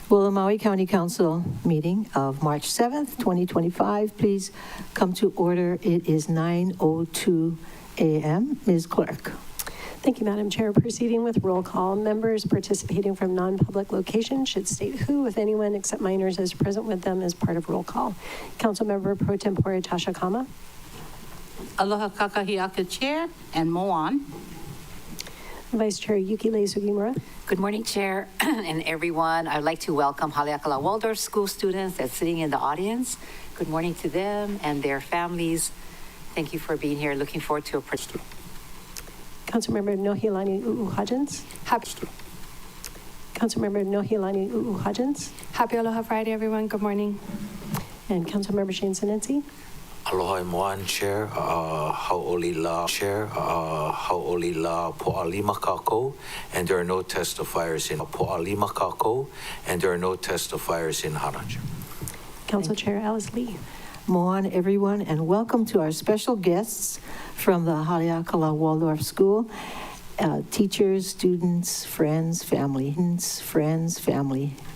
Will the Maui County Council meeting of March 7th, 2025, please come to order? It is 9:02 a.m. Ms. Clerk. Thank you, Madam Chair. Proceeding with roll call. Members participating from non-public locations should state who, if anyone, except minors, is present with them as part of roll call. Councilmember Pro Tempore Tasha Kama. Aloha Kakahiaka Chair and Moan. Vice Chair Yukile Sugimura. Good morning, Chair and everyone. I'd like to welcome Haleakala Waldorf School students that's sitting in the audience. Good morning to them and their families. Thank you for being here. Looking forward to a presentation. Councilmember Nohilani U'uhajans. Councilmember Nohilani U'uhajans. Happy Aloha Friday, everyone. Good morning. And Councilmember Shane Sinensi. Aloha Moan Chair, Hau'olila Chair, Hau'olila Po'alima Kako, and there are no testifiers in Po'alima Kako, and there are no testifiers in Hanacha. Council Chair Alice Lee. Moan, everyone, and welcome to our special guests from the Haleakala Waldorf School. Teachers, students, friends, family.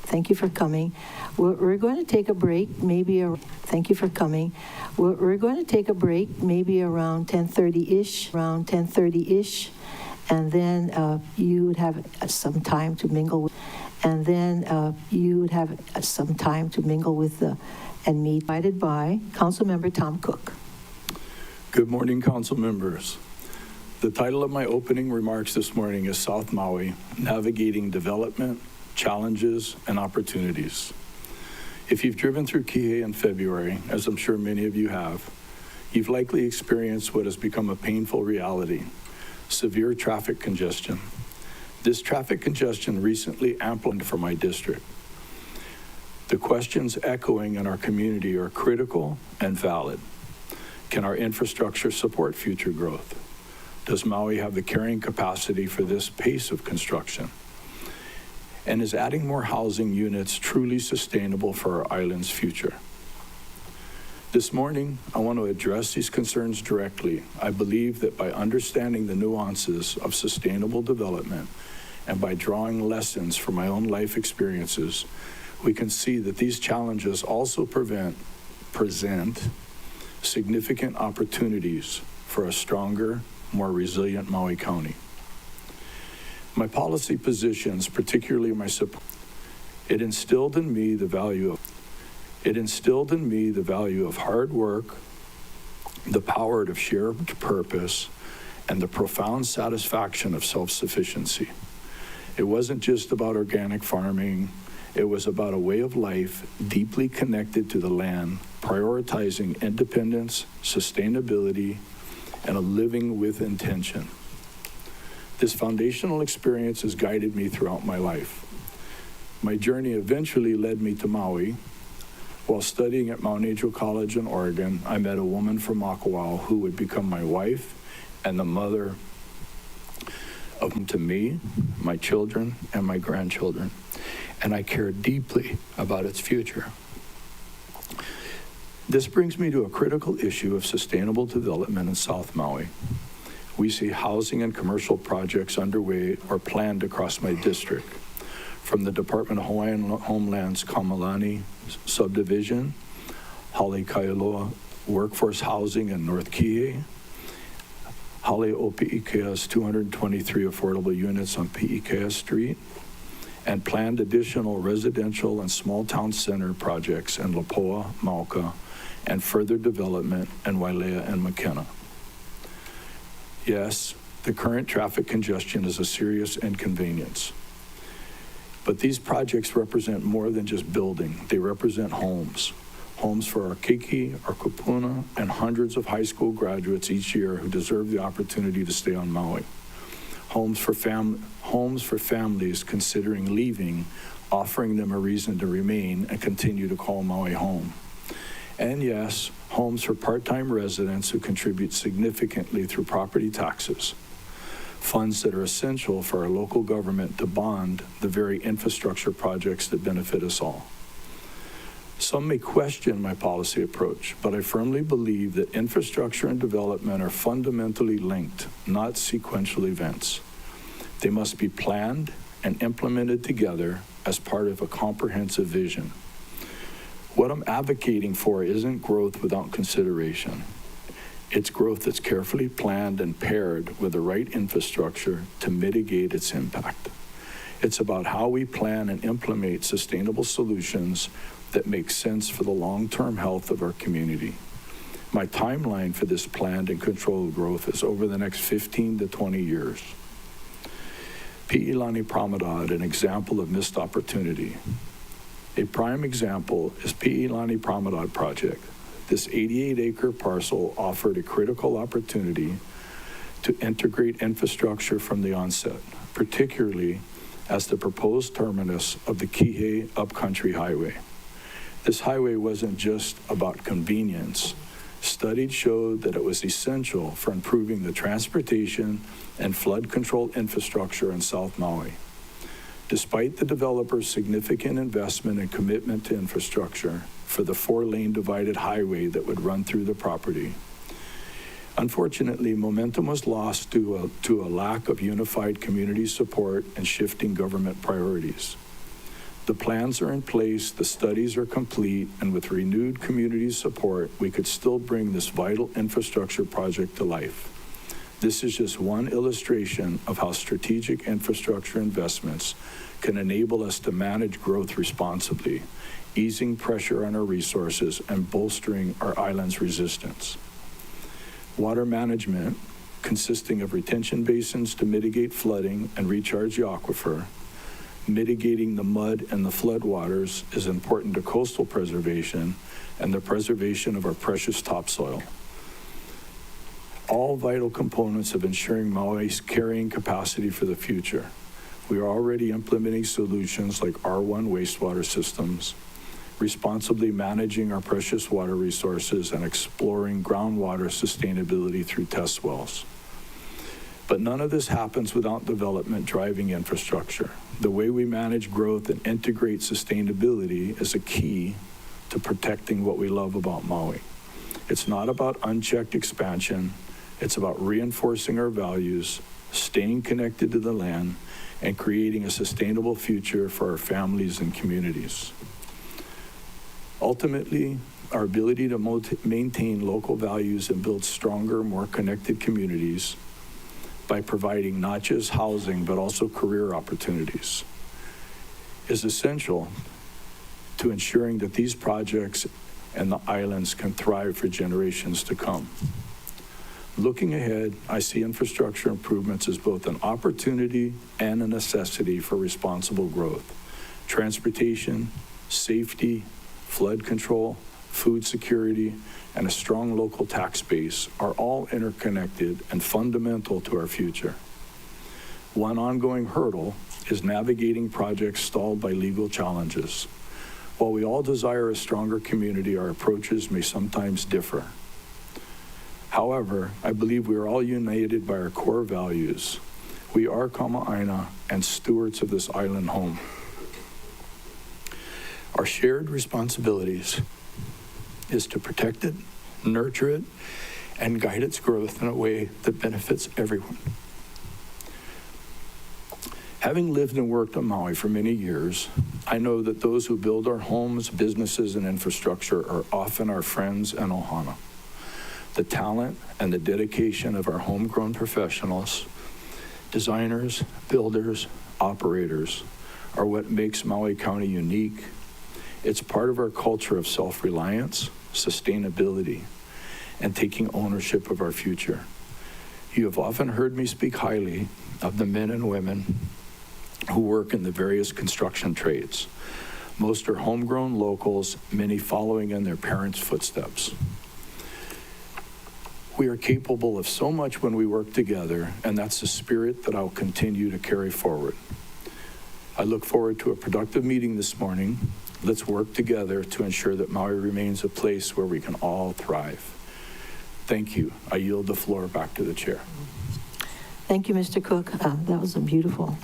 Thank you for coming. We're going to take a break, thank you for coming. We're going to take a break, maybe around 10:30-ish, and then you would have some time to mingle and meet. Invited by Councilmember Tom Cook. Good morning, council members. The title of my opening remarks this morning is South Maui, Navigating Development, Challenges, and Opportunities. If you've driven through Kihei in February, as I'm sure many of you have, you've likely experienced what has become a painful reality: severe traffic congestion. This traffic congestion recently amplified for my district. The questions echoing in our community are critical and valid. Can our infrastructure support future growth? Does Maui have the carrying capacity for this pace of construction? And is adding more housing units truly sustainable for our island's future? This morning, I want to address these concerns directly. I believe that by understanding the nuances of sustainable development and by drawing lessons from my own life experiences, we can see that these challenges also present significant opportunities for a stronger, more resilient Maui County. My policy positions, particularly my support, it instilled in me the value of hard work, the power of shared purpose, and the profound satisfaction of self-sufficiency. It wasn't just about organic farming. It was about a way of life deeply connected to the land, prioritizing independence, sustainability, and a living with intention. This foundational experience has guided me throughout my life. My journey eventually led me to Maui. While studying at Mount Angel College in Oregon, I met a woman from Makawao who would become my wife and the mother to me, my children, and my grandchildren. And I care deeply about its future. This brings me to a critical issue of sustainable development in South Maui. We see housing and commercial projects underway or planned across my district, from the Department of Hawaiian Homeland's Kamalani subdivision, Halekailoa workforce housing in North Kihei, Hale'opikea's 223 affordable units on Pi'ikea Street, and planned additional residential and small town center projects in Lapoa, Mauka, and further development in Wailea and McKenna. Yes, the current traffic congestion is a serious inconvenience. But these projects represent more than just building. They represent homes. Homes for our keiki, our kupuna, and hundreds of high school graduates each year who deserve the opportunity to stay on Maui. Homes for families considering leaving, offering them a reason to remain and continue to call Maui home. And yes, homes for part-time residents who contribute significantly through property taxes, funds that are essential for our local government to bond the very infrastructure projects that benefit us all. Some may question my policy approach, but I firmly believe that infrastructure and development are fundamentally linked, not sequential events. They must be planned and implemented together as part of a comprehensive vision. What I'm advocating for isn't growth without consideration. It's growth that's carefully planned and paired with the right infrastructure to mitigate its impact. It's about how we plan and implement sustainable solutions that make sense for the long-term health of our community. My timeline for this planned and controlled growth is over the next 15 to 20 years. Pi'ilani Promenade, an example of missed opportunity. A prime example is Pi'ilani Promenade project. This 88-acre parcel offered a critical opportunity to integrate infrastructure from the onset, particularly as the proposed terminus of the Kihei Upcountry Highway. This highway wasn't just about convenience. Studies showed that it was essential for improving the transportation and flood control infrastructure in South Maui. Despite the developer's significant investment and commitment to infrastructure for the 4-lane divided highway that would run through the property, unfortunately, momentum was lost due to a lack of unified community support and shifting government priorities. The plans are in place, the studies are complete, and with renewed community support, we could still bring this vital infrastructure project to life. This is just one illustration of how strategic infrastructure investments can enable us to manage growth responsibly, easing pressure on our resources and bolstering our island's resistance. Water management, consisting of retention basins to mitigate flooding and recharge the aquifer, mitigating the mud and the floodwaters is important to coastal preservation and the preservation of our precious topsoil. All vital components of ensuring Maui's carrying capacity for the future. We are already implementing solutions like R1 wastewater systems, responsibly managing our precious water resources, and exploring groundwater sustainability through test wells. But none of this happens without development driving infrastructure. The way we manage growth and integrate sustainability is a key to protecting what we love about Maui. It's not about unchecked expansion. It's about reinforcing our values, staying connected to the land, and creating a sustainable future for our families and communities. Ultimately, our ability to maintain local values and build stronger, more connected communities by providing not just housing, but also career opportunities, is essential to ensuring that these projects and the islands can thrive for generations to come. Looking ahead, I see infrastructure improvements as both an opportunity and a necessity for responsible growth. Transportation, safety, flood control, food security, and a strong local tax base are all interconnected and fundamental to our future. One ongoing hurdle is navigating projects stalled by legal challenges. While we all desire a stronger community, our approaches may sometimes differ. However, I believe we are all united by our core values. We are Kama'aina and stewards of this island home. Our shared responsibilities is to protect it, nurture it, and guide its growth in a way that benefits everyone. Having lived and worked on Maui for many years, I know that those who build our homes, businesses, and infrastructure are often our friends and ohana. The talent and the dedication of our homegrown professionals, designers, builders, operators, are what makes Maui County unique. It's part of our culture of self-reliance, sustainability, and taking ownership of our future. You have often heard me speak highly of the men and women who work in the various construction trades. Most are homegrown locals, many following in their parents' footsteps. We are capable of so much when we work together, and that's the spirit that I'll continue to carry forward. I look forward to a productive meeting this morning. Let's work together to ensure that Maui remains a place where we can all thrive. Thank you. I yield the floor back to the chair. Thank you, Mr. Cook. That was a beautiful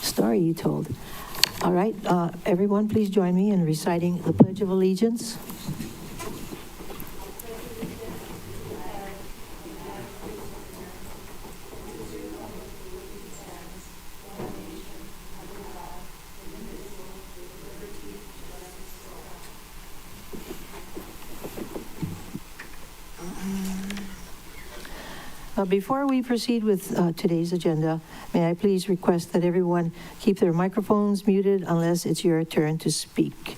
story you told. All right, everyone, please join me in reciting the Pledge of Allegiance. Before we proceed with today's agenda, may I please request that everyone keep their microphones muted unless it's your turn to speak.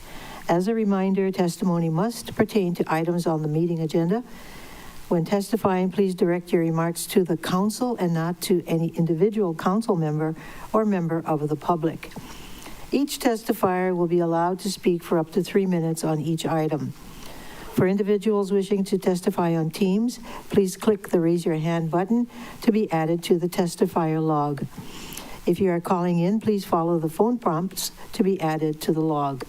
As a reminder, testimony must pertain to items on the meeting agenda. When testifying, please direct your remarks to the council and not to any individual council member or member of the public. Each testifier will be allowed to speak for up to 3 minutes on each item. For individuals wishing to testify on Teams, please click the raise your hand button to be added to the testifier log. If you are calling in, please follow the phone prompts to be added to the log.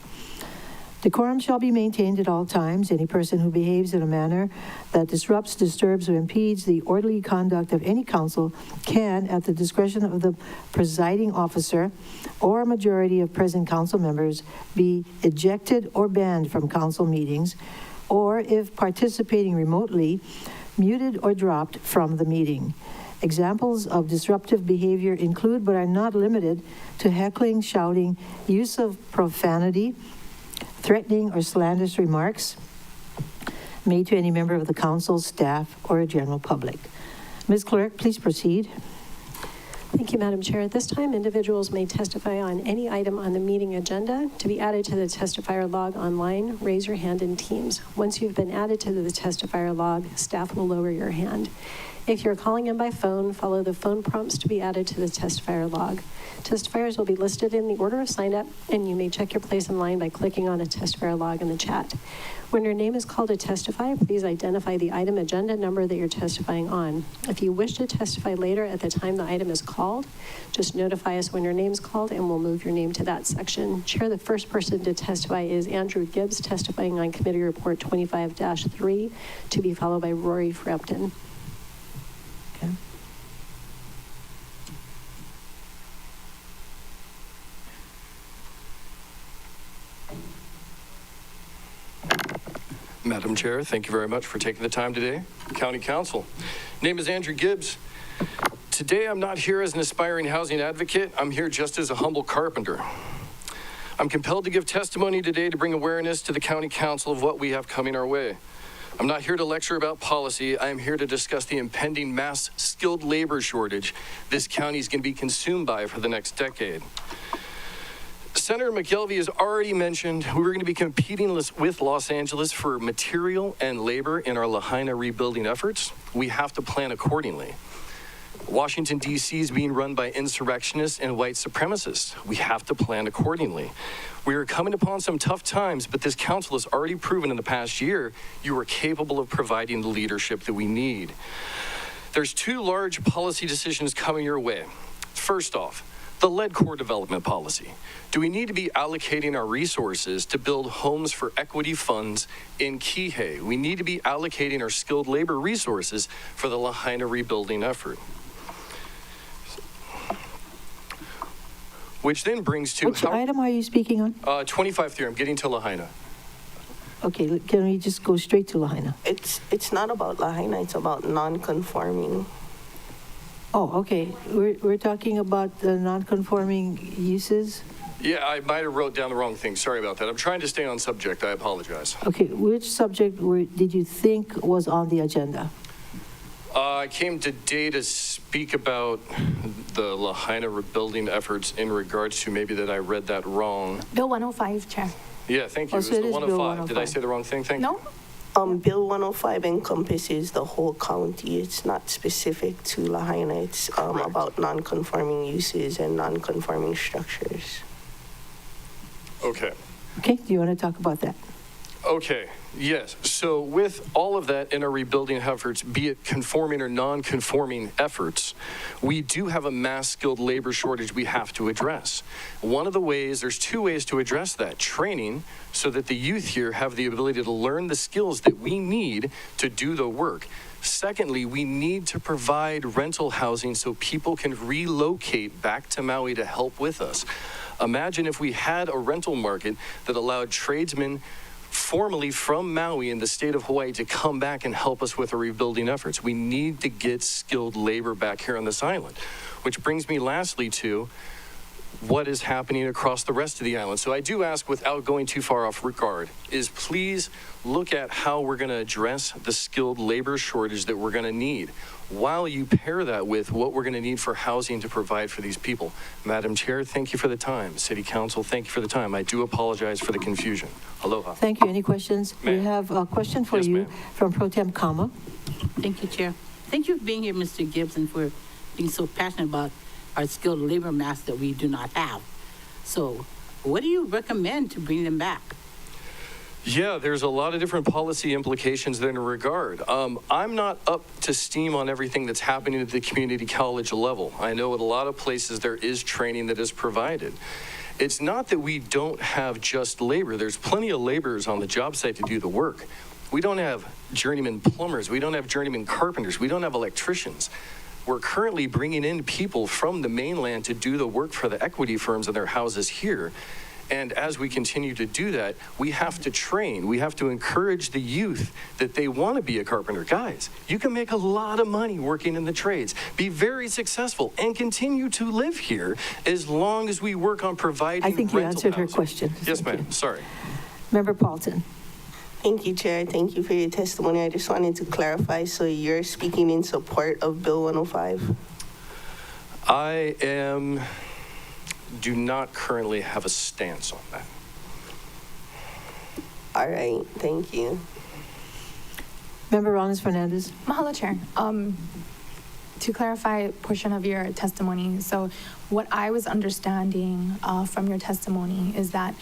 Decorum shall be maintained at all times. Any person who behaves in a manner that disrupts, disturbs, or impedes the orderly conduct of any council can, at the discretion of the presiding officer or a majority of present council members, be ejected or banned from council meetings, or if participating remotely, muted or dropped from the meeting. Examples of disruptive behavior include, but are not limited to, heckling, shouting, use of profanity, threatening or slanderous remarks made to any member of the council, staff, or a general public. Ms. Clerk, please proceed. Thank you, Madam Chair. At this time, individuals may testify on any item on the meeting agenda. To be added to the testifier log online, raise your hand in Teams. Once you've been added to the testifier log, staff will lower your hand. If you're calling in by phone, follow the phone prompts to be added to the testifier log. Testifiers will be listed in the order of sign up, and you may check your place in line by clicking on a testifier log in the chat. When your name is called to testify, please identify the item agenda number that you're testifying on. If you wish to testify later at the time the item is called, just notify us when your name is called and we'll move your name to that section. Chair, the first person to testify is Andrew Gibbs, testifying on Committee Report 25-3, to be followed by Rory Frampton. Okay. Madam Chair, thank you very much for taking the time today. County Council. Name is Andrew Gibbs. Today, I'm not here as an aspiring housing advocate. I'm here just as a humble carpenter. I'm compelled to give testimony today to bring awareness to the County Council of what we have coming our way. I'm not here to lecture about policy. I am here to discuss the impending mass skilled labor shortage this county is going to be consumed by for the next decade. Senator McKelvey has already mentioned we're going to be competing with Los Angeles for material and labor in our Lahaina rebuilding efforts. We have to plan accordingly. Washington, D.C. is being run by insurrectionists and white supremacists. We have to plan accordingly. We are coming upon some tough times, but this council has already proven in the past year you are capable of providing the leadership that we need. There's 2 large policy decisions coming your way. First off, the lead core development policy. Do we need to be allocating our resources to build homes for equity funds in Kihei? We need to be allocating our skilled labor resources for the Lahaina rebuilding effort. Which then brings to... Which item are you speaking on? 25-3, I'm getting to Lahaina. Okay, can we just go straight to Lahaina? It's not about Lahaina, it's about non-conforming. Oh, okay. We're talking about the non-conforming uses? Yeah, I might have wrote down the wrong thing. Sorry about that. I'm trying to stay on subject. I apologize. Okay, which subject did you think was on the agenda? I came today to speak about the Lahaina rebuilding efforts in regards to maybe that I read that wrong. Bill 105, Chair. Yeah, thank you. Oh, It was so it the is Bill 105. Did I 105. say the wrong thing? Thank you. No? Bill 105 encompasses the whole county. It's not specific to Lahaina. It's about non-conforming uses and non-conforming structures. Okay. Okay, do you want to talk about that? Okay, yes. So with all of that in our rebuilding efforts, be it conforming or non-conforming efforts, we do have a mass skilled labor shortage we have to address. One of the ways, there's 2 ways to address that. Training, so that the youth here have the ability to learn the skills that we need to do the work. Secondly, we need to provide rental housing so people can relocate back to Maui to help with us. Imagine if we had a rental market that allowed tradesmen formally from Maui in the state of Hawaii to come back and help us with our rebuilding efforts. We need to get skilled labor back here on this island, which brings me lastly to what is happening across the rest of the island. So I do ask, without going too far off regard, is please look at how we're going to address the skilled labor shortage that we're going to need, while you pair that with what we're going to need for housing to provide for these people. Madam Chair, thank you for the time. City Council, thank you for the time. I do apologize for the confusion. Aloha. Thank you. Any questions? We Ma'am. have a question for Yes, you ma'am. from Pro Tem Kama. Thank you, Chair. Thank you for being here, Mr. Gibbs, and for being so passionate about our skilled labor mass that we do not have. So what do you recommend to bring them back? Yeah, there's a lot of different policy implications in regard. I'm not up to steam on everything that's happening at the community college level. I know at a lot of places there is training that is provided. It's not that we don't have just labor. There's plenty of laborers on the job site to do the work. We don't have journeyman plumbers. We don't have journeyman carpenters. We don't have electricians. We're currently bringing in people from the mainland to do the work for the equity firms in their houses here. And as we continue to do that, we have to train. We have to encourage the youth that they want to be a carpenter. Guys, you can make a lot of money working in the trades, be very successful, and continue to live here as long as we work on providing I think you rental answered her housing. question. Yes, Thank ma'am. you. Sorry. Member Paulton. Thank you, Chair. Thank you for your testimony. I just wanted to clarify, so you're speaking in support of Bill 105? Do not currently have a stance on that. All right, thank you. Member Rollins Fernandez. Mahalo, Chair. To clarify a portion of your testimony, so what I was understanding from your testimony is that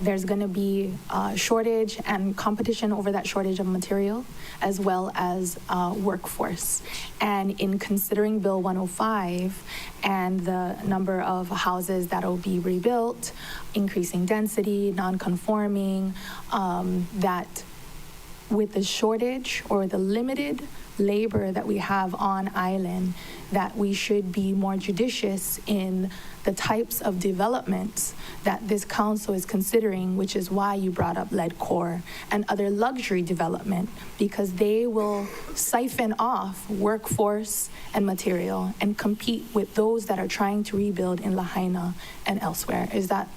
there's going to be shortage and competition over that shortage of material, as well as workforce. And in considering Bill 105 and the number of houses that will be rebuilt, increasing density, non-conforming, that with the shortage or the limited labor that we have on island, that we should be more judicious in the types of developments that this council is considering, which is why you brought up lead core and other luxury development, because they will siphon off workforce and material and compete with those that are trying to rebuild in Lahaina and elsewhere. Was that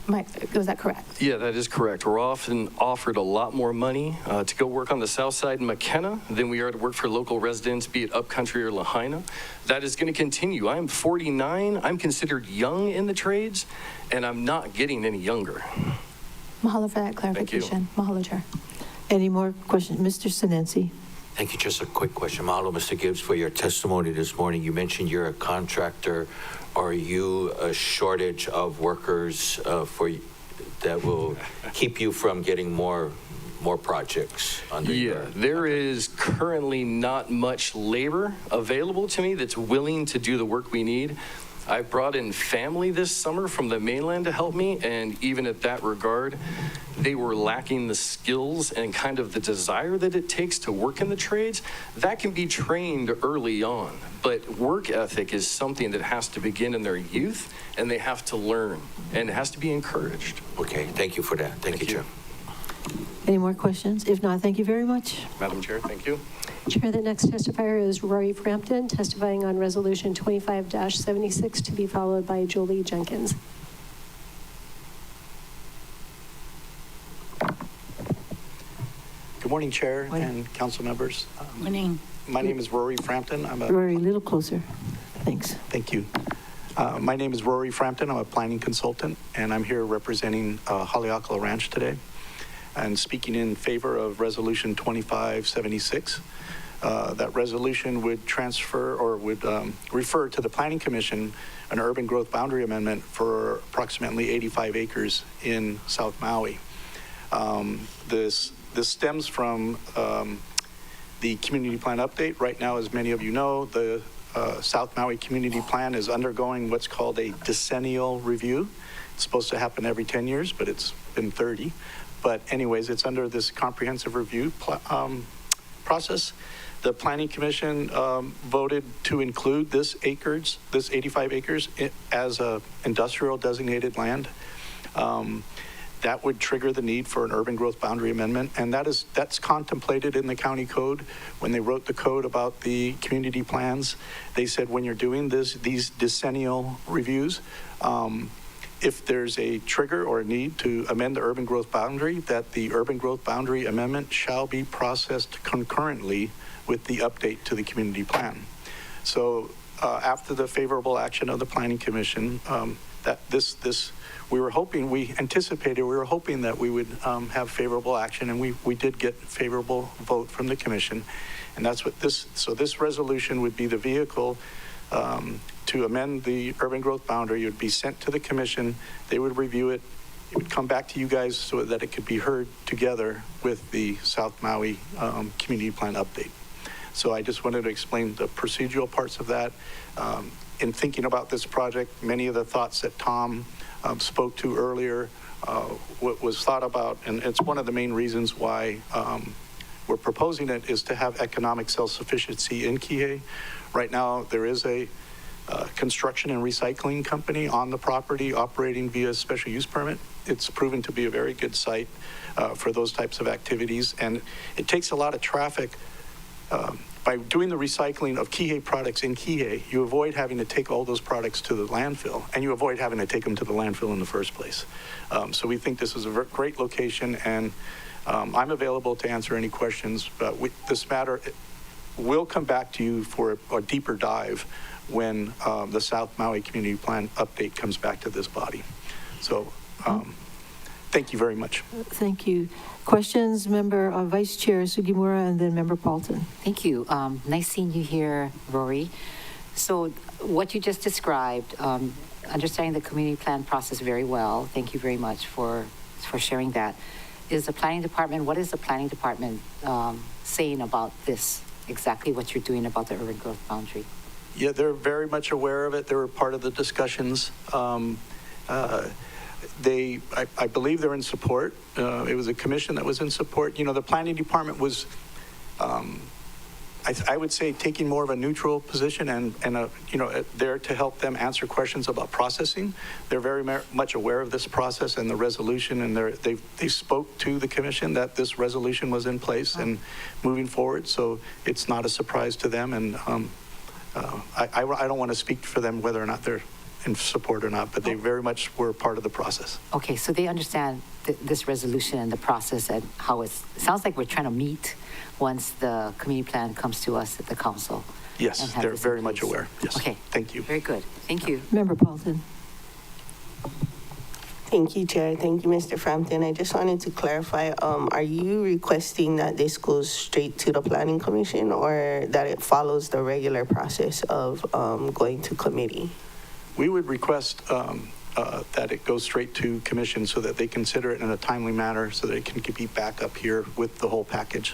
correct? Yeah, that is correct. We're often offered a lot more money to go work on the south side in McKenna than we are to work for local residents, be it upcountry or Lahaina. That is going to continue. I'm 49. I'm considered young in the trades, and I'm not getting any younger. Mahalo for that clarification. Mahalo, Chair. Any more questions? Mr. Sinensi. Thank you. Just a quick question. Mahalo, Mr. Gibbs, for your testimony this morning. You mentioned you're a contractor. Are you a shortage of workers that will keep you from getting more projects under your... There is currently not much labor available to me that's willing to do the work we need. I brought in family this summer from the mainland to help me, and even at that regard, they were lacking the skills and kind of the desire that it takes to work in the trades. That can be trained early on, but work ethic is something that has to begin in their youth, and they have to learn, and it has to be encouraged. Okay, thank you for that. Thank you, Chair. Any more questions? If not, thank you very much. Madam Chair, thank you. Chair, the next testifier is Rory Frampton, testifying on Resolution 25-76, to be followed by Julie Jenkins. Good morning, Chair and council members. Morning. My name is Rory Frampton. Rory, a little closer. Thanks. Thank you. My name is Rory Frampton. I'm a planning consultant, and I'm here representing Haleakala Ranch today and speaking in favor of Resolution 2576. That resolution would transfer or would refer to the Planning Commission an urban growth boundary amendment for approximately 85 acres in South Maui. This stems from the community plan update. Right now, as many of you know, the South Maui Community Plan is undergoing what's called a decennial review. It's supposed to happen every 10 years, but it's been 30. But anyways, it's under this comprehensive review process. The Planning Commission voted to include this 85 acres, as a industrial designated land. that would trigger the need for an urban growth boundary amendment, and that's contemplated in the county code. When they wrote the code about the community plans, they said when you're doing these decennial reviews, if there's a trigger or a need to amend the urban growth boundary, that the urban growth boundary amendment shall be processed concurrently with the update to the community plan. So after the favorable action of the Planning Commission, we were hoping that we would have favorable action, and we did get favorable vote from the commission. And that's what this resolution would be the vehicle to amend the urban growth boundary. It would be sent to the commission. They would review it. It would come back to you guys so that it could be heard together with the South Maui community plan update. So I just wanted to explain the procedural parts of that. In thinking about this project, many of the thoughts that Tom spoke to earlier, what was thought about, and it's one of the main reasons why we're proposing it, is to have economic self-sufficiency in Kihei. Right now, there is a construction and recycling company on the property operating via special use permit. It's proven to be a very good site for those types of activities, and it takes a lot of traffic. By doing the recycling of Kihei products in Kihei, you avoid having to take all those products to the landfill, and you avoid having to take them to the landfill in the first place. So we think this is a great location, and I'm available to answer any questions, but this matter will come back to you for a deeper dive when the South Maui Community Plan update comes back to this body. So thank you very much. Thank you. Questions, Vice Chair Sugimura, and then Member Paulton. Thank you. Nice seeing you here, Rory. So what you just described, understanding the community plan process very well, thank you very much for sharing that. Is the planning department, what is the planning department saying about this, exactly what you're doing about the urban growth boundary? Yeah, they're very much aware of it. They were part of the discussions. I believe they're in support. It was a commission that was in support. You know, the planning department was, I would say, taking more of a neutral position and there to help them answer questions about processing. They're very much aware of this process and the resolution, and they spoke to the commission that this resolution was in place and moving forward. So it's not a surprise to them, and I don't want to speak for them whether or not they're in support or not, but they very much were part of the process. Okay, so they understand this resolution and the process and how it sounds like we're trying to meet once the community plan comes to us at the council. Yes, they're very much aware. Yes. Okay. Thank you. Very good. Thank you. Member Paulton. Thank you, Chair. Thank you, Mr. Frampton. I just wanted to clarify, are you requesting that this goes straight to the Planning Commission, or that it follows the regular process of going to committee? We would request that it goes straight to commission so that they consider it in a timely manner so that it can be back up here with the whole package.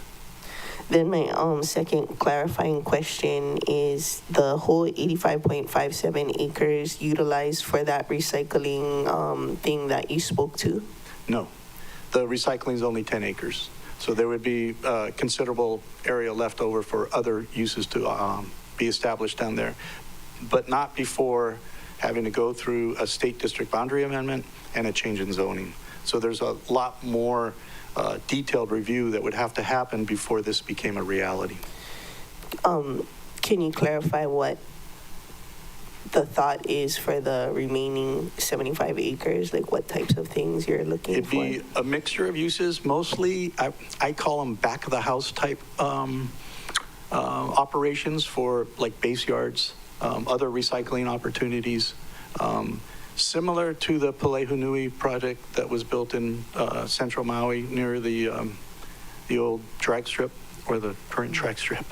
Then my second clarifying question is the whole 85.57 acres utilized for that recycling thing that you spoke to? No, the recycling is only 10 acres. So there would be considerable area left over for other uses to be established down there, but not before having to go through a state district boundary amendment and a change in zoning. So there's a lot more detailed review that would have to happen before this became a reality. Can you clarify what the thought is for the remaining 75 acres? Like what types of things you're looking for? It'd be a mixture of uses, mostly, I call them back of the house type operations for like base yards, other recycling opportunities, similar to the Palehunui project that was built in central Maui near the old drag strip, or the current track strip.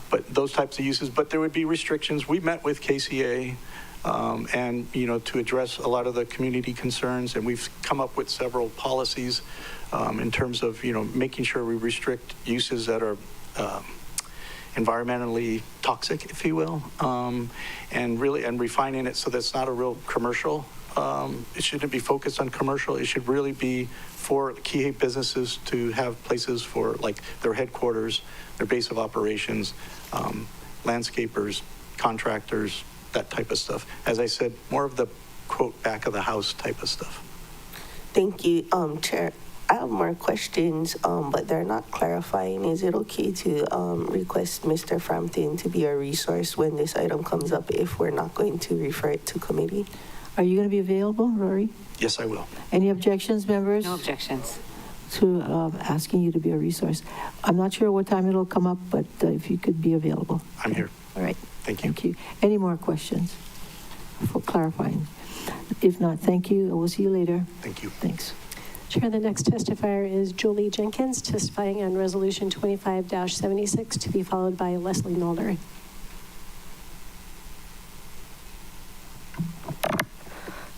But those types of uses, but there would be restrictions. We met with KCA and, to address a lot of the community concerns, and we've come up with several policies in terms of, making sure we restrict uses that are environmentally toxic, if you will, and refining it so that's not a real commercial. It shouldn't be focused on commercial. It should really be for Kihei businesses to have places for like their headquarters, their base of operations, landscapers, contractors, that type of stuff. As I said, more of the quote back of the house type of stuff. Thank you, Chair. I have more questions, but they're not clarifying. Is it okay to request Mr. Frampton to be a resource when this item comes up if we're not going to refer it to committee? Are you going to be available, Rory? Yes, I will. Any objections, members? No objections. To asking you to be a resource. I'm not sure what time it'll come up, but if you could be available. I'm here. All right. Thank you. Thank you. Any more questions for clarifying? If not, thank you. We'll see you later. Thank you. Thanks. Chair, the next testifier is Julie Jenkins, testifying on Resolution 25-76, to be followed by Leslie Mulder.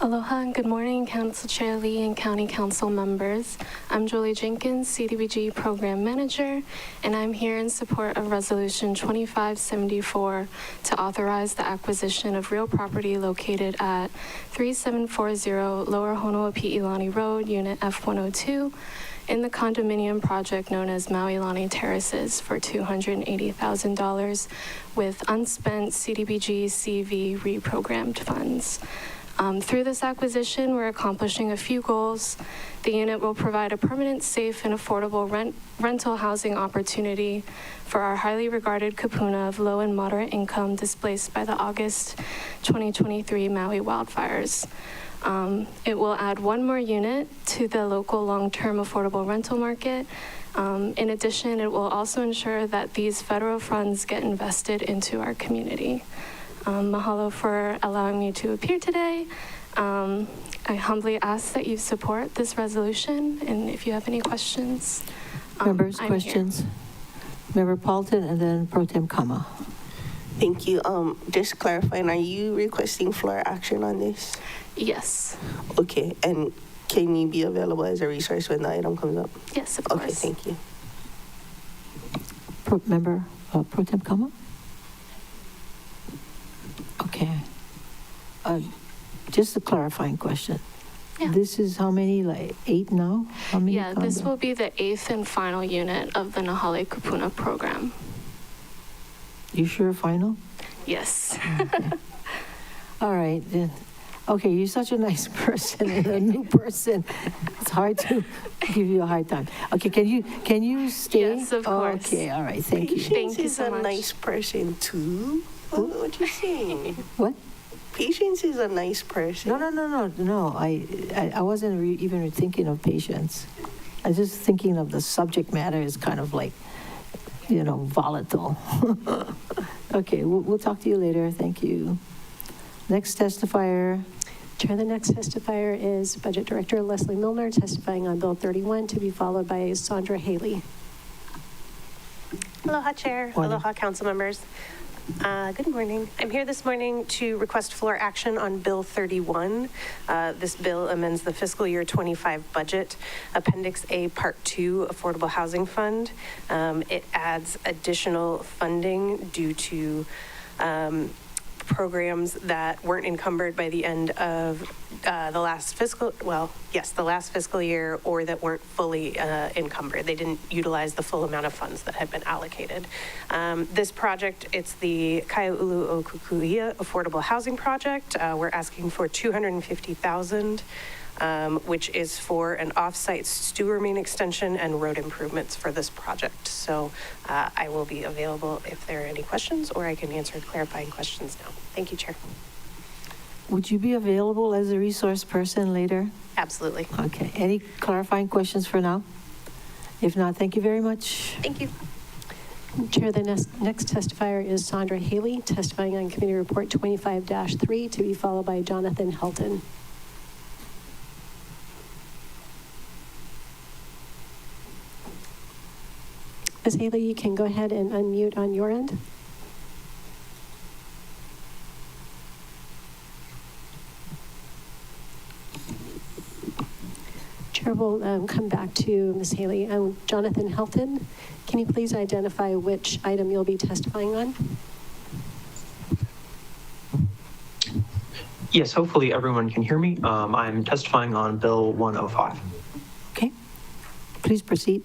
Aloha and good morning, Council Chair Lee and County Council members. I'm Julie Jenkins, CDBG Program Manager, and I'm here in support of Resolution 2574 to authorize the acquisition of real property located at 3740 Lower Honoapi'ilani Road, Unit F102, in the condominium project known as Maui Lani Terraces for $280,000 with unspent CDBG CV reprogrammed funds. Through this acquisition, we're accomplishing a few goals. The unit will provide a permanent, safe, and affordable rental housing opportunity for our highly regarded kupuna of low and moderate income displaced by the August 2023 Maui wildfires. It will add one more unit to the local long-term affordable rental market. In addition, it will also ensure that these federal funds get invested into our community. Mahalo for allowing me to appear today. I humbly ask that you support this resolution, and if you have any questions, Members, I'm questions? Member Paulton and then Pro Tem Kama. Thank you. Just clarifying, are you requesting floor action on this? Here. Yes. Okay, and can you be available as a resource when the item comes up? Yes, of Okay, course. thank you. Member Pro Tem Kama? Okay. Just a clarifying question. Yeah. This is how many, like 8 now? How many? Yeah, this condos? will be the 8th and final unit of the Nahale Kupuna program. You sure final? Yes. All right, then. Okay, you're such a nice person and a new person. It's hard to give you a hard time. Okay, can you stay? Yes, of course. Okay, all right, thank you. Patience Thank you is so a much. nice person too. What you saying? What? Patience is a nice person. No. I wasn't even thinking of patience. I was just thinking of the subject matter is kind of like, volatile. Okay, we'll talk to you later. Thank you. Next testifier. Chair, the next testifier is Budget Director Leslie Milner, testifying on Bill 31, to be followed by Sandra Haley. Aloha, Chair. Morning. Aloha, council members. Good morning. I'm here this morning to request floor action on Bill 31. This bill amends the fiscal year 25 budget, Appendix A, Part 2, Affordable Housing Fund. It adds additional funding due to programs that weren't encumbered by the end of the last fiscal year, or that weren't fully encumbered. They didn't utilize the full amount of funds that had been allocated. This project, it's the Kaia'ulu o Kukuia Affordable Housing Project. We're asking for $250,000, which is for an off-site sewer main extension and road improvements for this project. So I will be available if there are any questions, or I can answer clarifying questions now. Thank you, Chair. Would you be available as a resource person later? Absolutely. Okay, any clarifying questions for now? If not, thank you very much. Thank you. Chair, the next testifier is Sandra Haley, testifying on Committee Report 25-3, to be followed by Jonathan Helton. Ms. Haley, you can go ahead and unmute on your end. Chair will come back to Ms. Haley. Jonathan Helton, can you please identify which item you'll be testifying on? Yes, hopefully everyone can hear me. I'm testifying on Bill 105. Okay, please proceed.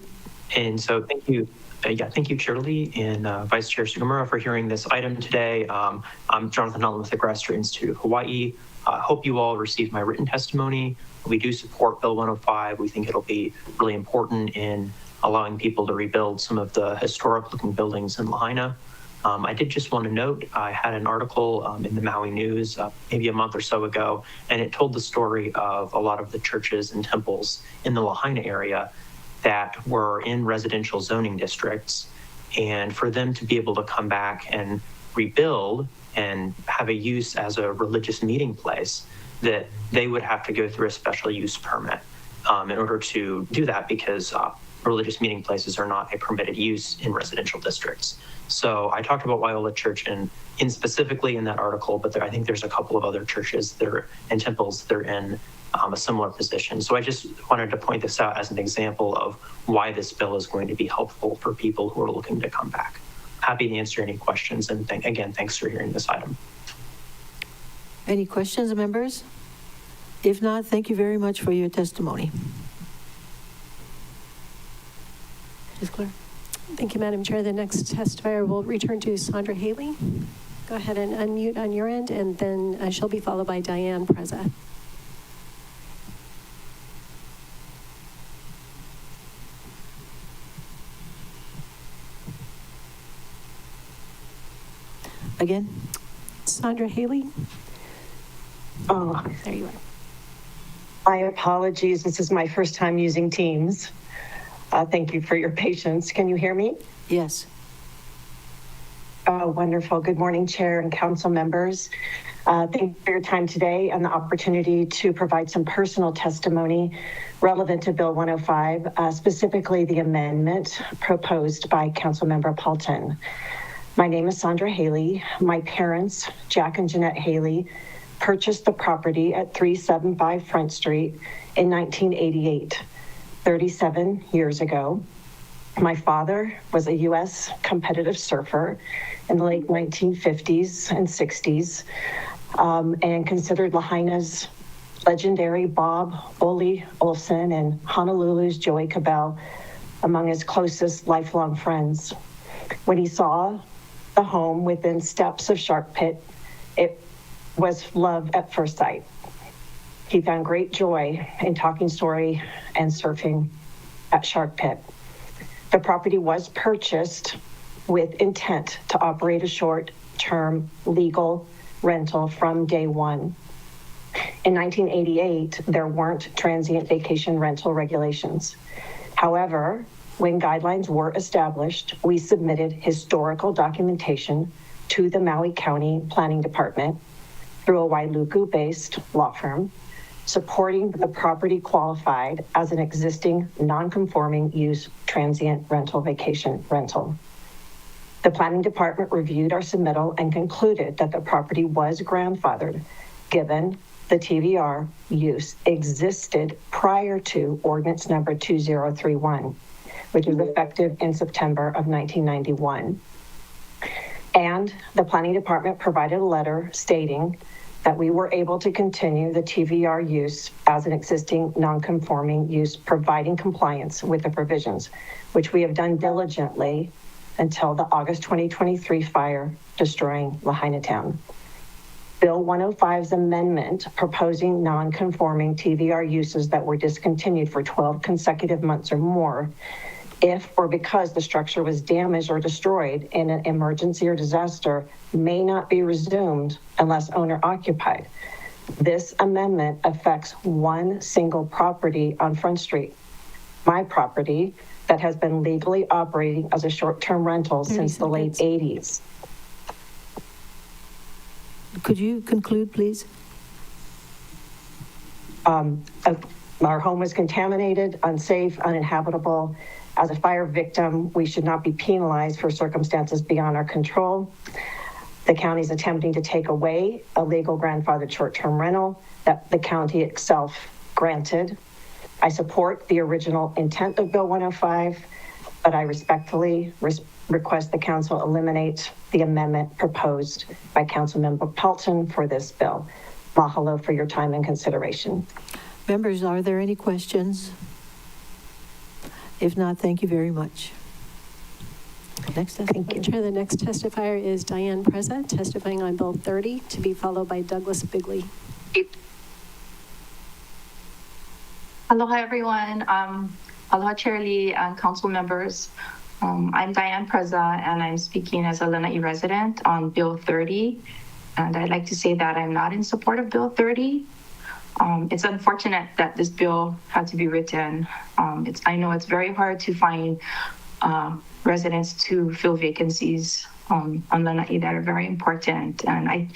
And so thank you. Yeah, thank you, Chair Lee and Vice Chair Sugimura for hearing this item today. I'm Jonathan Allen with the Grassroots Institute of Hawaii. Hope you all received my written testimony. We do support Bill 105. We think it'll be really important in allowing people to rebuild some of the historic looking buildings in Lahaina. I did just want to note, I had an article in the Maui News maybe a month or so ago, and it told the story of a lot of the churches and temples in the Lahaina area that were in residential zoning districts. And for them to be able to come back and rebuild and have a use as a religious meeting place, that they would have to go through a special use permit in order to do that, because religious meeting places are not a permitted use in residential districts. So I talked about Waiola Church in specifically in that article, but I think there's a couple of other churches and temples that are in a similar position. So I just wanted to point this out as an example of why this bill is going to be helpful for people who are looking to come back. Happy to answer any questions, and again, thanks for hearing this item. Any questions, members? If not, thank you very much for your testimony. Ms. Claire? Thank you, Madam Chair. The next testifier will return to Sandra Haley. Go ahead and unmute on your end, and then she'll be followed by Diane Preza. Again? Sandra Haley? Oh, There you are. my apologies. This is my first time using Teams. Thank you for your patience. Can you hear me? Yes. Oh, wonderful. Good morning, Chair and Council members. Thank you for your time today and the opportunity to provide some personal testimony relevant to Bill 105, specifically the amendment proposed by Councilmember Paulton. My name is Sandra Haley. My parents, Jack and Jeanette Haley, purchased the property at 375 Front Street in 1988, 37 years ago. My father was a U.S. competitive surfer in the late 1950s and 60s, and considered Lahaina's legendary Bob Ole Olson and Honolulu's Joey Cabell among his closest lifelong friends. When he saw the home within steps of Shark Pit, it was love at first sight. He found great joy in talking story and surfing at Shark Pit. The property was purchased with intent to operate a short-term legal rental from day one. In 1988, there weren't transient vacation rental regulations. However, when guidelines were established, we submitted historical documentation to the Maui County Planning Department through a Wailuku-based law firm, supporting the property qualified as an existing non-conforming use transient rental vacation rental. The Planning Department reviewed our submittal and concluded that the property was grandfathered, given the TVR use existed prior to ordinance number 2031, which was effective in September of 1991. And the Planning Department provided a letter stating that we were able to continue the TVR use as an existing non-conforming use, providing compliance with the provisions, which we have done diligently until the August 2023 fire destroying Lahaina Town. Bill 105's amendment proposing non-conforming TVR uses that were discontinued for 12 consecutive months or more, if or because the structure was damaged or destroyed in an emergency or disaster, may not be resumed unless owner occupied. This amendment affects one single property on Front Street, my property, that has been legally operating as a short-term rental since the late 80s. Could you conclude, please? Our home was contaminated, unsafe, uninhabitable. As a fire victim, we should not be penalized for circumstances beyond our control. The county is attempting to take away a legal grandfathered short-term rental that the county itself granted. I support the original intent of Bill 105, but I respectfully request the council eliminate the amendment proposed by Councilmember Paulton for this bill. Mahalo for your time and consideration. Members, are there any questions? If not, thank you very much. Next Thank you, Chair. The next testifier is Diane Preza, testifying on Bill 30, to be followed by Douglas Bigley. Aloha, everyone. Aloha, Chair Lee and council members. I'm Diane Preza, and I'm speaking as a Lanai resident on Bill 30. And I'd like to say that I'm not in support of Bill 30. It's unfortunate that this bill had to be written. I know it's very hard to find residents to fill vacancies on Lanai that are very important. And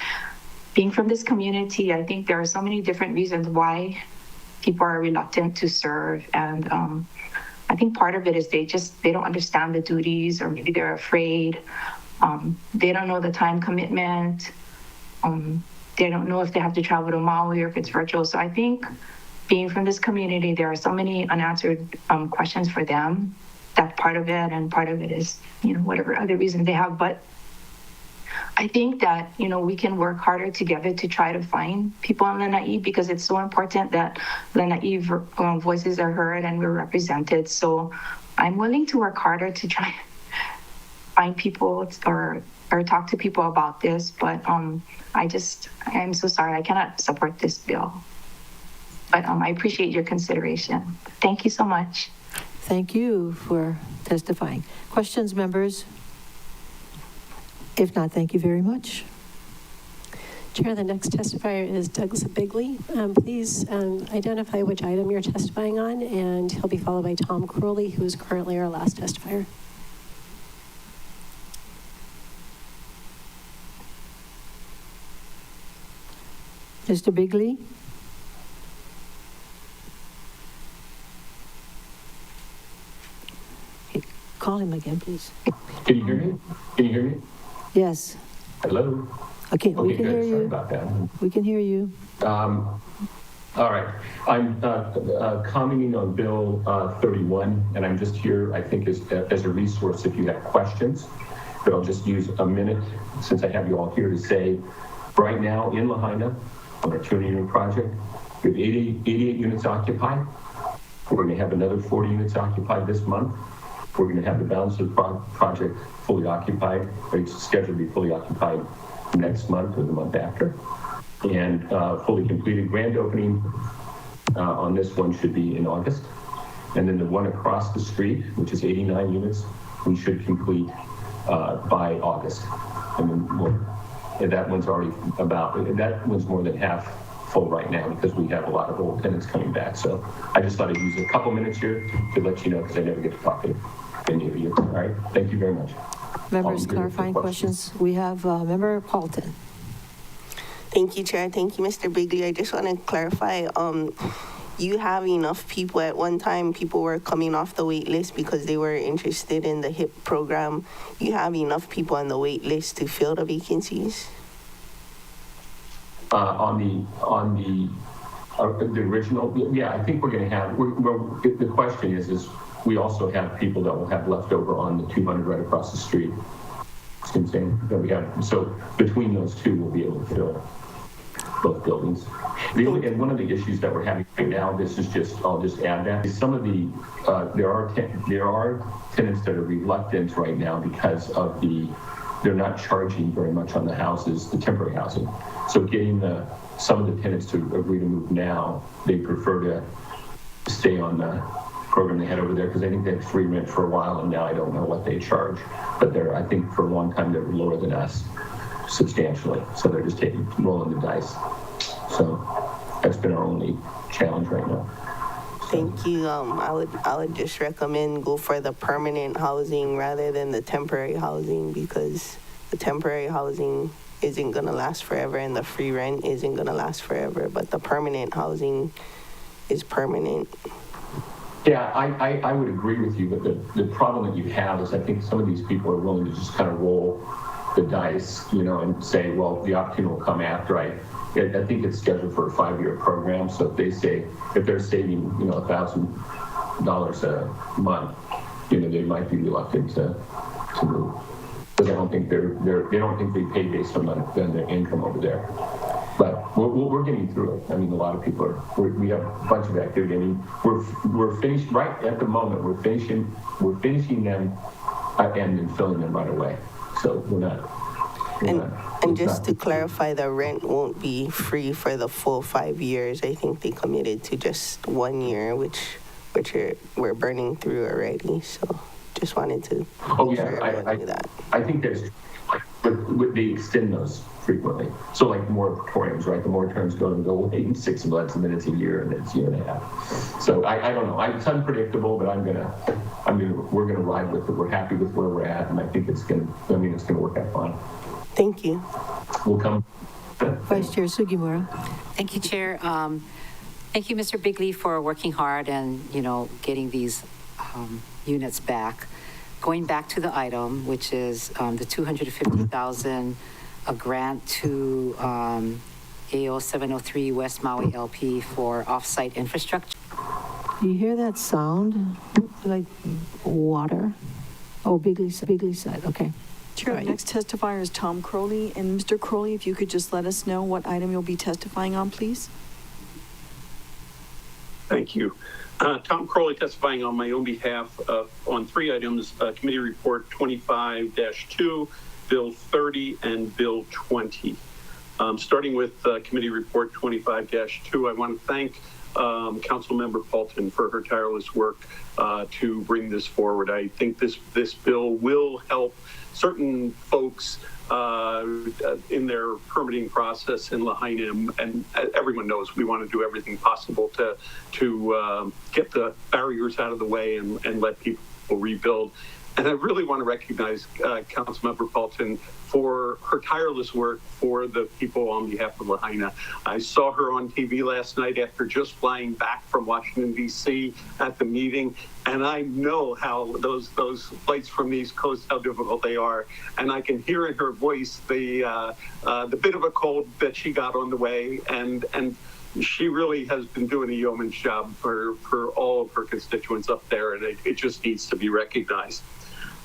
being from this community, I think there are so many different reasons why people are reluctant to serve. And I think part of it is they don't understand the duties, or maybe they're afraid. They don't know the time commitment. They don't know if they have to travel to Maui or if it's virtual. So I think being from this community, there are so many unanswered questions for them. That's part of it. And part of it is, whatever other reasons they have. But I think that, we can work harder together to try to find people on Lanai, because it's so important that Lanai voices are heard and we're represented. So I'm willing to work harder to try find people or talk to people about this. But I'm so sorry, I cannot support this bill. But I appreciate your consideration. Thank you so much. Thank you for testifying. Questions, members? If not, thank you very much. Chair, the next testifier is Douglas Bigley. Please identify which item you're testifying on, and he'll be followed by Tom Crowley, who is currently our last testifier. Mr. Bigley? Okay, call him again, please. Can you hear me? Can you hear me? Yes. Hello? Okay, we can good. hear Sorry you. about that. We can hear you. All right. I'm commenting on Bill 31, and I'm just here, I think, as a resource if you have questions. But I'll just use a minute, since I have you all here, to say, right now in Lahaina, on our 200-unit project, we have 88 units occupied. We're going to have another 40 units occupied this month. We're going to have the balance of the project fully occupied, or it's scheduled to be fully occupied next month or the month after. And fully completed grand opening on this one should be in August. And then the one across the street, which is 89 units, we should complete by August. And that one's already that one's more than half full right now, because we have a lot of old tenants coming back. So I just thought I'd use a couple minutes here to let you know, because I never get to talk to any of you. All right, thank you very much. Members, clarifying questions. We have Member Paulton. Thank you, Chair. Thank you, Mr. Bigley. I just want to clarify, you have enough people. At one time, people were coming off the wait list because they were interested in the HIP program. You have enough people on the wait list to fill the vacancies? On the original, yeah, I think we're going to have, the question is we also have people that will have left over on the 200 right across the street. Same thing that we have. So between those two, we'll be able to fill both buildings. And one of the issues that we're having right now, I'll just add that, is some of the, there are tenants that are reluctant right now because of they're not charging very much on the houses, the temporary housing. So getting some of the tenants to agree to move now, they prefer to stay on the program they had over there, because I think they had free rent for a while, and now I don't know what they charge. But I think for a long time, they were lower than us substantially. So they're just rolling the dice. So that's been our only challenge right now. Thank you. I would just recommend go for the permanent housing rather than the temporary housing, because the temporary housing isn't going to last forever and the free rent isn't going to last forever, but the permanent housing is permanent. Yeah, I would agree with you, but the problem that you have is I think some of these people are willing to just kind of roll the dice, and say, well, the opportunity will come after I think it's scheduled for a 5-year program. So if they're saving, $1,000 a month, they might be reluctant to move, because I don't think they don't think they pay based on their income over there. But we're getting through it. I mean, a lot of people we have a bunch of activity. I mean, we're finished right at the moment. We're finishing them and then filling them right away. So we're not. And just to clarify, the rent won't be free for the full 5 years. I think they committed to just 1 year, which we're burning through already. So just wanted to make sure everyone knew that. I think there's, they extend those frequently. So like moratoriums, right? The moratoriums go away in 6 months, and then it's a year, and then it's a year and a half. So I don't know. It's unpredictable, but we're gonna ride with it. We're happy with where we're at, and I think it's gonna work out fine. Thank you. We'll come. Vice Chair Sugimura. Thank you, Chair. Thank you, Mr. Bigley, for working hard and, getting these units back. Going back to the item, which is the $250,000, a grant to AO 703 West Maui LP for off-site infrastructure. Do you hear that sound? Like water? Oh, Bigley side, okay. Chair, the next testifier is Tom Crowley. And Mr. Crowley, if you could just let us know what item you'll be testifying on, please. Thank you. Tom Crowley testifying on my own behalf on 3 items, Committee Report 25-2, Bill 30, and Bill 20. Starting with Committee Report 25-2, I want to thank Councilmember Paulton for her tireless work to bring this forward. I think this bill will help certain folks in their permitting process in Lahaina, and everyone knows we want to do everything possible to get the barriers out of the way and let people rebuild. And I really want to recognize Councilmember Paulton for her tireless work for the people on behalf of Lahaina. I saw her on TV last night after just flying back from Washington, D.C. at the meeting, and I know how those flights from the East Coast, how difficult they are. And I can hear in her voice the bit of a cold that she got on the way, and she really has been doing a yeoman's job for all of her constituents up there, and it just needs to be recognized.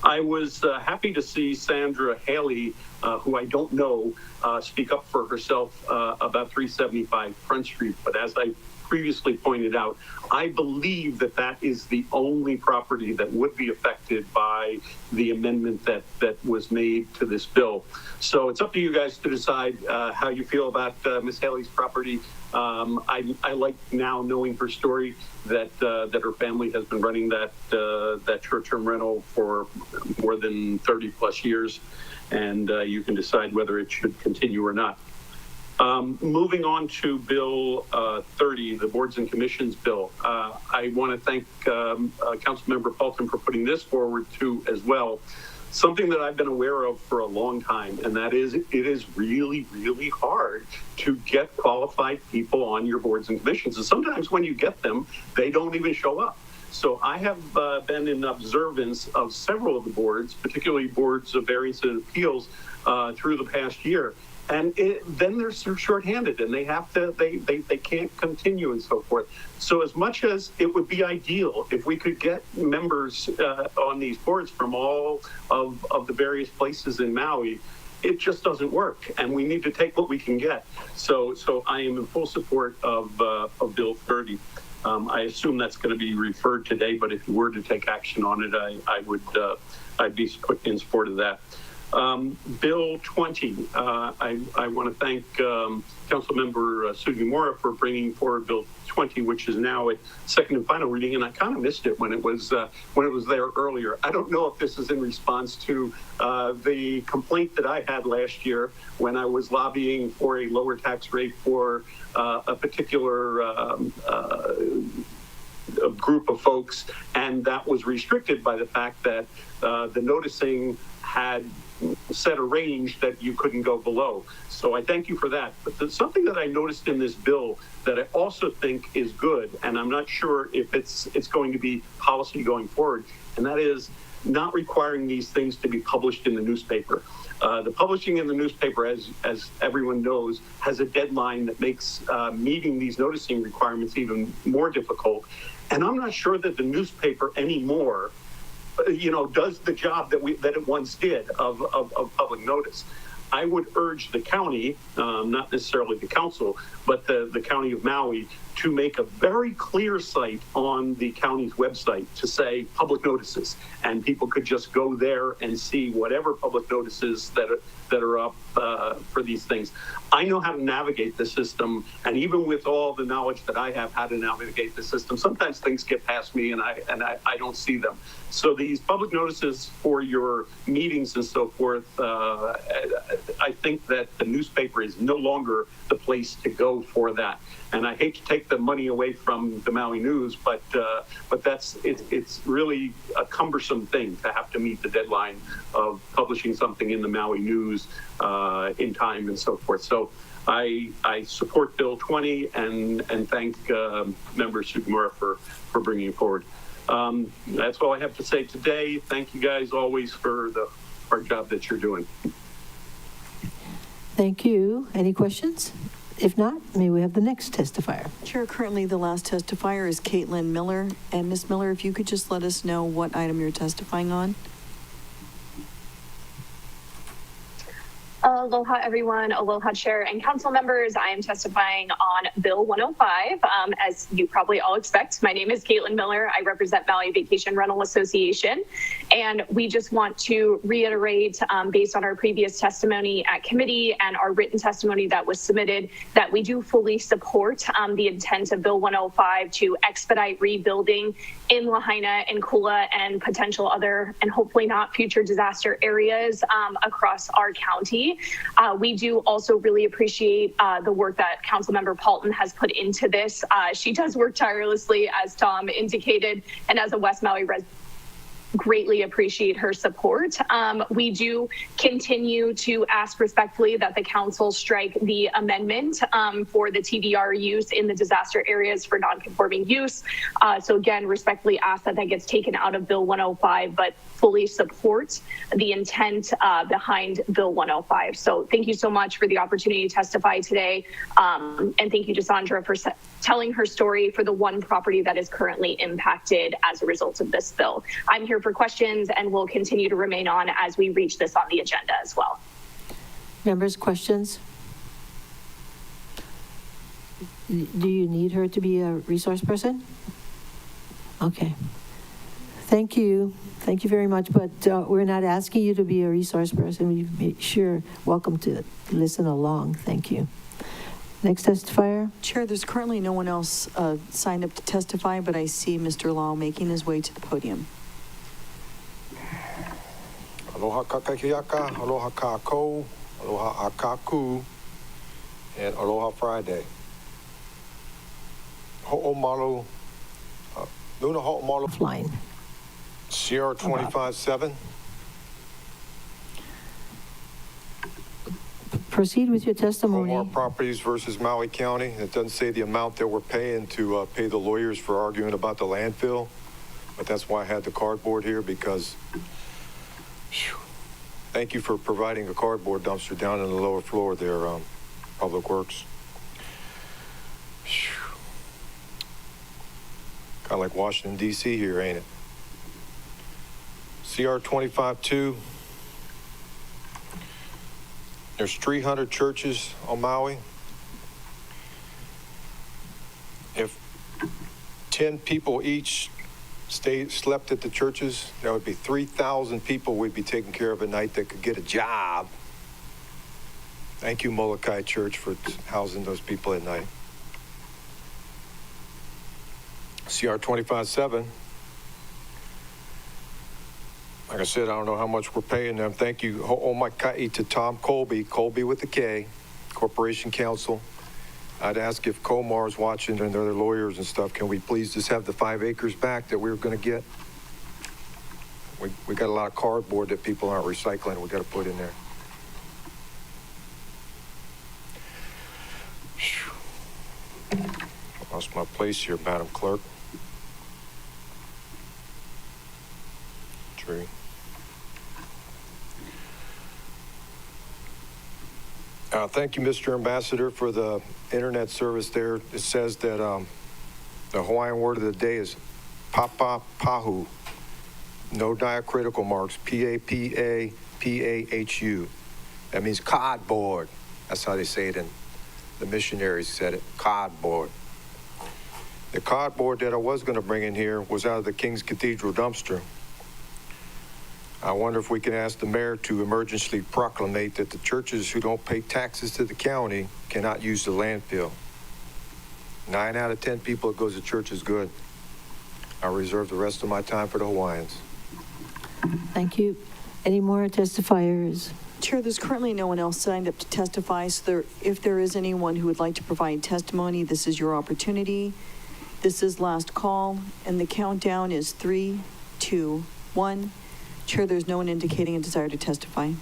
I was happy to see Sandra Haley, who I don't know, speak up for herself about 375 Front Street. But as I previously pointed out, I believe that is the only property that would be affected by the amendment that was made to this bill. So it's up to you guys to decide how you feel about Ms. Haley's property. I like now knowing her story that her family has been running that short-term rental for more than 30 plus years, and you can decide whether it should continue or not. Moving on to Bill 30, the Boards and Commissions bill. I want to thank Councilmember Paulton for putting this forward too as well. Something that I've been aware of for a long time, and that is it is really, really hard to get qualified people on your boards and commissions. And sometimes when you get them, they don't even show up. So I have been in observance of several of the boards, particularly boards of variance and appeals, through the past year. And then they're shorthanded, and they can't continue and so forth. So as much as it would be ideal if we could get members on these boards from all of the various places in Maui, it just doesn't work, and we need to take what we can get. So I am in full support of Bill 30. I assume that's going to be referred today, but if you were to take action on it, I'd be in support of that. Bill 20, I want to thank Councilmember Sugimura for bringing forward Bill 20, which is now at second and final reading, and I kind of missed it when it was there earlier. I don't know if this is in response to the complaint that I had last year when I was lobbying for a lower tax rate for a particular a group of folks, and that was restricted by the fact that the noticing had set a range that you couldn't go below. So I thank you for that. But there's something that I noticed in this bill that I also think is good, and I'm not sure if it's going to be policy going forward, and that is not requiring these things to be published in the newspaper. The publishing in the newspaper, as everyone knows, has a deadline that makes meeting these noticing requirements even more difficult. And I'm not sure that the newspaper anymore does the job that it once did of public notice. I would urge the county, not necessarily the council, but the county of Maui, to make a very clear site on the county's website to say public notices, and people could just go there and see whatever public notices that are up for these things. I know how to navigate the system, and even with all the knowledge that I have how to navigate the system, sometimes things get past me and I don't see them. So these public notices for your meetings and so forth, I think that the newspaper is no longer the place to go for that. And I hate to take the money away from the Maui News, but it's really a cumbersome thing to have to meet the deadline of publishing something in the Maui News in time and so forth. So I support Bill 20 and thank Member Sugimura for bringing it forward. That's all I have to say today. Thank you guys always for the hard job that you're doing. Thank you. Any questions? If not, may we have the next testifier? Chair, currently the last testifier is Caitlin Miller. And Ms. Miller, if you could just let us know what item you're testifying on. Aloha, everyone. Aloha, Chair and Council members. I am testifying on Bill 105. As you probably all expect, my name is Caitlin Miller. I represent Maui Vacation Rental Association. And we just want to reiterate, based on our previous testimony at committee and our written testimony that was submitted, that we do fully support the intent of Bill 105 to expedite rebuilding in Lahaina and Kula and potential other, and hopefully not future disaster areas across our county. We do also really appreciate the work that Councilmember Paulton has put into this. She does work tirelessly, as Tom indicated, and as a West Maui resident, greatly appreciate her support. We do continue to ask respectfully that the council strike the amendment for the TDR use in the disaster areas for non-conforming use. So again, respectfully ask that that gets taken out of Bill 105, but fully support the intent behind Bill 105. So thank you so much for the opportunity to testify today. And thank you to Sandra for telling her story for the one property that is currently impacted as a result of this bill. I'm here for questions and will continue to remain on as we reach this on the agenda as well. Members, questions? Do you need her to be a resource person? Okay. Thank you. Thank you very much. But we're not asking you to be a resource person. We're sure welcome to listen along. Thank you. Next testifier. Chair, there's currently no one else signed up to testify, but I see Mr. Lau making his way to the podium. Aloha kakahiaka, aloha kako, aloha akaku, and aloha Friday. Ho'omalu, Luna ho'omalu. Offline. CR 25-7. Proceed with your testimony. Omar Properties versus Maui County. It doesn't say the amount that we're paying to pay the lawyers for arguing about the landfill, but that's why I had the cardboard here, because thank you for providing a cardboard dumpster down in the lower floor there, Public Works. Kind of like Washington, D.C. here, ain't it? CR 25-2. There's 300 churches on Maui. If 10 people each slept at the churches, there would be 3,000 people we'd be taking care of at night that could get a job. Thank you, Molokai Church, for housing those people at night. CR 25-7. Like I said, I don't know how much we're paying them. Thank you, Ho'omaikai, to Tom Colby with the K, Corporation Counsel. I'd ask if Comar's watching and they're lawyers and stuff, can we please just have the 5 acres back that we were going to get? We got a lot of cardboard that people aren't recycling. We got to put in there. Lost my place here, Madam Clerk. True. Thank you, Mr. Ambassador, for the internet service there. It says that the Hawaiian word of the day is papa pahu. No diacritical marks. P-A-P-A-P-A-H-U. That means cardboard. That's how they say it, and the missionaries said it, cardboard. The cardboard that I was going to bring in here was out of the King's Cathedral dumpster. I wonder if we can ask the mayor to emergency proclamate that the churches who don't pay taxes to the county cannot use the landfill. 9 out of 10 people that goes to church is good. I reserve the rest of my time for the Hawaiians. Thank you. Any more testifiers? Chair, there's currently no one else signed up to testify, so if there is anyone who would like to provide testimony, this is your opportunity. This is last call, and the countdown is 3, 2, 1. Chair, there's no one indicating a desire to testify.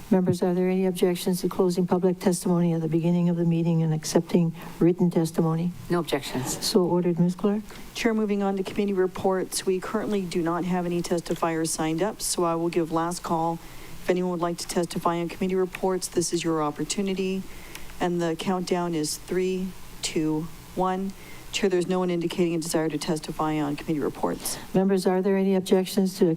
Members, are there any objections to closing public testimony at the beginning of the meeting and accepting written testimony? No objections. So ordered, Ms. Clerk. Chair, moving on to committee reports. We currently do not have any testifiers signed up, so I will give last call. If anyone would like to testify on committee reports, this is your opportunity. And the countdown is 3, 2, 1. Chair, there's no one indicating a desire to testify on committee reports. Members, are there any objections to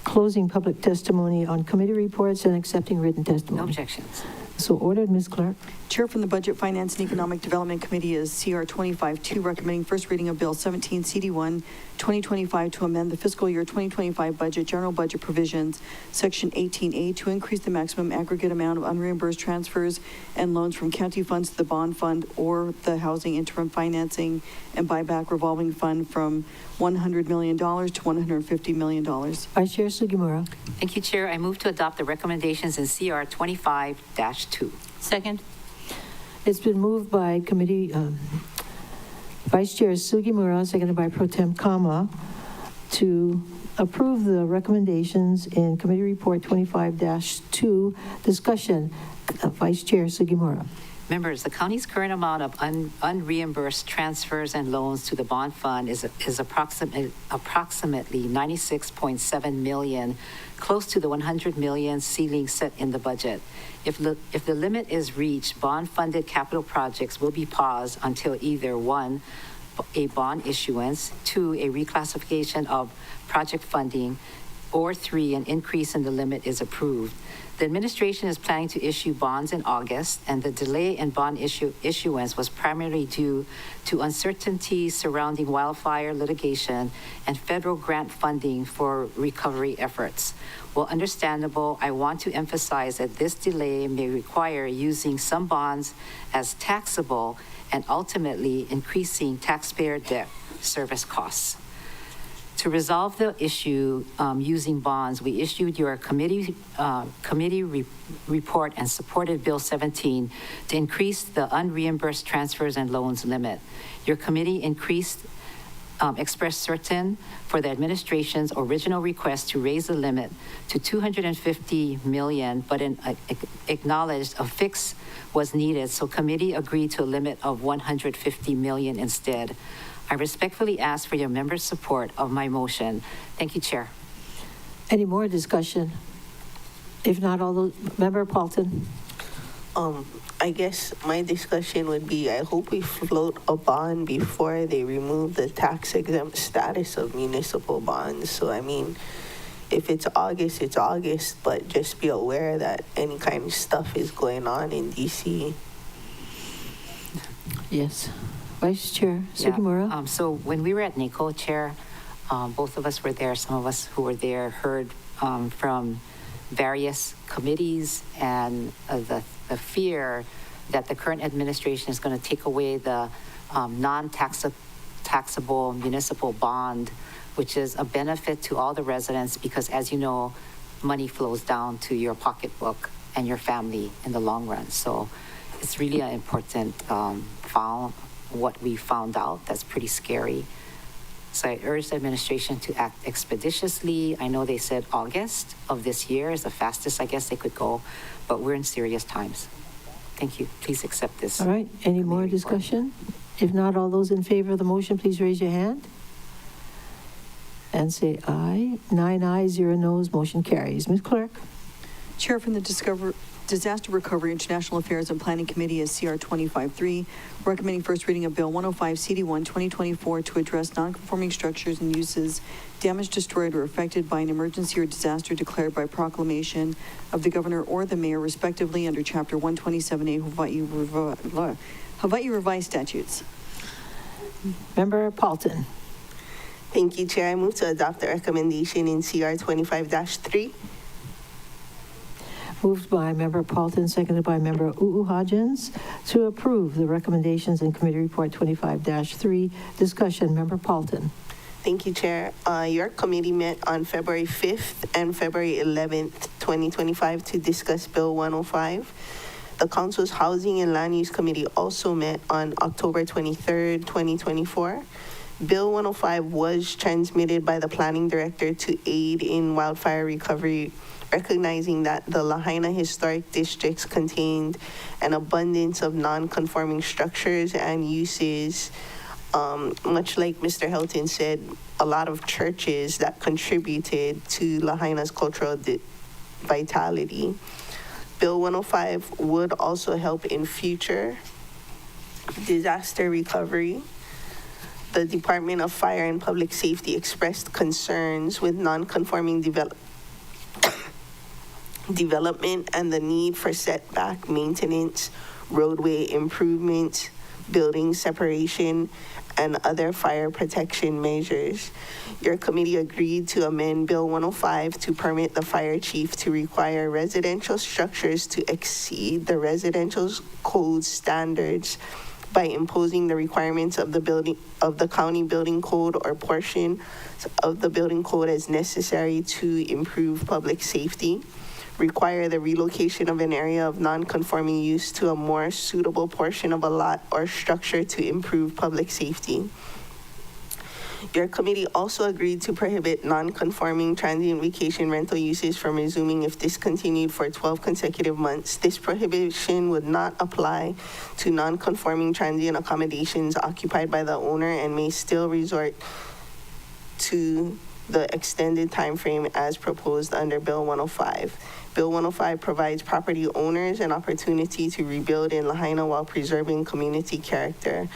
closing public testimony on committee reports and accepting written testimony? No objections. So ordered, Ms. Clerk. Chair from the Budget, Finance, and Economic Development Committee is CR 25-2, recommending first reading of Bill 17 CD1 2025 to amend the fiscal year 2025 budget, general budget provisions, Section 18A, to increase the maximum aggregate amount of unreimbursed transfers and loans from county funds to the bond fund or the housing interim financing and buyback revolving fund from $100 million to $150 million. Vice Chair Sugimura. Thank you, Chair. I move to adopt the recommendations in CR 25-2. Second. It's been moved by committee Vice Chair Sugimura, seconded by Pro Tem Kama, to approve the recommendations in Committee Report 25-2. Discussion. Vice Chair Sugimura. Members, the county's current amount of unreimbursed transfers and loans to the bond fund is approximately $96.7 million, close to the $100 million ceiling set in the budget. If the limit is reached, bond-funded capital projects will be paused until either 1, a bond issuance, 2, a reclassification of project funding, or 3, an increase in the limit is approved. The administration is planning to issue bonds in August, and the delay in bond issuance was primarily due to uncertainty surrounding wildfire litigation and federal grant funding for recovery efforts. While understandable, I want to emphasize that this delay may require using some bonds as taxable and ultimately increasing taxpayer debt service costs. To resolve the issue using bonds, we issued your committee report and supported Bill 17 to increase the unreimbursed transfers and loans limit. Your committee expressed certain for the administration's original request to raise the limit to $250 million, but acknowledged a fix was needed, so committee agreed to a limit of $150 million instead. I respectfully ask for your members' support of my motion. Thank you, Chair. Any more discussion? If not, all those, Member Paulton. I guess my discussion would be, I hope we float a bond before they remove the tax-exempt status of municipal bonds. So, I mean, if it's August, it's August, but just be aware that any kind of stuff is going on in D.C. Yes. Vice Chair Sugimura. Yeah. So when we were at NACO, Chair, both of us were there. Some of us who were there heard from various committees and the fear that the current administration is going to take away the non-taxable municipal bond, which is a benefit to all the residents because, as you know, money flows down to your pocketbook and your family in the long run. So it's really an important what we found out. That's pretty scary. So I urge the administration to act expeditiously. I know they said August of this year is the fastest I guess they could go, but we're in serious times. Thank you. Please accept this. All right. Any more discussion? If not, all those in favor of the motion, please raise your hand and say aye. 9 ayes, 0 noes. Motion carries. Ms. Clerk. Chair from the Disaster Recovery, International Affairs, and Planning Committee is CR 25-3, recommending first reading of Bill 105 CD1 2024 to address non-conforming structures and uses damaged, destroyed, or affected by an emergency or disaster declared by proclamation of the governor or the mayor, respectively, under Chapter 127A Hawaii Revised Statutes. Member Paulton. Thank you, Chair. I move to adopt the recommendation in CR 25-3. Moved by Member Paulton, seconded by Member Hodgins to approve the recommendations in Committee Report 25-3. Discussion, Member Paulton. Thank you, Chair. Your committee met on February 5th and February 11th, 2025 to discuss Bill 105. The Council's Housing and Land Use Committee also met on October 23rd, 2024. Bill 105 was transmitted by the Planning Director to aid in wildfire recovery, recognizing that the Lahaina Historic Districts contained an abundance of non-conforming structures and uses. Much like Mr. Helton said, a lot of churches that contributed to Lahaina's cultural vitality. Bill 105 would also help in future disaster recovery. The Department of Fire and Public Safety expressed concerns with non-conforming development and the need for setback maintenance, roadway improvements, building separation, and other fire protection measures. Your committee agreed to amend Bill 105 to permit the fire chief to require residential structures to exceed the residential code standards by imposing the requirements of the county building code or portion of the building code as necessary to improve public safety, require the relocation of an area of non-conforming use to a more suitable portion of a lot or structure to improve public safety. Your committee also agreed to prohibit non-conforming transient vacation rental uses from resuming if discontinued for 12 consecutive months. This prohibition would not apply to non-conforming transient accommodations occupied by the owner and may still resort to the extended time frame as proposed under Bill 105. Bill 105 provides property owners an opportunity to rebuild in Lahaina while preserving community character.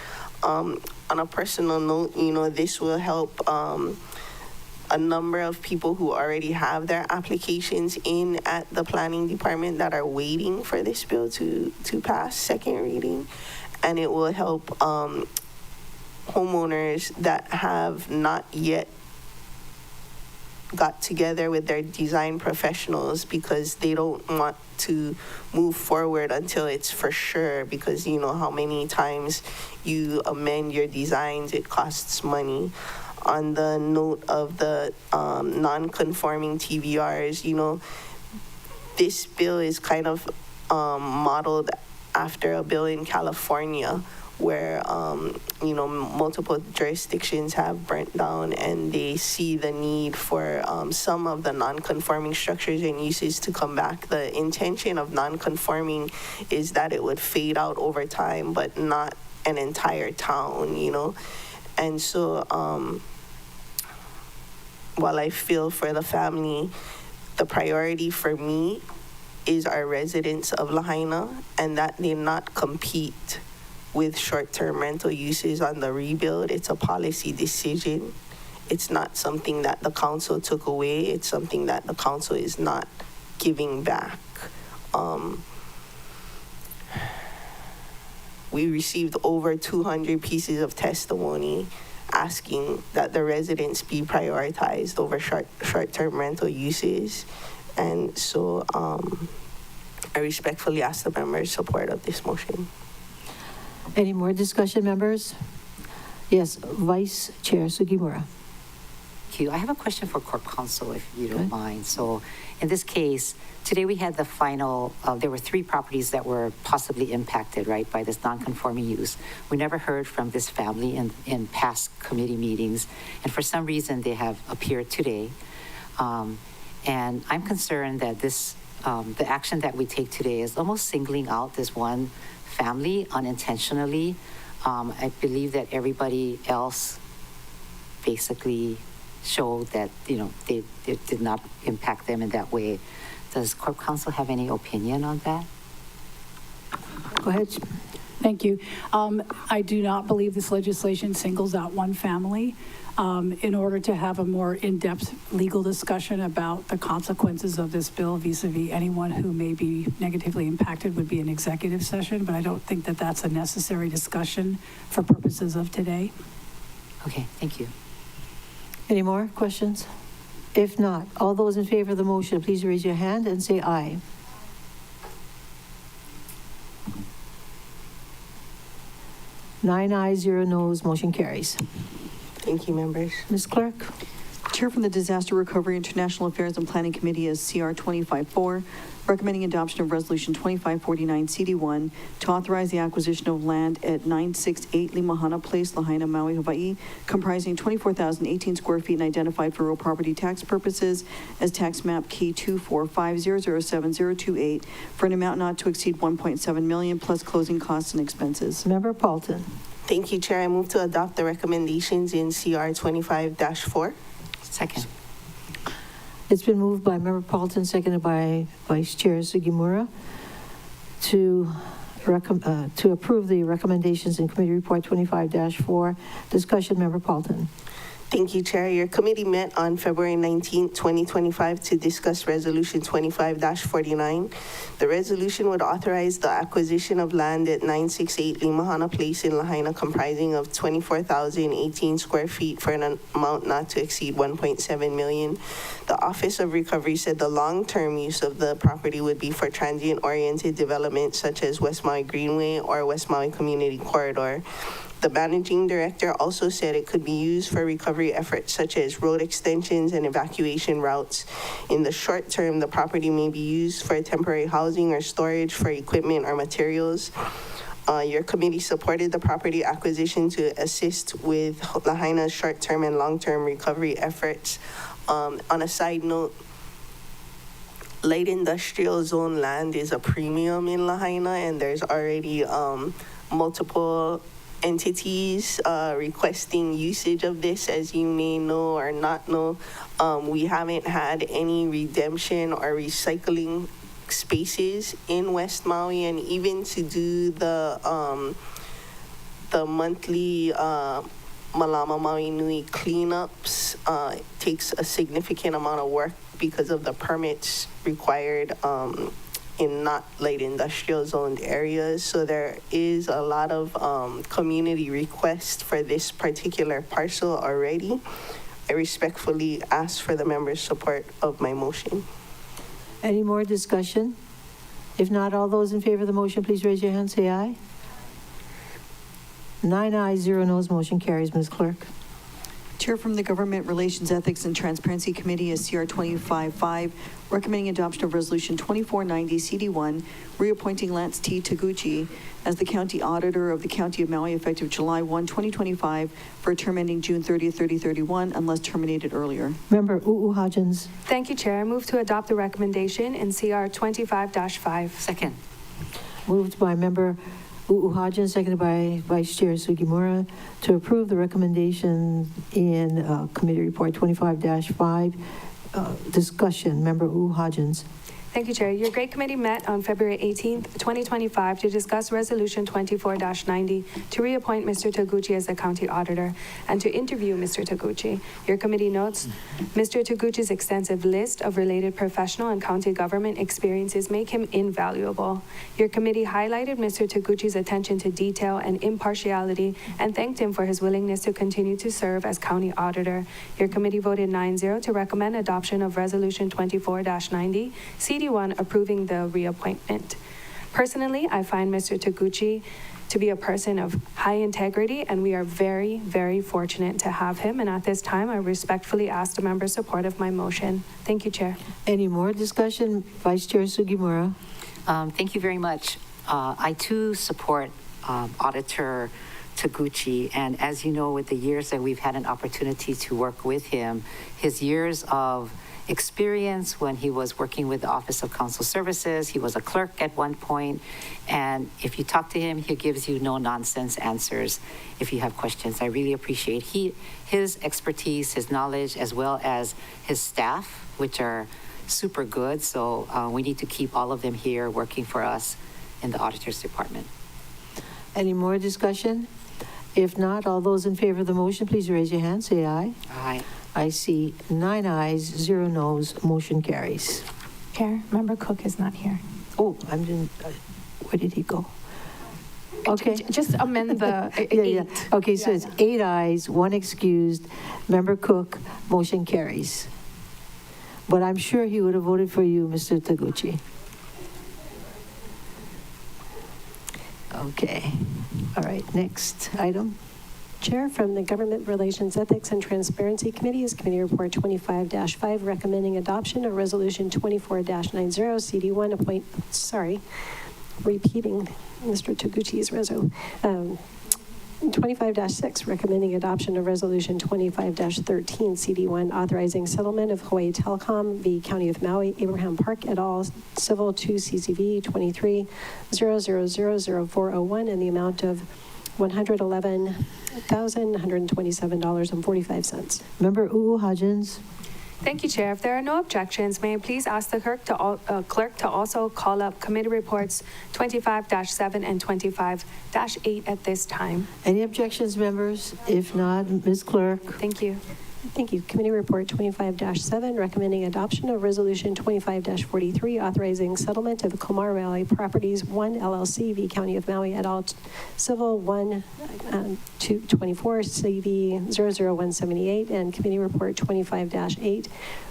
On a personal note, this will help a number of people who already have their applications in at the planning department that are waiting for this bill to pass second reading. And it will help homeowners that have not yet got together with their design professionals because they don't want to move forward until it's for sure, because you know how many times you amend your designs, it costs money. On the note of the non-conforming TVRs, this bill is kind of modeled after a bill in California where, multiple jurisdictions have burnt down and they see the need for some of the non-conforming structures and uses to come back. The intention of non-conforming is that it would fade out over time, but not an entire town, And so while I feel for the family, the priority for me is our residents of Lahaina and that they not compete with short-term rental uses on the rebuild. It's a policy decision. It's not something that the council took away. It's something that the council is not giving back. We received over 200 pieces of testimony asking that the residents be prioritized over short-term rental uses. And so I respectfully ask the members' support of this motion. Any more discussion, members? Yes, Vice Chair Sugimura. Thank you. I have a question for Corp Counsel, if you don't mind. So in this case, today we had the final, there were 3 properties that were possibly impacted, right, by this non-conforming use. We never heard from this family in past committee meetings, and for some reason they have appeared today. And I'm concerned that this, the action that we take today is almost singling out this one family unintentionally. I believe that everybody else basically showed that, they did not impact them in that way. Does Corp Counsel have any opinion on that? Go ahead. Thank you. I do not believe this legislation singles out one family. In order to have a more in-depth legal discussion about the consequences of this bill vis-a-vis anyone who may be negatively impacted would be an executive session, but I don't think that that's a necessary discussion for purposes of today. Okay, thank you. Any more questions? If not, all those in favor of the motion, please raise your hand and say aye. Nine ayes, 0 noes, motion carries. Thank you, members. Ms. Clerk? Chair from the Disaster Recovery, International Affairs and Planning Committee is CR 25-4, recommending adoption of Resolution 2549 CD1 to authorize the acquisition of land at 968 Limahana Place, Lahaina, Maui, Hawaii, comprising 24,018 square feet and identified for real property tax purposes as tax map key 245007028 for an amount not to exceed 1.7 million plus closing costs and expenses. Member Paulton. Thank you, Chair. I move to adopt the recommendations in CR 25-4. Second. It's been moved by Member Paulton, seconded by Vice Chair Sugimura to approve the recommendations in Committee Report 25-4. Discussion, Member Paulton. Thank you, Chair. Your committee met on February 19, 2025 to discuss Resolution 25-49. The resolution would authorize the acquisition of land at 968 Limahana Place in Lahaina comprising of 24,018 square feet for an amount not to exceed 1.7 million. The Office of Recovery said the long-term use of the property would be for transient-oriented development such as West Maui Greenway or West Maui Community Corridor. The managing director also said it could be used for recovery efforts such as road extensions and evacuation routes. In the short term, the property may be used for temporary housing or storage for equipment or materials. Your committee supported the property acquisition to assist with Lahaina's short-term and long-term recovery efforts. On a side note, light industrial zone land is a premium in Lahaina, and there's already multiple entities requesting usage of this, as you may know or not know. We haven't had any redemption or recycling spaces in West Maui, and even to do the monthly Malama Maui Nui cleanups takes a significant amount of work because of the permits required in not light industrial zoned areas. So there is a lot of community requests for this particular parcel already. I respectfully ask for the members' support of my motion. Any more discussion? If not, all those in favor of the motion, please raise your hand, say aye. 9 ayes, 0 noes, motion carries. Ms. Clerk. Chair from the Government Relations, Ethics, and Transparency Committee is CR 25-5, recommending adoption of Resolution 2490 CD1, reappointing Lance T. Taguchi as the County Auditor of the County of Maui effective July 1, 2025 for a term ending June 30th, 2031, unless terminated earlier. Member Hodgins. Thank you, Chair. I move to adopt the recommendation in CR 25-5. Second. Moved by Member Hodgins, seconded by Vice Chair Sugimura to approve the recommendation in Committee Report 25-5. Discussion, Member Hodgins. Thank you, Chair. Your Great Committee met on February 18th, 2025 to discuss Resolution 24-90 to reappoint Mr. Taguchi as the County Auditor and to interview Mr. Taguchi. Your committee notes Mr. Taguchi's extensive list of related professional and county government experiences make him invaluable. Your committee highlighted Mr. Taguchi's attention to detail and impartiality and thanked him for his willingness to continue to serve as County Auditor. Your committee voted 9-0 to recommend adoption of Resolution 24-90, CD1 approving the reappointment. Personally, I find Mr. Taguchi to be a person of high integrity, and we are very, very fortunate to have him. And at this time, I respectfully ask the members' support of my motion. Thank you, Chair. Any more discussion? Vice Chair Sugimura. Thank you very much. I too support Auditor Taguchi, and as you know, with the years that we've had an opportunity to work with him, his years of experience when he was working with the Office of Council Services. He was a clerk at one point, and if you talk to him, he gives you no-nonsense answers if you have questions. I really appreciate his expertise, his knowledge, as well as his staff, which are super good. So we need to keep all of them here working for us in the Auditor's Department. Any more discussion? If not, all those in favor of the motion, please raise your hand. Say aye. Aye. I see 9 ayes, 0 noes. Motion carries. Chair, Member Cook is not here. Oh, where did he go? Okay. Just amend the Yeah. eight. Okay, so it's 8 ayes, 1 excused. Member Cook, motion carries. But I'm sure he would have voted for you, Mr. Taguchi. Okay. All right, next item. Chair, from the Government Relations Ethics and Transparency Committee is Committee Report 25-5, recommending adoption of Resolution 24-90, CD1 repeating Mr. Taguchi's 25-6, recommending adoption of Resolution 25-13, CD1, authorizing settlement of Hawaii Telecom v. County of Maui, Abraham Park et al., Civil 2 CCV 23-00000401, in the amount of $111,127.45. Member Hodgins. Thank you, Chair. If there are no objections, may I please ask the clerk to also call up committee reports 25-7 and 25-8 at this time. Any objections, members? If not, Ms. Clerk. Thank you. Thank you. Committee Report 25-7, recommending adoption of Resolution 25-43, authorizing settlement of Komar Valley Properties 1 LLC v. County of Maui et al., Civil 1-24 CV 00178, and Committee Report 25-8,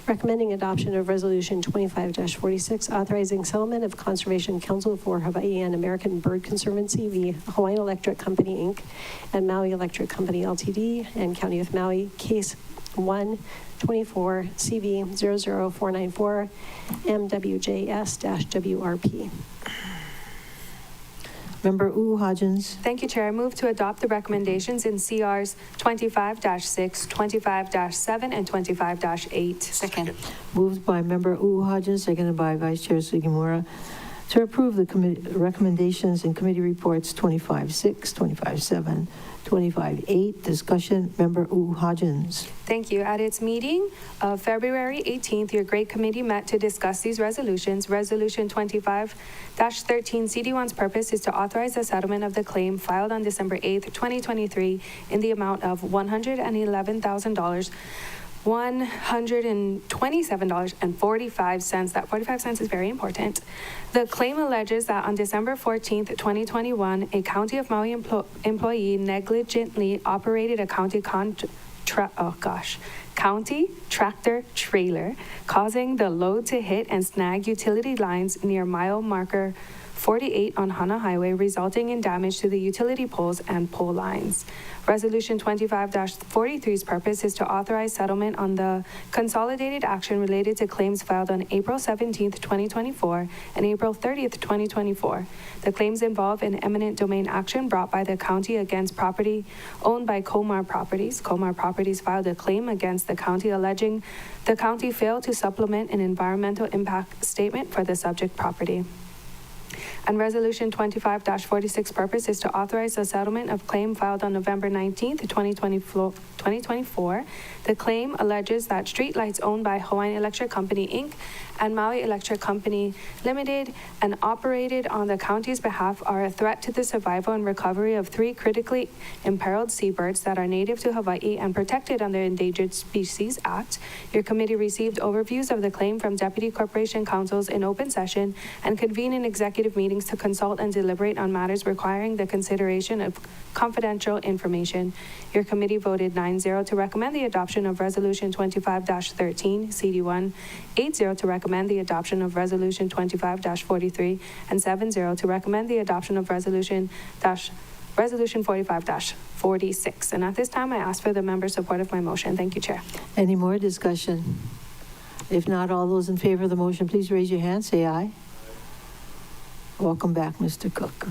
recommending adoption of Resolution 25-46, authorizing settlement of Conservation Council for Hawaii and American Bird Conservancy v. Hawaiian Electric Company, Inc., and Maui Electric Company, Ltd., and County of Maui, case 1-24 CV 00494 MWJS-WRP. Member Hodgins. Thank you, Chair. I move to adopt the recommendations in CRs 25-6, 25-7, and 25-8. Second. Moved by Member Hodgins, seconded by Vice Chair Sugimura, to approve the recommendations in committee reports 25-6, 25-7, 25-8. Discussion, Member Hodgins. Thank you. At its meeting of February 18th, your great committee met to discuss these resolutions. Resolution 25-13 CD1's purpose is to authorize the settlement of the claim filed on December 8th, 2023 in the amount of $111,000. $127.45. That 45 cents is very important. The claim alleges that on December 14th, 2021, a County of Maui employee negligently operated a county tractor trailer, causing the load to hit and snag utility lines near mile marker 48 on Hana Highway, resulting in damage to the utility poles and pole lines. Resolution 25-43's purpose is to authorize settlement on the consolidated action related to claims filed on April 17th, 2024 and April 30th, 2024. The claims involve an eminent domain action brought by the county against property owned by Komar Properties. Komar Properties filed a claim against the county alleging the county failed to supplement an environmental impact statement for the subject property. And Resolution 25-46 purpose is to authorize the settlement of claim filed on November 19th, 2024. The claim alleges that streetlights owned by Hawaiian Electric Company, Inc. and Maui Electric Company Limited and operated on the county's behalf are a threat to the survival and recovery of 3 critically imperiled seabirds that are native to Hawaii and protected under Endangered Species Act. Your committee received overviews of the claim from Deputy Corporation Counsels in open session and convened in executive meetings to consult and deliberate on matters requiring the consideration of confidential information. Your committee voted 9-0 to recommend the adoption of Resolution 25-13, CD1, 8-0 to recommend the adoption of Resolution 25-43, and 7-0 to recommend the adoption of Resolution 45-46. And at this time, I ask for the members' support of my motion. Thank you, Chair. Any more discussion? If not, all those in favor of the motion, please raise your hand. Say aye. Welcome back, Mr. Cook.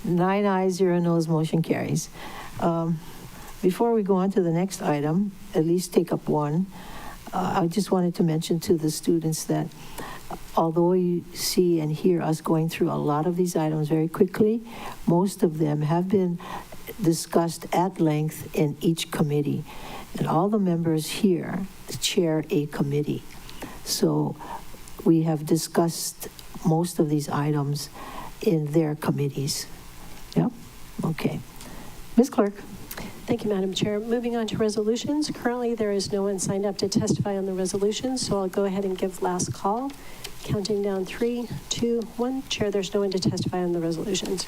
9 ayes, 0 noes, motion carries. Before we go on to the next item, at least take up one, I just wanted to mention to the students that although you see and hear us going through a lot of these items very quickly, most of them have been discussed at length in each committee. And all the members here chair a committee. So we have discussed most of these items in their committees. Yep. Okay. Ms. Clerk. Thank you, Madam Chair. Moving on to resolutions. Currently, there is no one signed up to testify on the resolutions, so I'll go ahead and give last call. Counting down 3, 2, 1. Chair, there's no one to testify on the resolutions.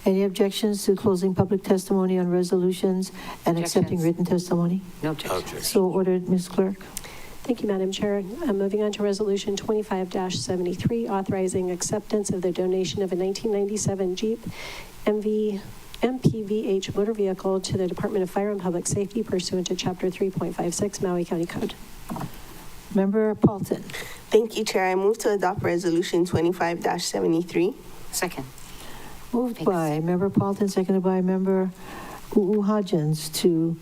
Any objections to closing public testimony on resolutions and accepting Objections. written testimony? No objection. Objection. So ordered, Ms. Clerk. Thank you, Madam Chair. Moving on to Resolution 25-73, authorizing acceptance of the donation of a 1997 Jeep MPVH motor vehicle to the Department of Fire and Public Safety pursuant to Chapter 3.56 Maui County Code. Member Paulton. Thank you, Chair. I move to adopt Resolution 25-73. Second. Moved Thanks. by Member Paulton, seconded by Member Hodgins to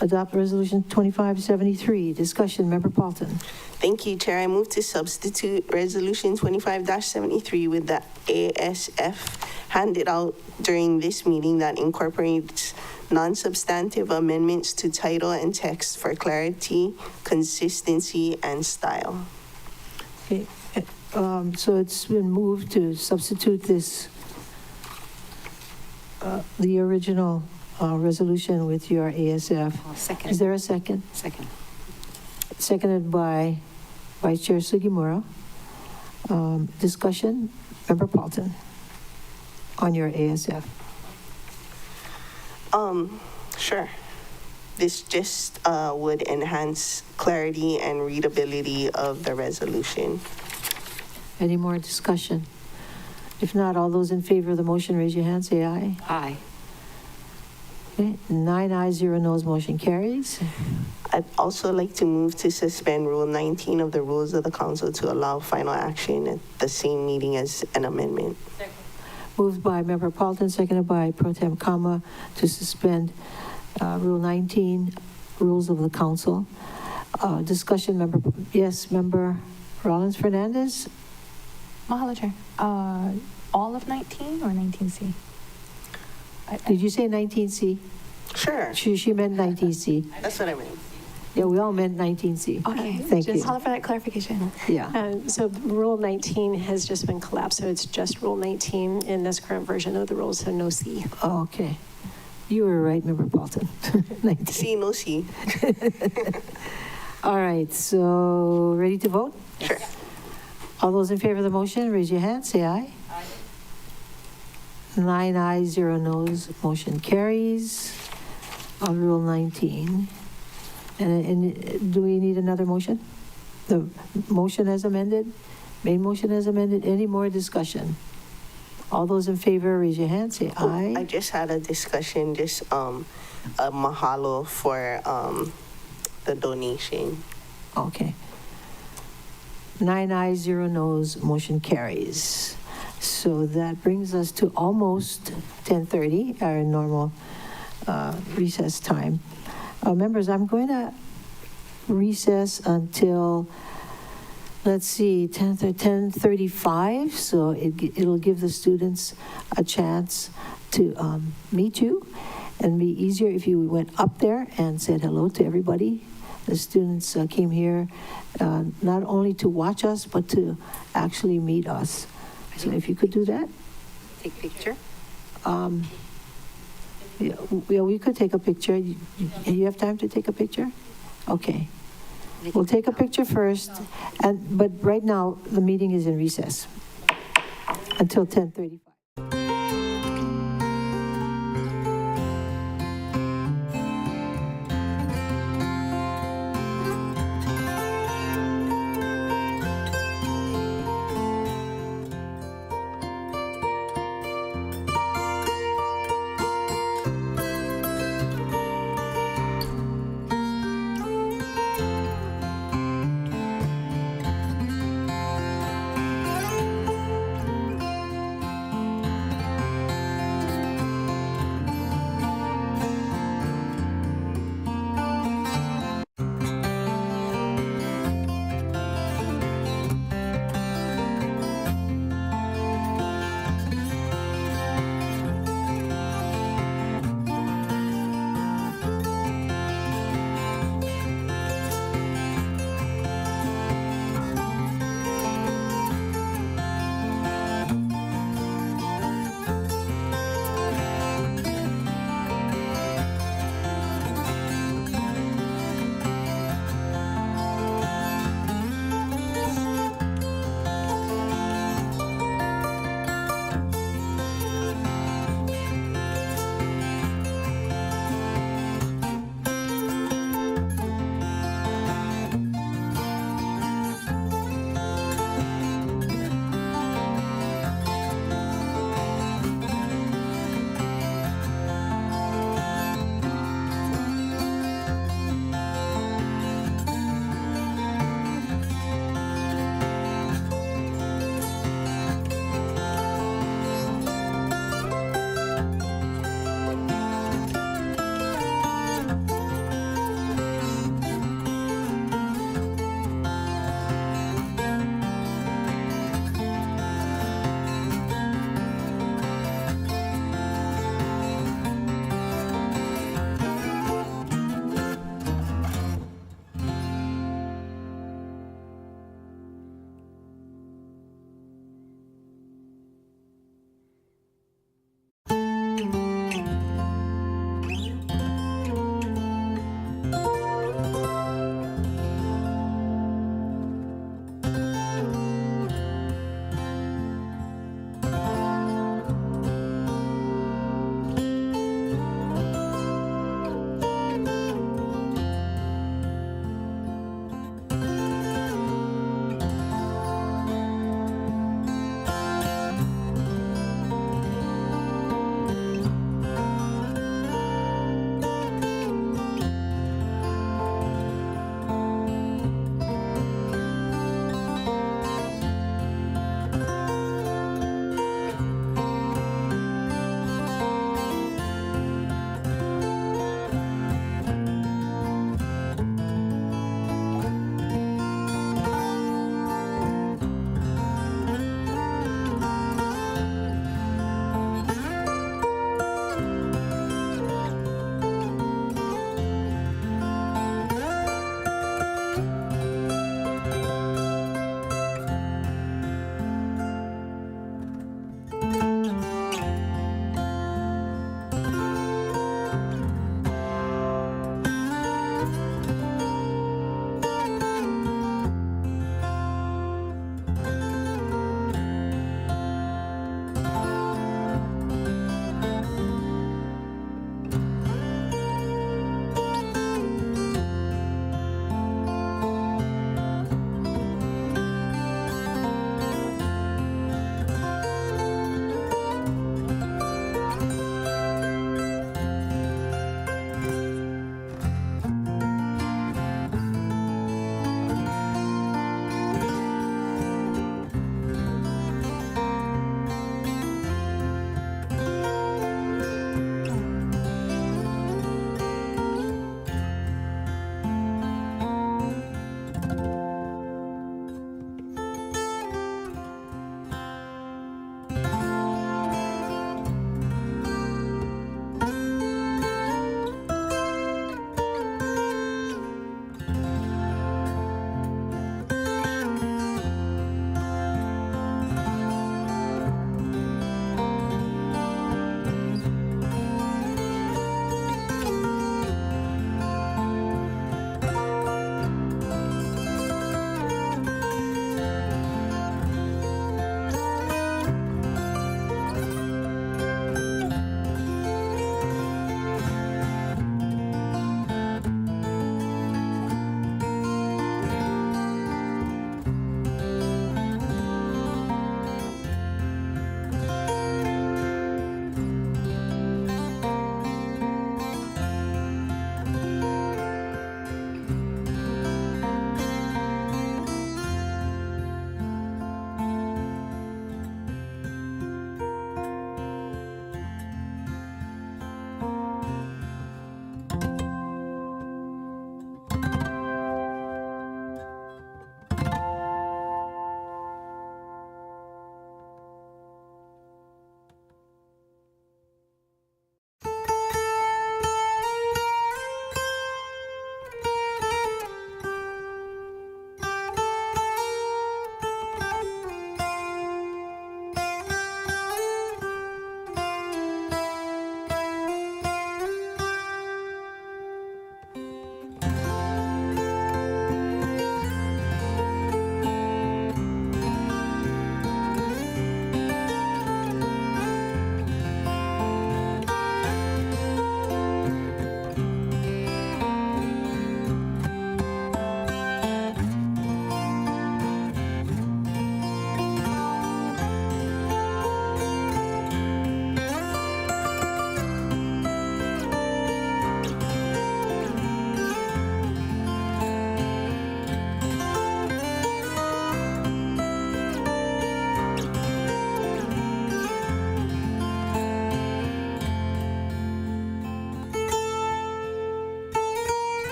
adopt Resolution 2573. Discussion, Member Paulton. Thank you, Chair. I move to substitute Resolution 25-73 with the ASF handed out during this meeting that incorporates non-substantive amendments to title and text for clarity, consistency, and style. Okay, so it's been moved to substitute this, the original resolution with your ASF. Second. Is there a second? Second. Seconded by Vice Chair Sugimura. Discussion, Member Paulton, on your ASF. Sure. This just would enhance clarity and readability of the resolution. Any more discussion? If not, all those in favor of the motion, raise your hand, say aye. Aye. Okay, 9 ayes, 0 noes, motion carries. I'd also like to move to suspend Rule 19 of the Rules of the Council to allow final action at the same meeting as an amendment. Moved by Member Paulton, seconded by Pro Tem Kama to suspend Rule 19, Rules of the Council. Discussion, yes, Member Rollins Fernandez? Mahalo, Chair. All of 19 or 19C? Did you say 19C? Sure. She meant 19C. That's what I meant. Yeah, we all meant 19C. Okay, Thank you. just holler for that clarification. Yeah. So Rule 19 has just been collapsed, so it's just Rule 19 in this current version of the rules, so no C. Oh, okay. You were right, Member Paulton. 19. See, no see. All right, so ready to vote? Sure. All those in favor of the motion, raise your hand, say aye. 9 ayes, 0 noes, motion carries on Rule 19. And do we need another motion? The motion as amended? Main motion as amended? Any more discussion? All those in favor, raise your hand, say aye. I just had a discussion, just a mahalo for the donation. Okay. 9 ayes, 0 noes, motion carries. So that brings us to almost 10:30, our normal recess time. Members, I'm going to recess until, let's see, 10:35, so it'll give the students a chance to meet you, and be easier if you went up there and said hello to everybody. The students came here not only to watch us, but to actually meet us. So if you could do that. Take picture. Yeah, we could take a picture. You have time to take a picture? Okay. We'll take a picture first, but right now, the meeting is in recess until 10:35.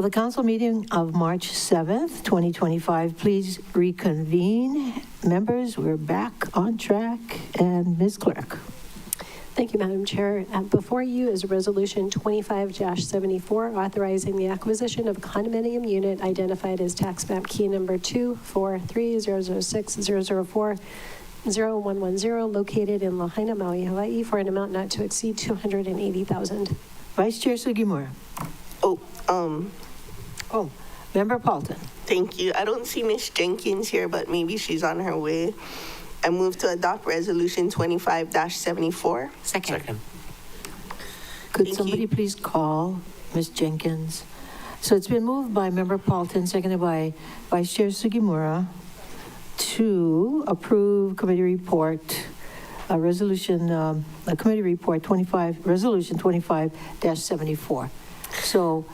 For the council meeting of March 7th, 2025, please reconvene. Members, we're back on track. And Ms. Clerk. Thank you, Madam Chair. Before you is Resolution 25-74, authorizing the acquisition of a condominium unit identified as tax map key number 2430060040110, located in Lahaina, Maui, Hawaii, for an amount not to exceed $280,000. Vice Chair Sugimura. Member Paulton. Thank you. I don't see Ms. Jenkins here, but maybe she's on her way. I move to adopt Resolution 25-74. Second. Could somebody please call Ms. Jenkins? So it's been moved by Member Paulton, seconded by Vice Chair Sugimura, to approve committee report, Resolution 25-74. So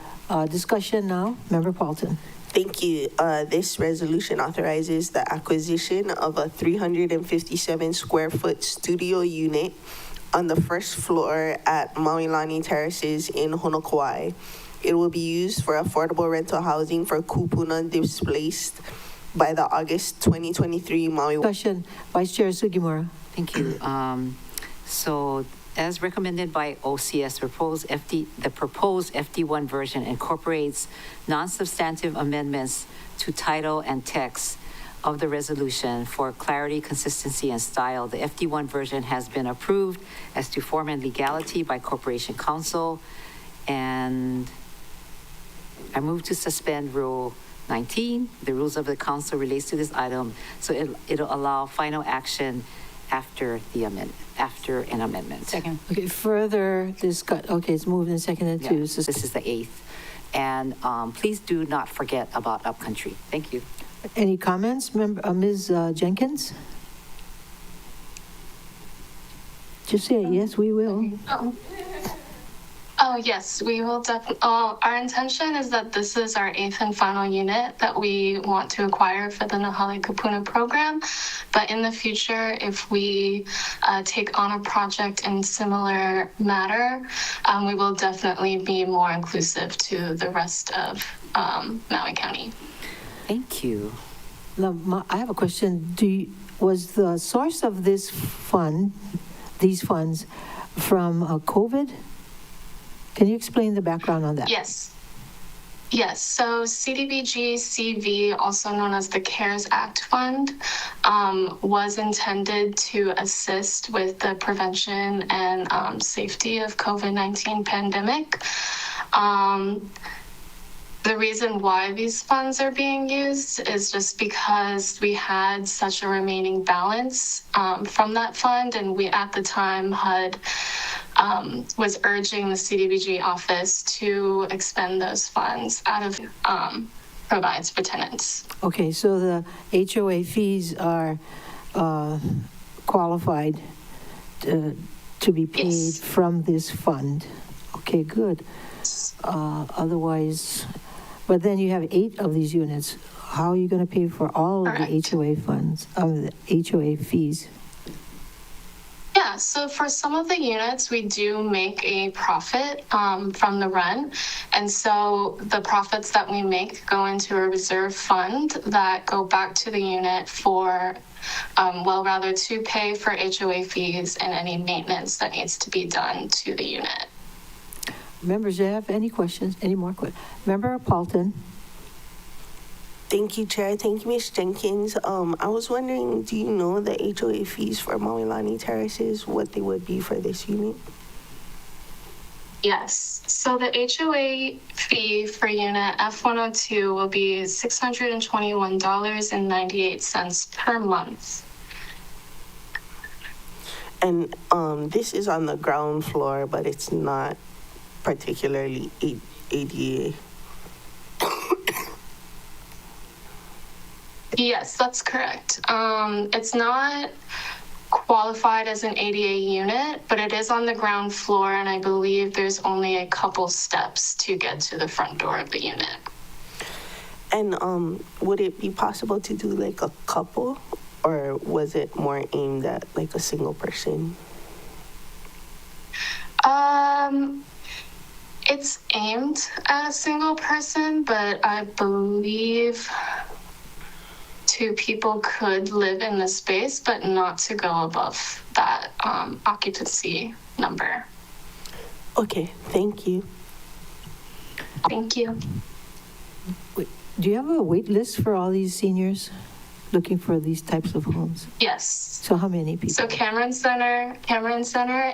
discussion now, Member Paulton. Thank you. This resolution authorizes the acquisition of a 357 square foot studio unit on the first floor at Maui Lani Terraces in Honokawai. It will be used for affordable rental housing for kupuna displaced by the August 2023 Maui. Discussion, Vice Chair Sugimura. Thank you. So, as recommended by OCS, the proposed FD1 version incorporates non-substantive amendments to title and text of the resolution for clarity, consistency, and style. The FD1 version has been approved as to form and legality by Corporation Council, and I move to suspend Rule 19. The rules of the council relates to this item, so it'll allow final action after an amendment. Second. Okay, further discuss. Okay, it's moved and seconded to. This is the 8th. And please do not forget about Upcountry. Thank you. Any comments, Ms. Jenkins? Just say yes, we will. Oh, yes, we will definitely. Our intention is that this is our 8th and final unit that we want to acquire for the Nahale Kupuna program. But in the future, if we take on a project in similar matter, we will definitely be more inclusive to the rest of Maui County. Thank you. Now, I have a question. Was the source of these funds, from COVID? Can you explain the background on that? Yes. So CDBG CV, also known as the CARES Act Fund, was intended to assist with the prevention and safety of COVID-19 pandemic. The reason why these funds are being used is just because we had such a remaining balance from that fund, and we at the time was urging the CDBG office to expend those funds out of provides for tenants. Okay, so the HOA fees are qualified to be paid from this fund. Okay, good. Otherwise, but then you have 8 of these units. How are you going to pay for all of the HOA funds, of the HOA fees? Yeah, so for some of the units, we do make a profit from the rent. And so the profits that we make go into a reserve fund that go back to the unit for, to pay for HOA fees and any maintenance that needs to be done to the unit. Members, do you have any questions? Any more questions? Member Paulton. Thank you, Chair. Thank you, Ms. Jenkins. I was wondering, do you know the HOA fees for Maui Lani Terraces, what they would be for this unit? Yes. So the HOA fee for unit F102 will be $621.98 per month. And this is on the ground floor, but it's not particularly ADA. Yes, that's correct. It's not qualified as an ADA unit, but it is on the ground floor, and I believe there's only a couple steps to get to the front door of the unit. And would it be possible to do like a couple, or was it more aimed at like a It's aimed at a single person, but I believe 2 people could live in the space, but not to go above that occupancy number. Okay, thank you. Thank you. Do you have a wait list for all these seniors looking for these types of homes? Yes. So how many people? So Cameron Center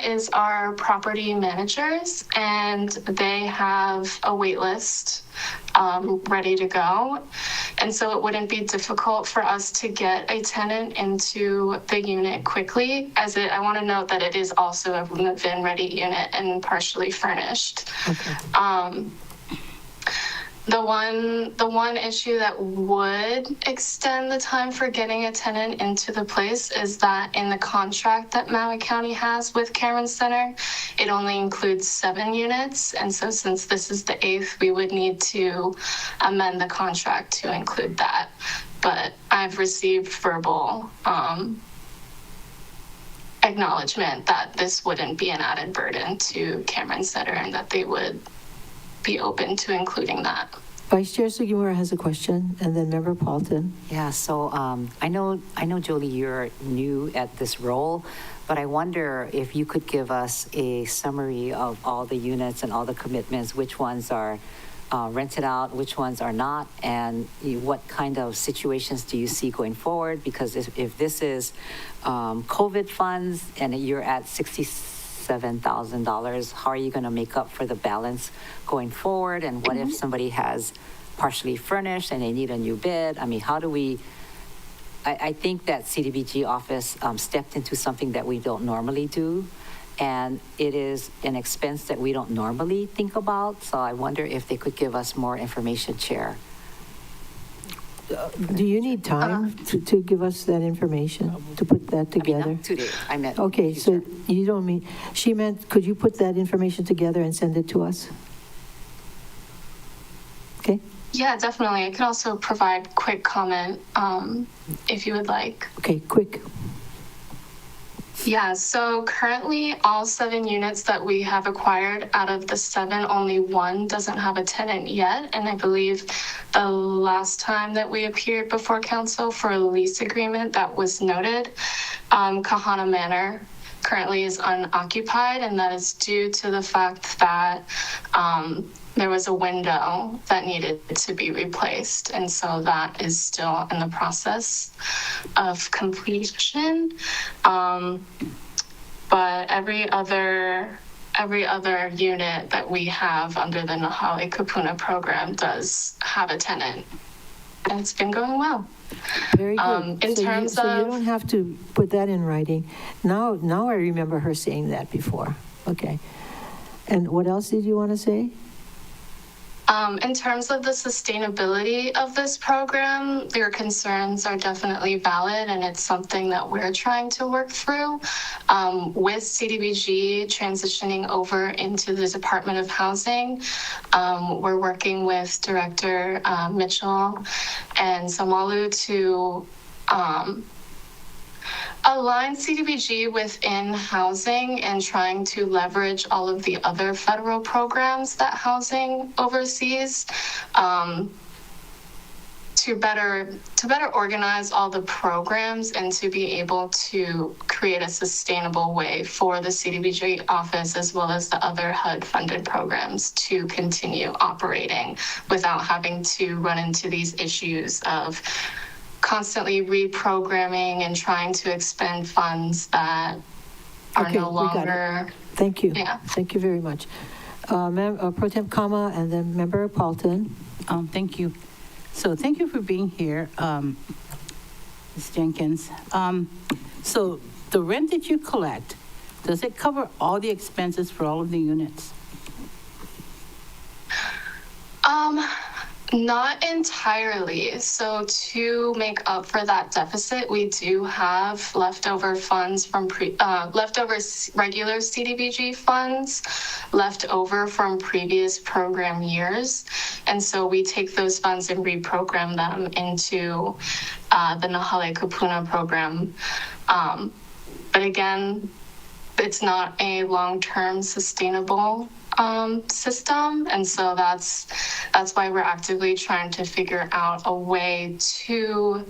is our property managers, and they have a wait list ready to go. And so it wouldn't be difficult for us to get a tenant into the unit quickly, as I want to note that it is also a move-in ready unit and partially furnished. Okay. The one issue that would extend the time for getting a tenant into the place is that in the contract that Maui County has with Cameron Center, it only includes 7 units. And so since this is the 8th, we would need to amend the contract to include that. But I've received verbal acknowledgement that this wouldn't be an added burden to Cameron Center and that they would be open to including that. Vice Chair Sugimura has a question, and then Member Paulton. Yeah, so I know, Jolie, you're new at this role, but I wonder if you could give us a summary of all the units and all the commitments, which ones are rented out, which ones are not, and what kind of situations do you see going forward? Because if this is COVID funds and you're at $67,000, how are you going to make up for the balance going forward? And what if somebody has partially furnished and they need a new bid? I mean, how do we, I think that CDBG office stepped into something that we don't normally do. And it is an expense that we don't normally think about. So I wonder if they could give us more information, Chair. Do you need time to give us that information, to put that together? I mean, not today. I meant Okay, so you don't mean, she meant, could you put that information together and send it to us? Okay. Yeah, definitely. I could also provide quick comment if you would like. Okay, quick. Yeah, so currently all 7 units that we have acquired, out of the 7, only 1 doesn't have a tenant yet. And I believe the last time that we appeared before council for a lease agreement that was noted, Kahana Manor currently is unoccupied, and that is due to the fact that there was a window that needed to be replaced. And so that is still in the process of completion. But every other unit that we have under the Nahale Kupuna program does have a tenant. And it's been going well. Very good. In terms so of... you don't have to put that in writing. Now I remember her saying that before. Okay. And what else did you want to say? In terms of the sustainability of this program, your concerns are definitely valid, and it's something that we're trying to work through. With CDBG transitioning over into the Department of Housing, we're working with Director Mitchell and Samalu to align CDBG within housing and trying to leverage all of the other federal programs that housing oversees to better organize all the programs and to be able to create a sustainable way for the CDBG office as well as the other HUD-funded programs to continue operating without having to run into these issues of constantly reprogramming and trying to expend funds that are no longer. Thank you. Yeah. Thank you very much. Pro Tem Kama and then Member Paulton. Thank you. So thank you for being here, Ms. Jenkins. So the rent that you collect, does it cover all the expenses for all of the units? Not entirely. So to make up for that deficit, we do have leftover funds from leftover regular CDBG funds left over from previous program years. And so we take those funds and reprogram them into the Nahale Kupuna program. But again, it's not a long-term sustainable system, and so that's why we're actively trying to figure out a way to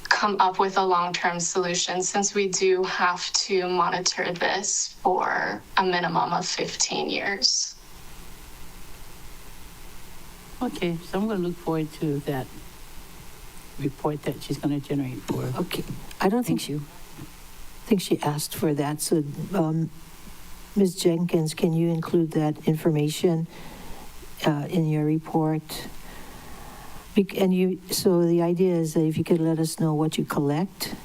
come up with a long-term solution, since we do have to monitor this for a minimum of 15 years. Okay, so I'm going to look forward to that report that she's going to generate for. Okay, I don't think she asked for that, so Ms. Jenkins, can you include that information in your report? So the idea is that if you could let us know what you collect,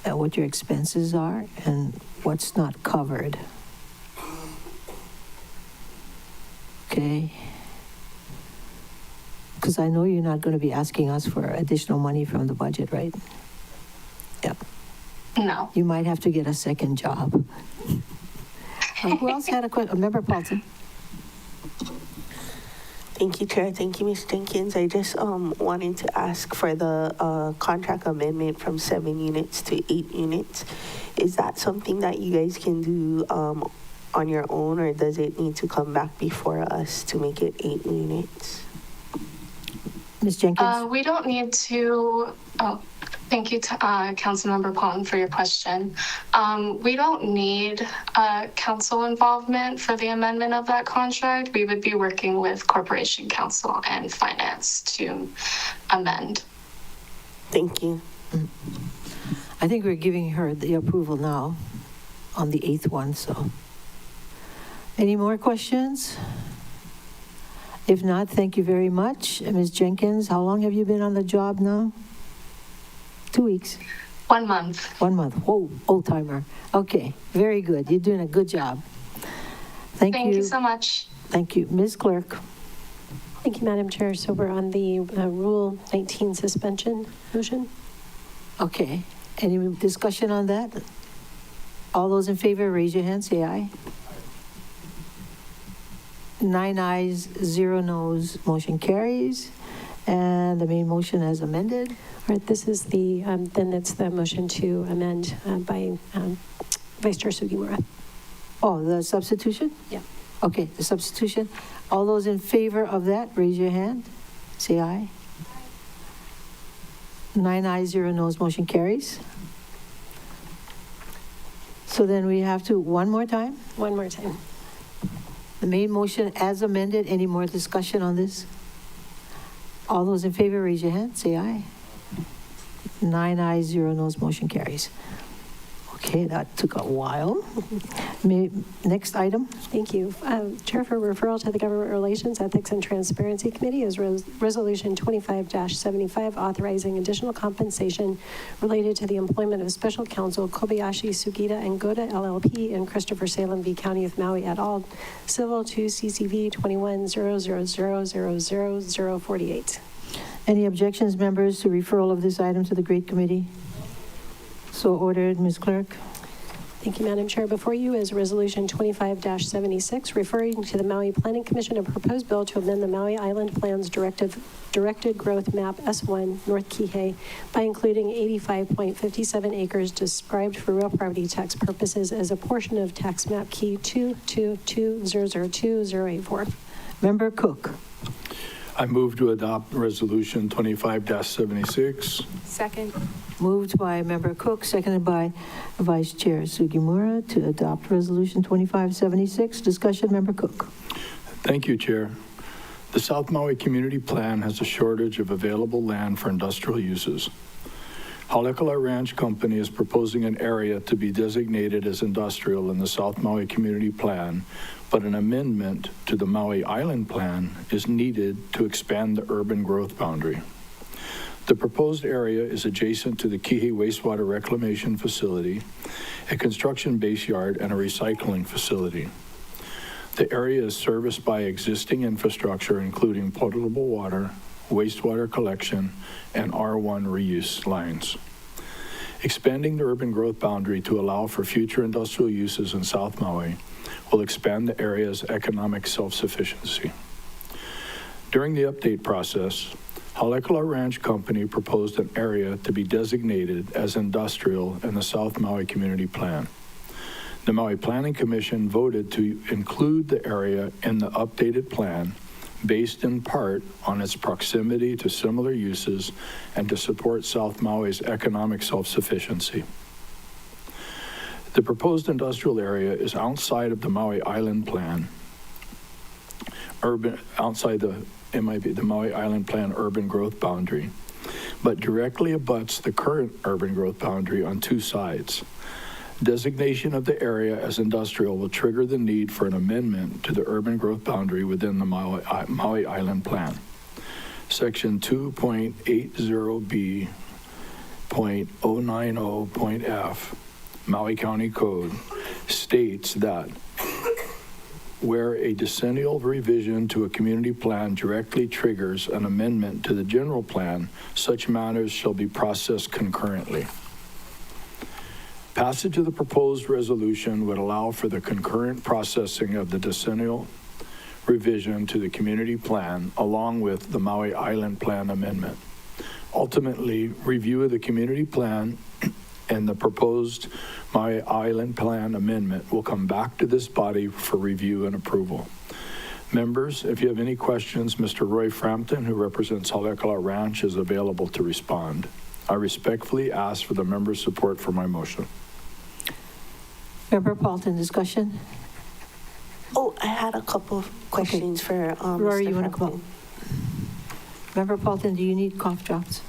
what your expenses are, and what's not covered. Okay. Because I know you're not going to be asking us for additional money from the budget, right? Yeah. No. You might have to get a second job. Who else had a question? Member Paulson. Thank you, Chair. Thank you, Ms. Jenkins. I just wanted to ask for the contract amendment from 7 units to 8 units. Is that something that you guys can do on your own, or does it need to come back before us to make it 8 units? Ms. Jenkins? We don't need to, thank you, Councilmember Pond, for your question. We don't need council involvement for the amendment of that contract. We would be working with Corporation Council and Finance to amend. Thank you. I think we're giving her the approval now on the 8th one, so. Any more questions? If not, thank you very much. Ms. Jenkins, how long have you been on the job now? 2 weeks? 1 month. 1 month. Whoa, old timer. Okay, very good. You're doing a good job. Thank you. Thank you so much. Thank you. Ms. Clerk. Thank you, Madam Chair. So we're on the Rule 19 suspension motion. Okay. Any discussion on that? All those in favor, raise your hand, say aye. 9 ayes, 0 noes, motion carries. And the main motion as amended. All right, this is the, then it's the motion to amend by Vice Chair Sugimura. Oh, the substitution? Yeah. Okay, the substitution. All those in favor of that, raise your hand. Say aye. 9 ayes, 0 noes, motion carries. So then we have to, one more time? One more time. The main motion as amended. Any more discussion on this? All those in favor, raise your hand. Say aye. 9 ayes, 0 noes, motion carries. Okay, that took a while. Next item. Thank you. Chair, for referral to the Government Relations, Ethics, and Transparency Committee is Resolution 25-75, authorizing additional compensation related to the employment of Special Counsel Kobayashi Sugita and Goda LLP and Christopher Salem v. County of Maui et al. Civil 2 CCV 21-0000048. Any objections, members, to referral of this item to the Great Committee? So ordered, Ms. Clerk. Thank you, Madam Chair. Before you is Resolution 25-76, referring to the Maui Planning Commission, a proposed bill to amend the Maui Island Plan's Directed Growth Map S1 North Kihei by including 85.57 acres described for real property tax purposes as a portion of tax map key 222002084. Member Cook. I move to adopt Resolution 25-76. Second. Moved by Member Cook, seconded by Vice Chair Sugimura to adopt Resolution 2576. Discussion, Member Cook. Thank you, Chair. The South Maui Community Plan has a shortage of available land for industrial uses. Halekala Ranch Company is proposing an area to be designated as industrial in the South Maui Community Plan, but an amendment to the Maui Island Plan is needed to expand the urban growth boundary. The proposed area is adjacent to the Kihei Wastewater Reclamation Facility, a construction base yard, and a recycling facility. The area is serviced by existing infrastructure, including potable water, wastewater collection, and R1 reuse lines. Expanding the urban growth boundary to allow for future industrial uses in South Maui will expand the area's economic self-sufficiency. During the update process, Halekala Ranch Company proposed an area to be designated as industrial in the South Maui Community Plan. The Maui Planning Commission voted to include the area in the updated plan based in part on its proximity to similar uses and to support South Maui's economic self-sufficiency. The proposed industrial area is outside of the Maui Island Plan, outside the MIB, the Maui Island Plan urban growth boundary, but directly abuts the current urban growth boundary on two sides. Designation of the area as industrial will trigger the need for an amendment to the urban growth boundary within the Maui Island Plan. Section 2.80B.090.f Maui County Code states that where a decennial revision to a community plan directly triggers an amendment to the general plan, such matters shall be processed concurrently. Passage of the proposed resolution would allow for the concurrent processing of the decennial revision to the community plan along with the Maui Island Plan amendment. Ultimately, review of the community plan and the proposed Maui Island Plan amendment will come back to this body for review and approval. Members, if you have any questions, Mr. Roy Frampton, who represents Haleakala Ranch, is available to respond. I respectfully ask for the members' support for my motion. Member Paulton, discussion? Oh, I had a couple of questions for Rory, Mr. you want to come up? Frampton. Member Paulton, do you need cough drops?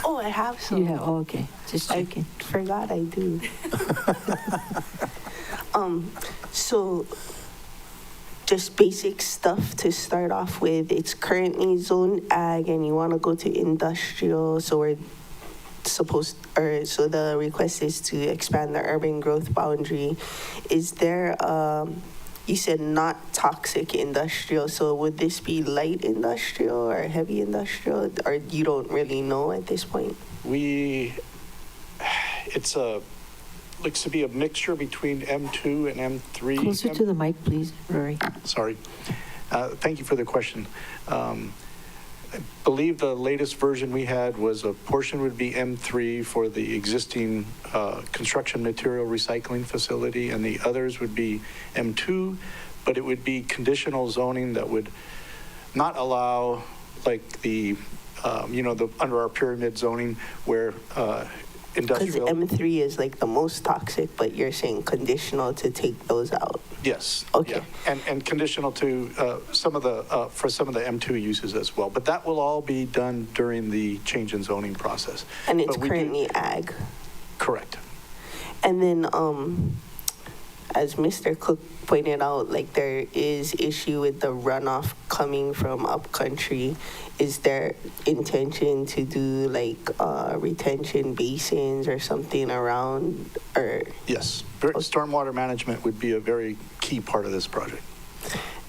Oh, I have some. Yeah, oh, okay. Just checking. I forgot I do. So just basic stuff to start off with. It's currently zoned ag and you want to go to industrial, so we're so the request is to expand the urban growth boundary. Is there, you said not toxic industrial, so would this be light industrial or heavy industrial, or you don't really know at this point? It's looks to be a mixture between M2 and M3. Closer to the mic, please, Rory. Sorry. Thank you for the question. I believe the latest version we had was a portion would be M3 for the existing construction material recycling facility, and the others would be M2, but it would be conditional zoning that would not allow like the, under our pyramid zoning where industrial. Because M3 is like the most toxic, but you're saying conditional to take those out. Yes. Okay. Yeah. And conditional to some of the M2 uses as well. But that will all be done during the change in zoning process. And it's currently ag. Correct. And then, as Mr. Cook pointed out, like there is issue with the runoff coming from upcountry. Is there intention to do like retention basins or something around, or? Yes, stormwater management would be a very key part of this project.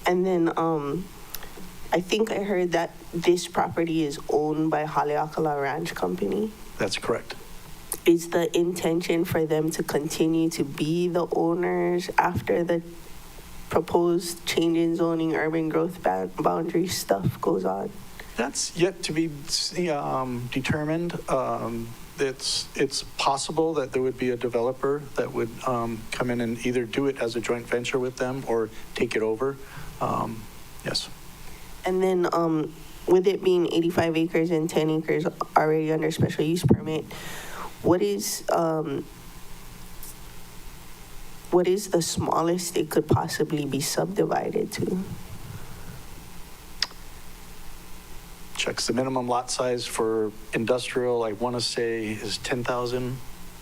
And then I think I heard that this property is owned by Haleakala Ranch Company. That's correct. Is the intention for them to continue to be the owners after the proposed change in zoning urban growth boundary stuff goes on? That's yet to be determined. It's possible that there would be a developer that would come in and either do it as a joint venture with them or take it over. Yes. And then with it being 85 acres and 10 acres already under special use permit, what is the smallest it could possibly be subdivided to? Checks the minimum lot size for industrial, I want to say is 10,000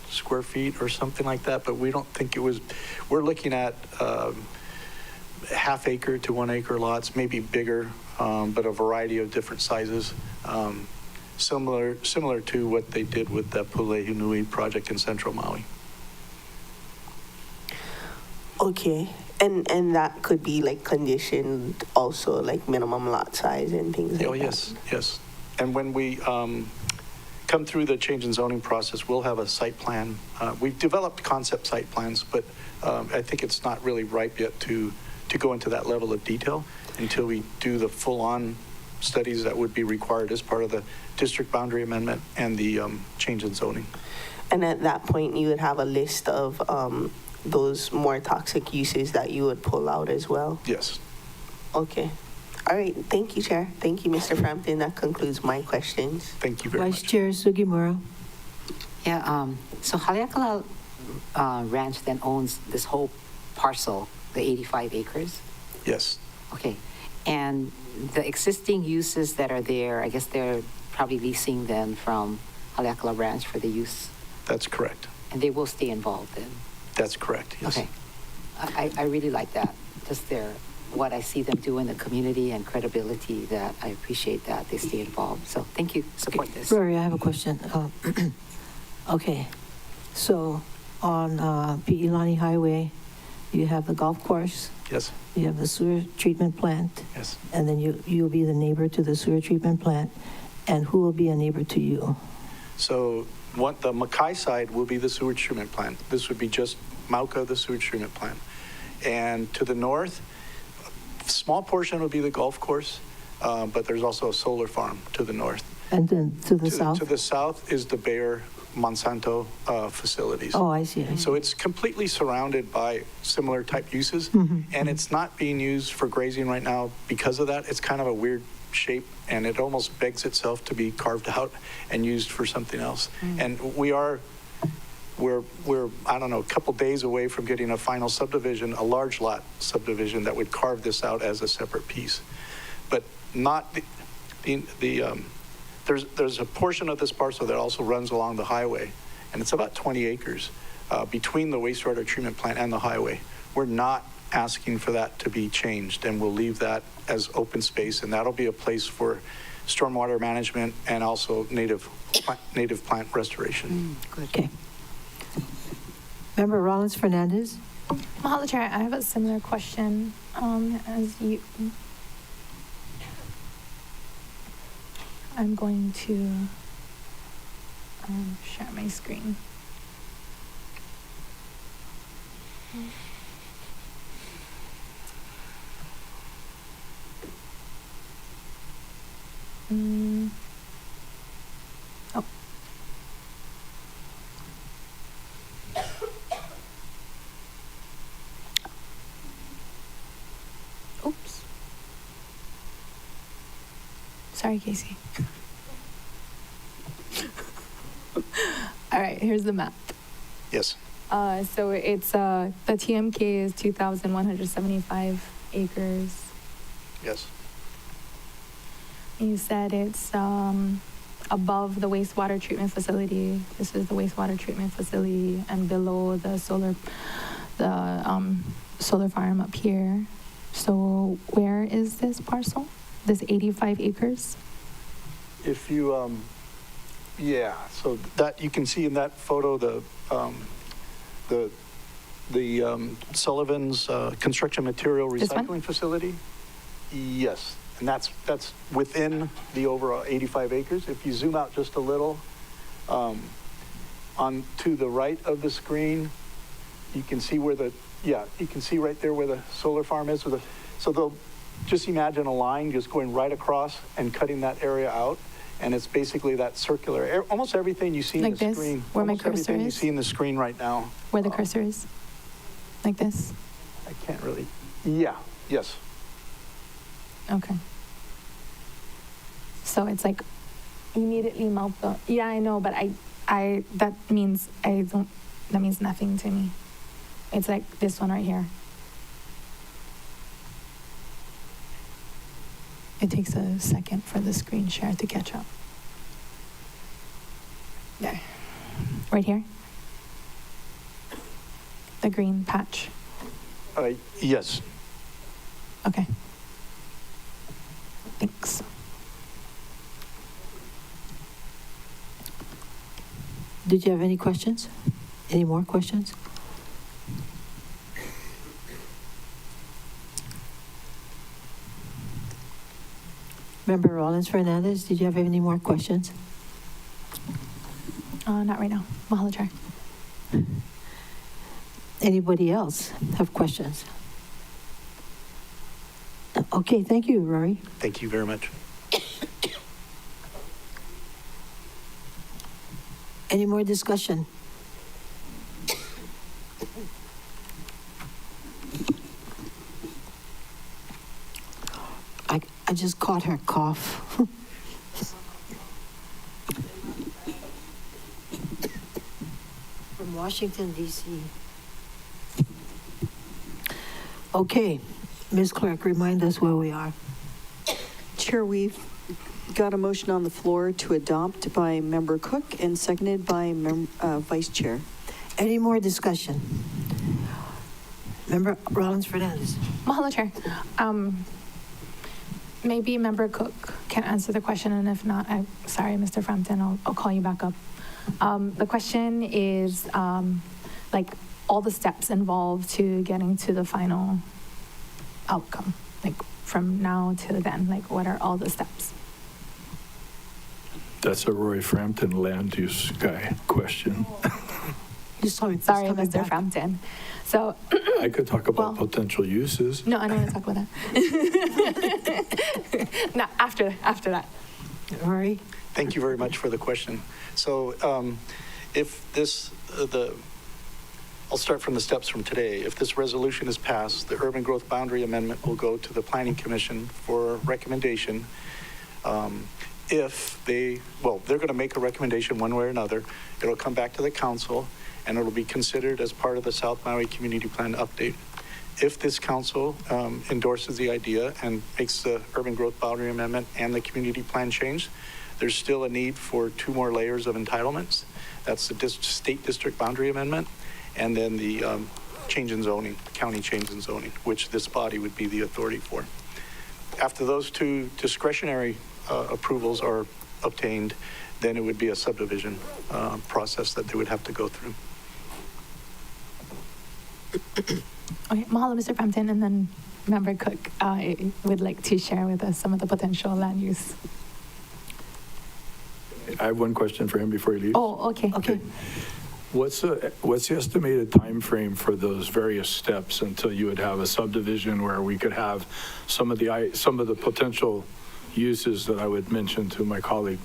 square feet or something like that, but we don't think it was, we're looking at half acre to 1 acre lots, maybe bigger, but a variety of different sizes. Similar to what they did with the Pulehunui project in Central Maui. Okay, and that could be like conditioned also, like minimum lot size and things like that? Oh, yes, yes. And when we come through the change in zoning process, we'll have a site plan. We've developed concept site plans, but I think it's not really ripe yet to go into that level of detail until we do the full-on studies that would be required as part of the district boundary amendment and the change in zoning. And at that point, you would have a list of those more toxic uses that you would pull out as well? Yes. Okay. All right. Thank you, Chair. Thank you, Mr. Frampton. That concludes my questions. Thank you very Vice much. Chair Sugimura. Yeah, so Haleakala Ranch then owns this whole parcel, the 85 acres? Yes. Okay, and the existing uses that are there, I guess they're probably leasing then from Haleakala Ranch for the use, That's correct. and they will stay involved then? That's correct, yes. Okay. I really like that, just what I see them do in the community and credibility, that I appreciate that they stay involved. So thank you, support this. Rory, I have a question. Okay, so on Pi'ilani Highway, you have the golf course, Yes. you have the sewer treatment plant, Yes. and then you'll be the neighbor to the sewer treatment plant, and who will be a neighbor to you? So the Mackay side will be the sewage treatment plant. This would be just Mauka, the sewage treatment plant. And to the north, a small portion will be the golf course, but there's also a solar farm to the north. And then to the south? To the south is the Bayer Monsanto facilities. Oh, I see. So it's completely surrounded by similar type uses, and it's not being used for grazing right now because of that. It's kind of a weird shape, and it almost begs itself to be carved out and used for something else. And we're I don't know, a couple days away from getting a final subdivision, a large lot subdivision that would carve this out as a separate piece, but not there's a portion of this parcel that also runs along the highway, and it's about 20 acres between the wastewater treatment plant and the highway. We're not asking for that to be changed, and we'll leave that as open space, and that'll be a place for stormwater management and also native plant restoration. Good. Okay. Member Rollins Fernandez? Mahalo, Chair. I have a similar question as you. I'm going to share my screen. Oh. Oops. Sorry, Casey. All right, here's the map. Yes. So it's the TMK is 2,175 acres. Yes. You said it's above the wastewater treatment facility. This is the wastewater treatment facility, and below the solar farm up here. So where is this parcel? This 85 acres? If you, yeah, so that you can see in that photo the Sullivan's construction material recycling facility. Yes, and that's within the overall 85 acres. If you zoom out just a little, on to the right of the screen, you can see where you can see right there where the solar farm is. So they'll just imagine a line just going right across and cutting that area out. And it's basically that circular, almost everything you see in the screen. Where my almost cursor everything you is? see in the screen right now. Where the cursor is? Like this? I can't really, yeah, yes. Okay. So it's like immediately mouth. Yeah, I know, but that means nothing to me. It's like this one right here. It takes a second for the screen share to catch up. There. Right here? The green patch. Yes. Okay. Thanks. Did you have any questions? Any more questions? Member Rollins Fernandez, did you have any more questions? Not right now. Mahalo, Chair. Anybody else have questions? Okay, thank you, Rory. Thank you very much. Any more discussion? I just caught her cough. From Washington, D.C. Okay, Ms. Clerk, remind us where we are. Chair, we've got a motion on the floor to adopt by Member Cook and seconded by Vice Chair. Any more discussion? Member Rollins Fernandez. Mahalo, Chair. Maybe Member Cook can answer the question, and if not, sorry, Mr. Frampton, I'll call you back up. The question is, like, all the steps involved to getting to the final outcome, like from now to then, like what are all the steps? That's a Roy Frampton land use guy question. Sorry, Mr. Frampton. So I could talk about potential uses. no, I don't want to talk about that. No, after that. All right. Thank you very much for the question. So if this, I'll start from the steps from today. If this resolution is passed, the Urban Growth Boundary Amendment will go to the Planning Commission for recommendation. If they're going to make a recommendation one way or another. It'll come back to the council and it'll be considered as part of the South Maui Community Plan update. If this council endorses the idea and makes the Urban Growth Boundary Amendment and the community plan change, there's still a need for 2 more layers of entitlements. That's the state district boundary amendment and then the change in zoning, county change in zoning, which this body would be the authority for. After those 2 discretionary approvals are obtained, then it would be a subdivision process that they would have to go through. Okay, mahalo, Mr. Frampton, and then Member Cook would like to share with us some of the potential land use. I have one question for him before he leaves. Oh, okay. Okay. What's the estimated time frame for those various steps until you would have a subdivision where we could have some of the potential uses that I would mention to my colleague?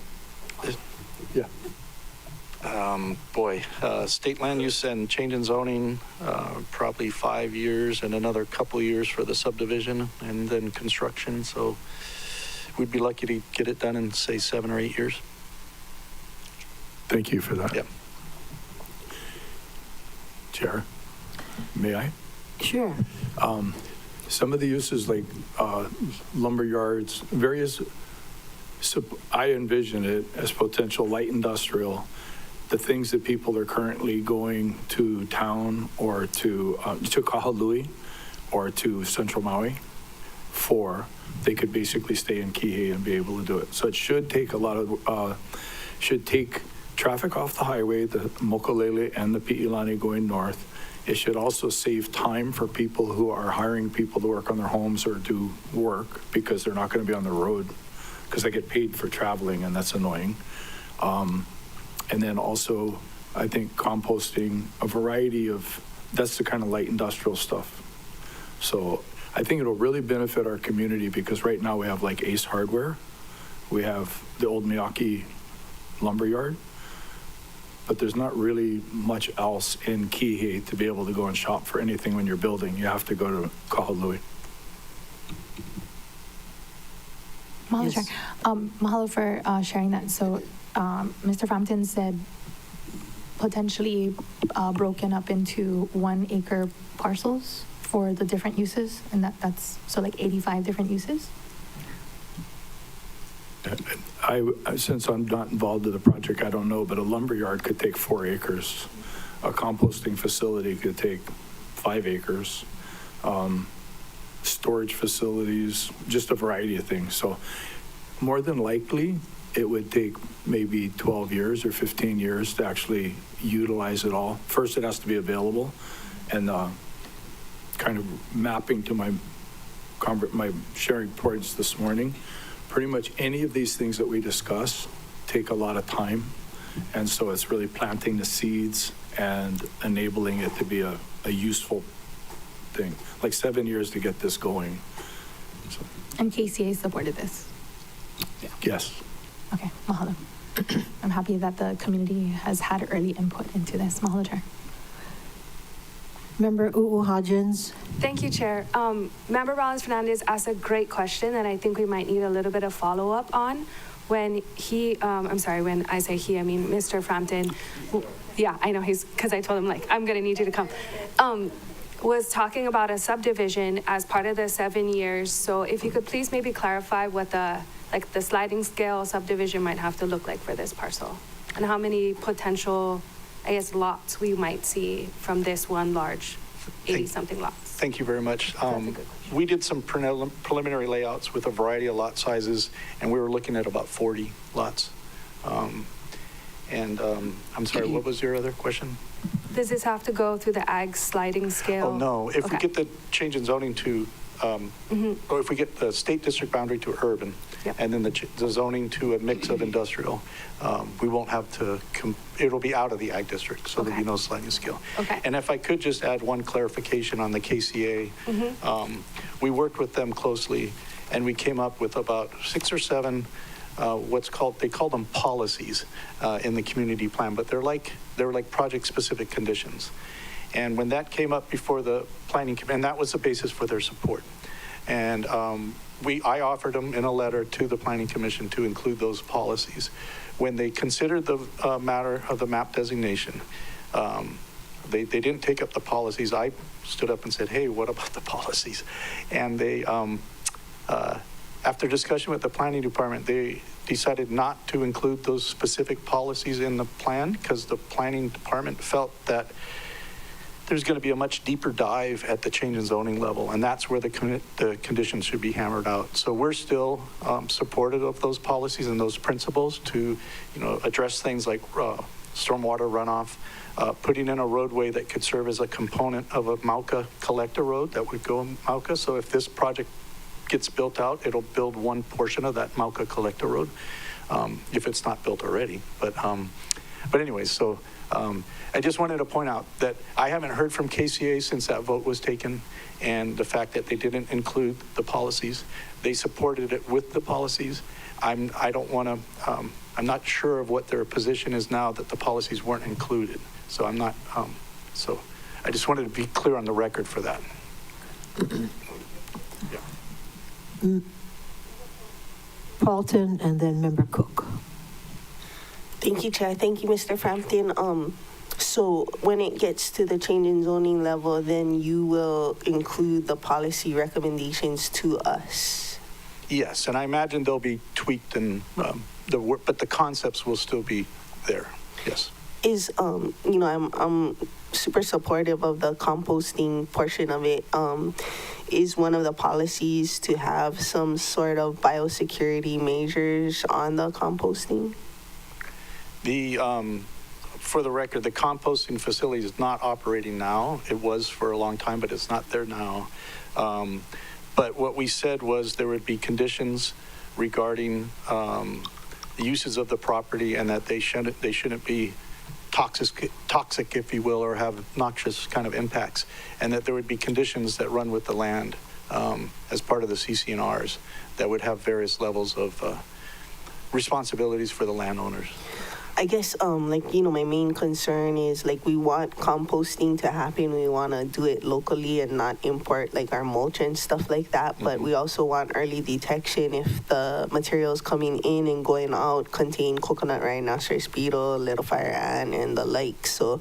Yeah. State land use and change in zoning, probably 5 years and another couple years for the subdivision and then construction. So we'd be lucky to get it done in, say, 7 or 8 years. Thank you for that. Yeah. Chair, may I? Sure. Some of the uses like lumber yards, I envision it as potential light industrial. The things that people are currently going to town or to Kahului or to Central Maui for, they could basically stay in Kihei and be able to do it. So it should take should take traffic off the highway, the Mokulele and the Pi'ilani going north. It should also save time for people who are hiring people to work on their homes or do work because they're not going to be on the road because they get paid for traveling and that's annoying. And then also, I think composting, a variety of, that's the kind of light industrial stuff. So I think it'll really benefit our community because right now we have like Ace Hardware. We have the old Miyake lumberyard. But there's not really much else in Kihei to be able to go and shop for anything when you're building. You have to go to Kahului. Mahalo, Chair. Mahalo for sharing that. So Mr. Frampton said potentially broken up into 1 acre parcels for the different uses, and that's so like 85 different uses? Since I'm not involved in the project, I don't know, but a lumberyard could take 4 acres. A composting facility could take 5 acres. Storage facilities, just a variety of things. So more than likely, it would take maybe 12 years or 15 years to actually utilize it all. First, it has to be available, and kind of mapping to my sharing points this morning, pretty much any of these things that we discuss take a lot of time. And so it's really planting the seeds and enabling it to be a useful thing. Like 7 years to get this going. So. And KCA supported this? Yeah. Yes. Okay, mahalo. I'm happy that the community has had early input into this. Mahalo, Chair. Member Hodgins. Thank you, Chair. Member Rollins-Fernandez asked a great question that I think we might need a little bit of follow-up on. When he, I'm sorry, when I say he, I mean Mr. Frampton. Yeah, I know because I told him, like, I'm going to need you to come. Was talking about a subdivision as part of the 7 years. So if you could please maybe clarify what the sliding scale subdivision might have to look like for this parcel, and how many potential, I guess, lots we might see from this one large 80-something lots. Thank you very much. We did some preliminary layouts with a variety of lot sizes, and we were looking at about 40 lots. I'm sorry, what was your other question? Does this have to go through the ag sliding scale? Oh, no. If we get the change in zoning to, or if we get the state district boundary to urban, and then the zoning to a mix of industrial, we won't have to, it'll be out of the ag district, so there'll be no sliding scale. Okay. And if I could just add one clarification on the KCA, we worked with them closely, and we came up with about 6 or 7 they call them policies in the community plan, but they're like project-specific conditions. And when that came up before the planning, and that was the basis for their support. And I offered them in a letter to the Planning Commission to include those policies. When they considered the matter of the map designation, they didn't take up the policies. I stood up and said, hey, what about the policies? And they, after discussion with the planning department, they decided not to include those specific policies in the plan because the planning department felt that there's going to be a much deeper dive at the change in zoning level, and that's where the conditions should be hammered out. So we're still supportive of those policies and those principles to, address things like stormwater runoff, putting in a roadway that could serve as a component of a Mauka collector road that would go in Mauka. So if this project gets built out, it'll build one portion of that Mauka collector road, if it's not built already. But anyways, so I just wanted to point out that I haven't heard from KCA since that vote was taken, and the fact that they didn't include the policies. They supported it with the policies. I'm not sure of what their position is now that the policies weren't included. So I'm not, so I just wanted to be clear on the record for that. Paulton, and then Member Cook. Thank you, Chair. Thank you, Mr. Frampton. So when it gets to the change in zoning level, then you will include the policy recommendations to us? Yes, and I imagine they'll be tweaked and but the concepts will still be there. Yes. I'm super supportive of the composting portion of it. Is one of the policies to have some sort of biosecurity measures on the composting? For the record, the composting facility is not operating now. It was for a long time, but it's not there now. But what we said was there would be conditions regarding the uses of the property, and that they shouldn't be toxic, if you will, or have noxious kind of impacts, and that there would be conditions that run with the land as part of the CC&Rs that would have various levels of responsibilities for the landowners. I guess, my main concern is, we want composting to happen. We want to do it locally and not import, our mulch and stuff like that. But we also want early detection if the materials coming in and going out contain coconut rhinoceros beetle, little fire ant, and the like. So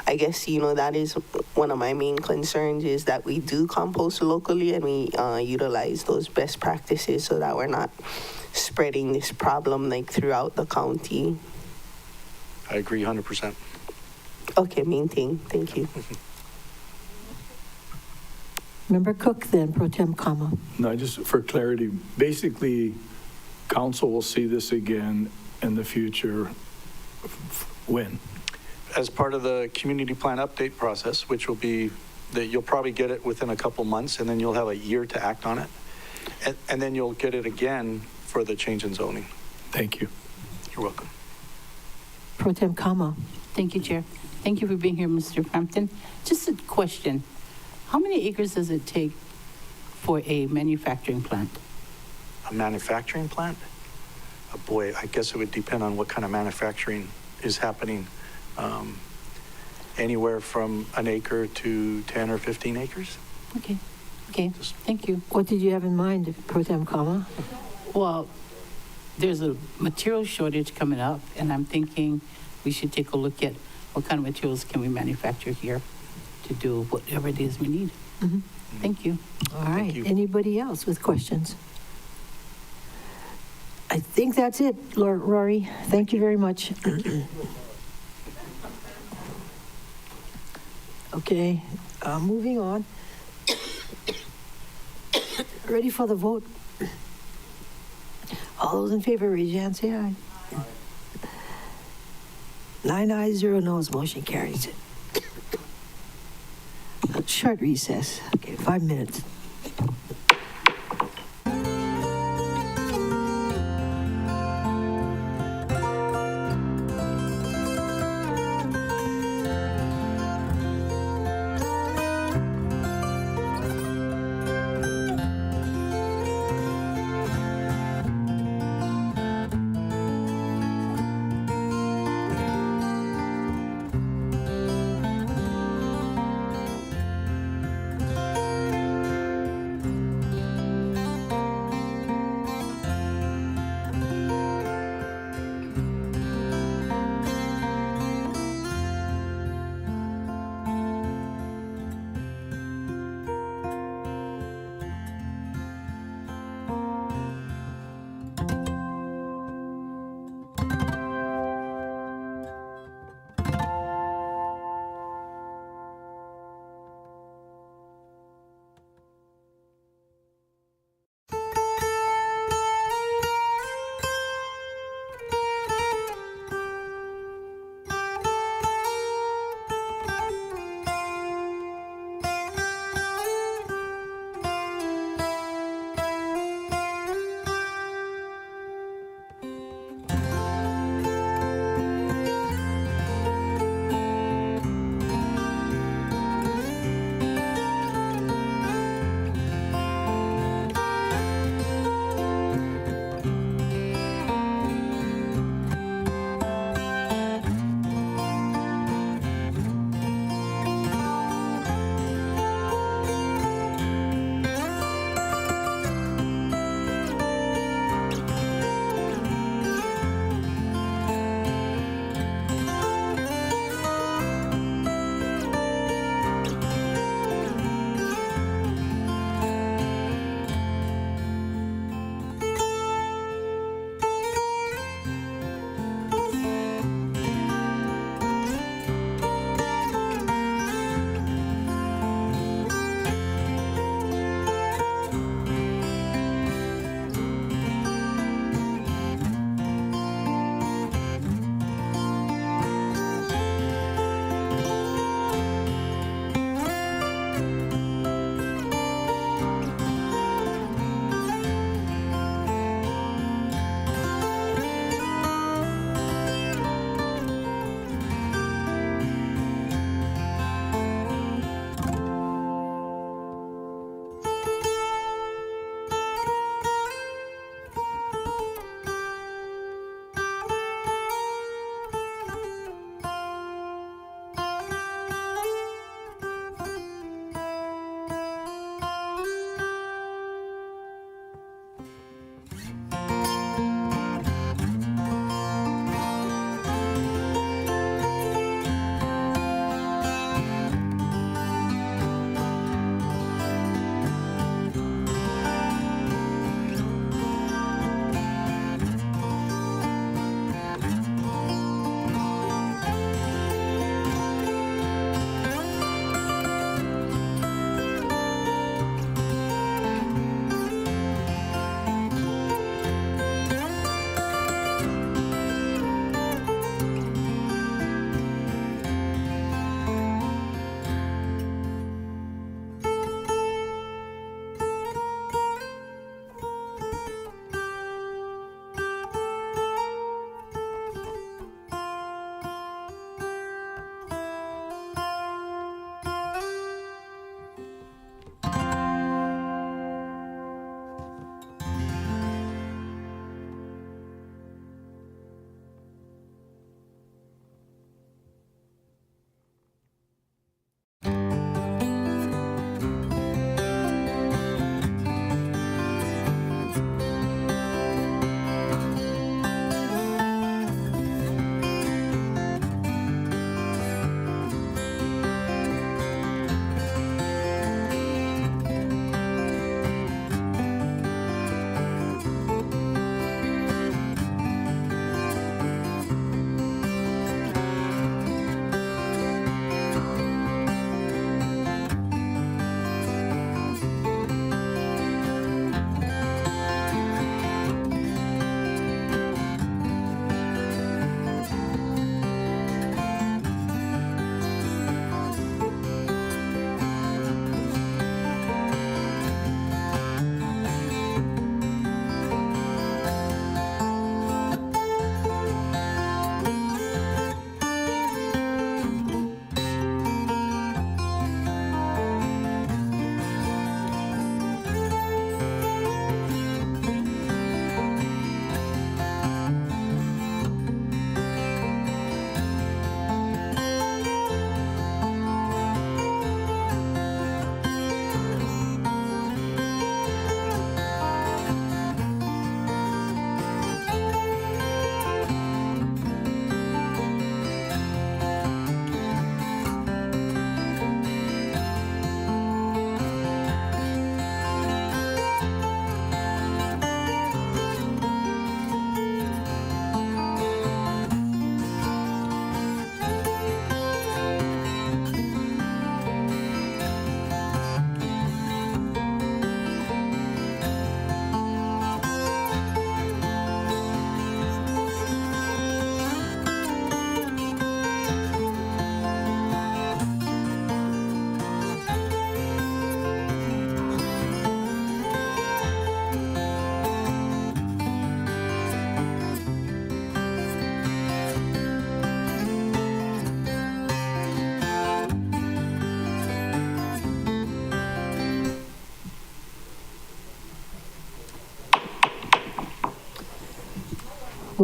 I guess, that is one of my main concerns, is that we do compost locally and we utilize those best practices so that we're not spreading this problem, throughout the county. I agree 100%. Okay, main thing. Thank you. Member Cook, then Pro Tem Kama. No, just for clarity, basically, council will see this again in the future. When? As part of the community plan update process, which will be that you'll probably get it within a couple months, and then you'll have a year to act on it. And then you'll get it again for the change in zoning. Thank you. You're welcome. Pro Tem Kama. Thank you, Chair. Thank you for being here, Mr. Frampton. Just a question. How many acres does it take for a manufacturing plant? A manufacturing plant? Boy, I guess it would depend on what kind of manufacturing is happening. anywhere from an acre to 10 or 15 acres. Okay, okay, thank you. What did you have in mind, Pro Tem Kama? Well, there's a material shortage coming up, and I'm thinking we should take a look at what kind of materials can we manufacture here to do whatever it is we need. Mhm. Thank you. All right. Anybody else with questions? I think that's it, Rory. Thank you very much. Okay, moving on. Ready for the vote? All those in favor, raise your hand, say aye. 9 ayes, 0 noes, motion carries. A short recess, okay, 5 minutes.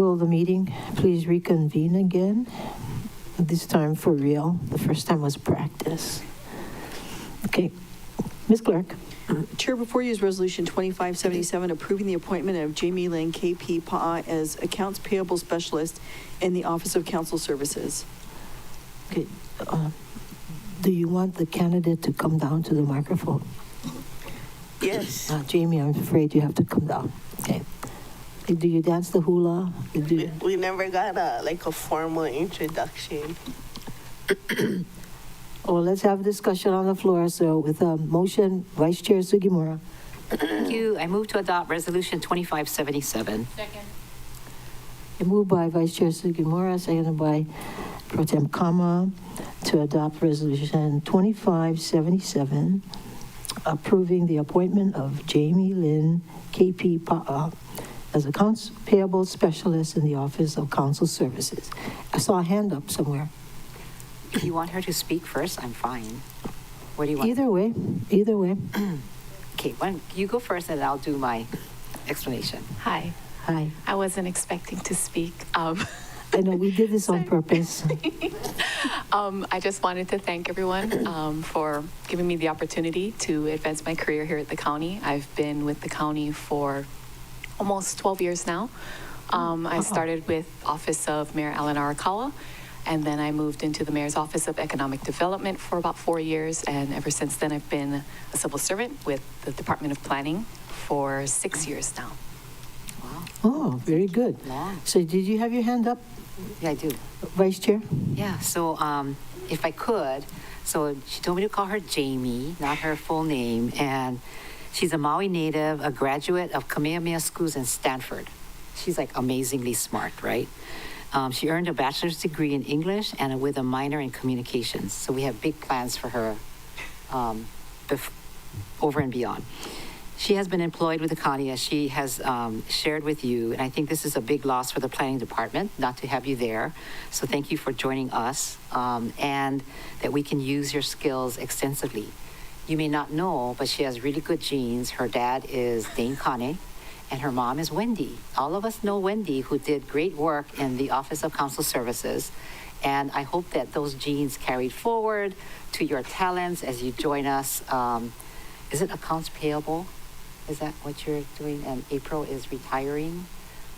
Will the meeting please reconvene again? This time for real. The first time was practice. Okay. Ms. Clerk. Chair, before you is Resolution 2577, approving the appointment of Jamie Lynn, KP Pa'a, as Accounts Payable Specialist in the Office of Council Services. Okay. Do you want the candidate to come down to the microphone? Yes. Jamie, I'm afraid you have to come down. Okay. Do you dance the hula? We never got a formal introduction. Well, let's have a discussion on the floor. So with a motion, Vice Chair Sugimura. Thank you. I move to adopt Resolution 2577. Second. Moved by Vice Chair Sugimura, seconded by Pro Tem Kama, to adopt Resolution 2577, approving the appointment of Jamie Lynn, KP Pa'a, as Accounts Payable Specialist in the Office of Council Services. I saw a hand up somewhere. If you want her to speak first, I'm fine. What do you want? Either way, either way. Okay, you go first and I'll do my explanation. Hi. Hi. I wasn't expecting to speak. I know, we did this on purpose. I just wanted to thank everyone for giving me the opportunity to advance my career here at the county. I've been with the county for almost 12 years now. I started with Office of Mayor Alan Arakawa, and then I moved into the Mayor's Office of Economic Development for about 4 years, and ever since then I've been a civil servant with the Department of Planning for 6 years now. Wow. Oh, very good. Long. So did you have your hand up? Yeah, I do. Vice Chair? Yeah, so if I could, so she told me to call her Jamie, not her full name, and she's a Maui native, a graduate of Kamehameha Schools in Stanford. She's like amazingly smart, right? She earned a bachelor's degree in English and with a minor in communications. So we have big plans for her over and beyond. She has been employed with the county, as she has shared with you, and I think this is a big loss for the planning department not to have you there. So thank you for joining us, and that we can use your skills extensively. You may not know, but she has really good genes. Her dad is Dane Kane, and her mom is Wendy. All of us know Wendy, who did great work in the Office of Council Services. And I hope that those genes carried forward to your talents as you join us. Is it accounts payable? Is that what you're doing? And April is retiring,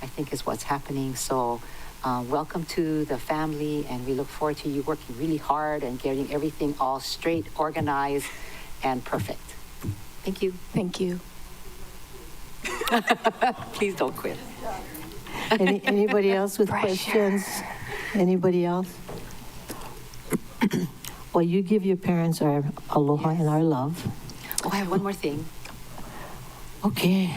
I think is what's happening. So welcome to the family, and we look forward to you working really hard and getting everything all straight, organized, and perfect. Thank you. Thank you. Please don't quit. Anybody else with questions? Anybody else? Well, you give your parents our aloha and our love. Oh, I have one more thing. Okay.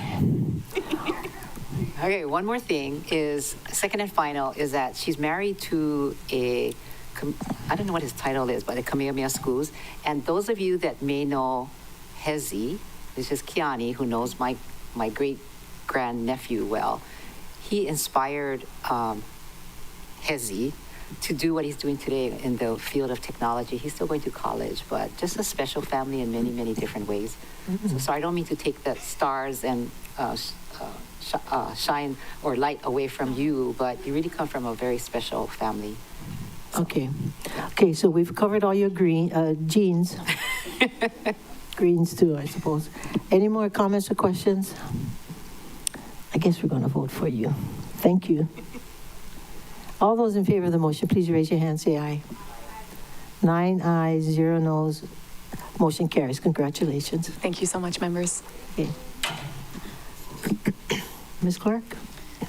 Okay, one more thing is, second and final, is that she's married to I don't know what his title is, but the Kamehameha Schools. And those of you that may know Hezi, this is Kiani, who knows my great-grandnephew well. He inspired Hezi to do what he's doing today in the field of technology. He's still going to college, but just a special family in many, many different ways. Mm-hmm. So I don't mean to take the stars and shine or light away from you, but you really come from a very special family. Okay. Okay, so we've covered all your genes. Greens too, I suppose. Any more comments or questions? I guess we're going to vote for you. Thank you. All those in favor of the motion, please raise your hand, say aye. 9 ayes, 0 noes. Motion carries. Congratulations. Thank you so much, members. Okay. Ms. Clark?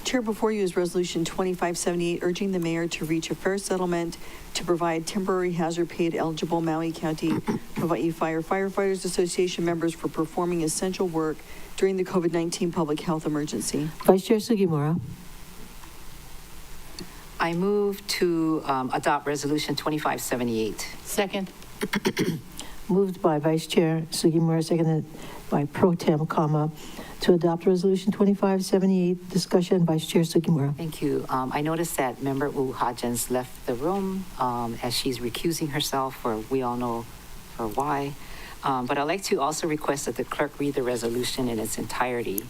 Chair, before you is Resolution 2578, urging the mayor to reach a fair settlement to provide temporary hazard pay to eligible Maui County Hawaii Firefighters Association members for performing essential work during the COVID-19 public health emergency. Vice Chair Sugimura. I move to adopt Resolution 2578. Second. Moved by Vice Chair Sugimura, seconded by Pro Tem Kama, to adopt Resolution 2578. Discussion, Vice Chair Sugimura. Thank you. I noticed that Member U Hodgins left the room as she's recusing herself, or we all know for why. But I'd like to also request that the clerk read the resolution in its entirety.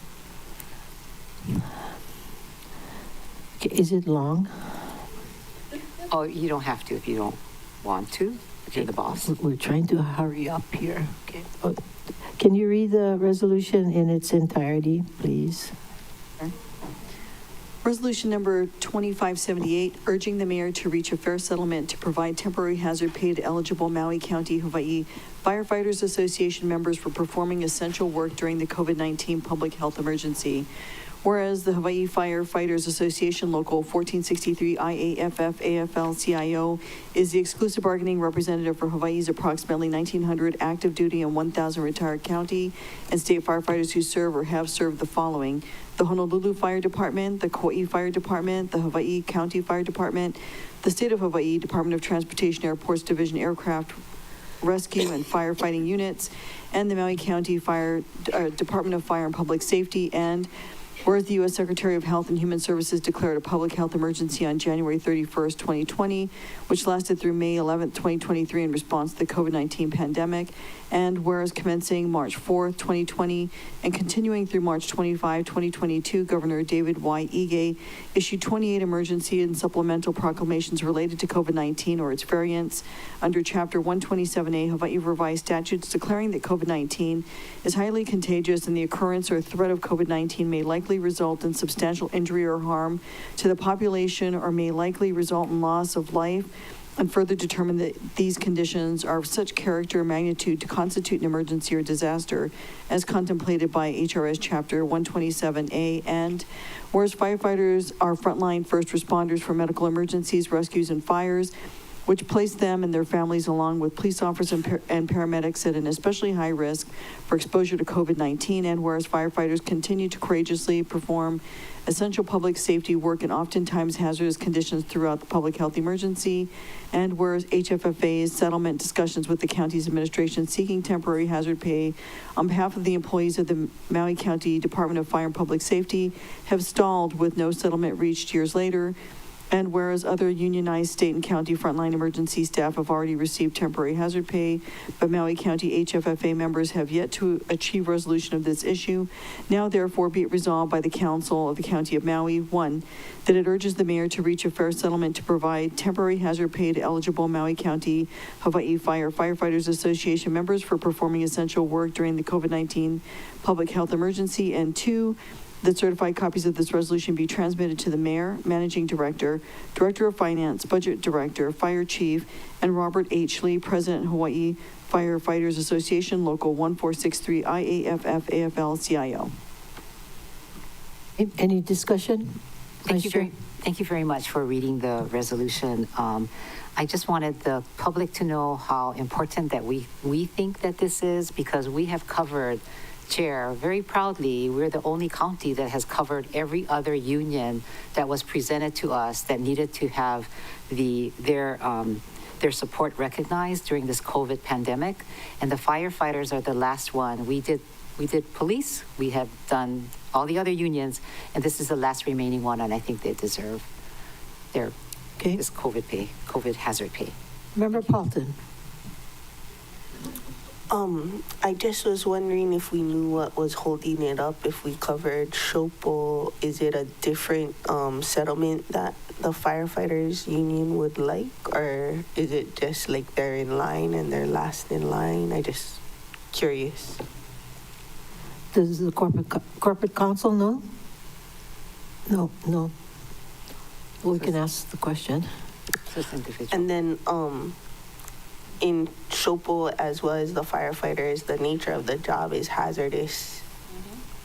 Okay, is it long? Oh, you don't have to if you don't want to, if you're the boss. We're trying to hurry up here. Okay. Oh, can you read the resolution in its entirety, please? Resolution number 2578, urging the mayor to reach a fair settlement to provide temporary hazard pay to eligible Maui County, Hawaii Firefighters Association members for performing essential work during the COVID-19 public health emergency. Whereas the Hawaii Firefighters Association Local 1463 IAFF AFL-CIO is the exclusive bargaining representative for Hawaii's approximately 1,900 active duty and 1,000 retired county and state firefighters who serve or have served the following: the Honolulu Fire Department, the Kauai Fire Department, the Hawaii County Fire Department, the State of Hawaii Department of Transportation Airports Division Aircraft Rescue and Firefighting Units, and the Maui County Fire Department of Fire and Public Safety. And whereas the U.S. Secretary of Health and Human Services declared a public health emergency on January 31st, 2020, which lasted through May 11th, 2023 in response to the COVID-19 pandemic. And whereas commencing March 4th, 2020 and continuing through March 25, 2022, Governor David Y. Ige issued 28 emergency and supplemental proclamations related to COVID-19 or its variants under Chapter 127A Hawaii Revised Statutes, declaring that COVID-19 is highly contagious and the occurrence or threat of COVID-19 may likely result in substantial injury or harm to the population or may likely result in loss of life, and further determine that these conditions are of such character or magnitude to constitute an emergency or disaster as contemplated by HRS Chapter 127A. And whereas firefighters are frontline first responders for medical emergencies, rescues, and fires, which place them and their families along with police officers and paramedics at an especially high risk for exposure to COVID-19, and whereas firefighters continue to courageously perform essential public safety work in oftentimes hazardous conditions throughout the public health emergency, and whereas HFFA's settlement discussions with the county's administration seeking temporary hazard pay on behalf of the employees of the Maui County Department of Fire and Public Safety have stalled with no settlement reached years later. And whereas other unionized state and county frontline emergency staff have already received temporary hazard pay, but Maui County HFFA members have yet to achieve resolution of this issue, now therefore be it resolved by the Council of the County of Maui, 1, that it urges the mayor to reach a fair settlement to provide temporary hazard pay to eligible Maui County Hawaii Firefighters Association members for performing essential work during the COVID-19 public health emergency, and 2, that certified copies of this resolution be transmitted to the mayor, managing director, director of finance, budget director, fire chief, and Robert H. Lee, president, Hawaii Firefighters Association, Local 1463 IAFF AFL-CIO. Any discussion? Thank you very much for reading the resolution. I just wanted the public to know how important that we think that this is, because we have covered, Chair, very proudly, we're the only county that has covered every other union that was presented to us that needed to have their support recognized during this COVID pandemic. And the firefighters are the last one. We did police, we have done all the other unions, and this is the last remaining one, and I think they deserve this COVID hazard pay. Member Paulton. I just was wondering if we knew what was holding it up, if we covered Shopo. Is it a different settlement that the firefighters union would like, or is it just like they're in line and they're last in line? I just curious. Does the corporate council know? No. We can ask the question. And then in Shopo, as well as the firefighters, the nature of the job is hazardous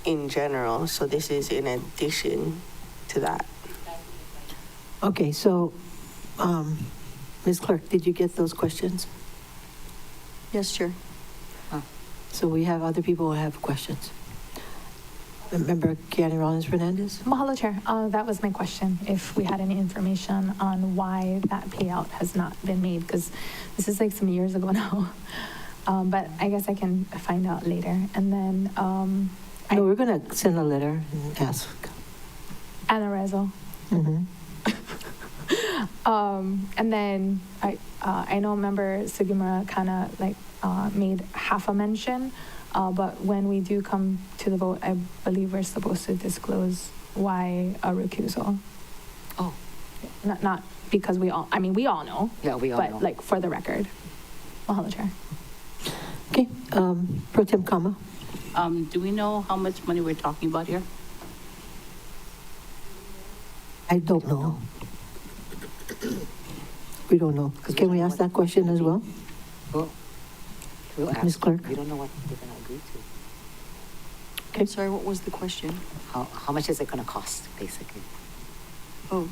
in general. So this is in addition to that. Okay, so Ms. Clerk, did you get those questions? Yes, Chair. So we have other people who have questions. Member Kiani Rollins-Fernandez? Mahalo, Chair. That was my question, if we had any information on why that payout has not been made, because this is like some years ago now. But I guess I can find out later. And then... no, we're going to send a letter and ask. Anna Rezo. Mm-hmm. And then I know Member Sugimura kind of made half a mention, but when we do come to the vote, I believe we're supposed to disclose why a recusal. Not because we all know. Yeah, we all know. But like for the record. Mahalo, Chair. Okay, Pro Tem Kama. Do we know how much money we're talking about here? I don't know. We don't know. Can we ask that question as well? We'll ask. Ms. Clerk? We don't know what they're going to agree to. I'm sorry, what was the question? How much is it going to cost, basically? Oh,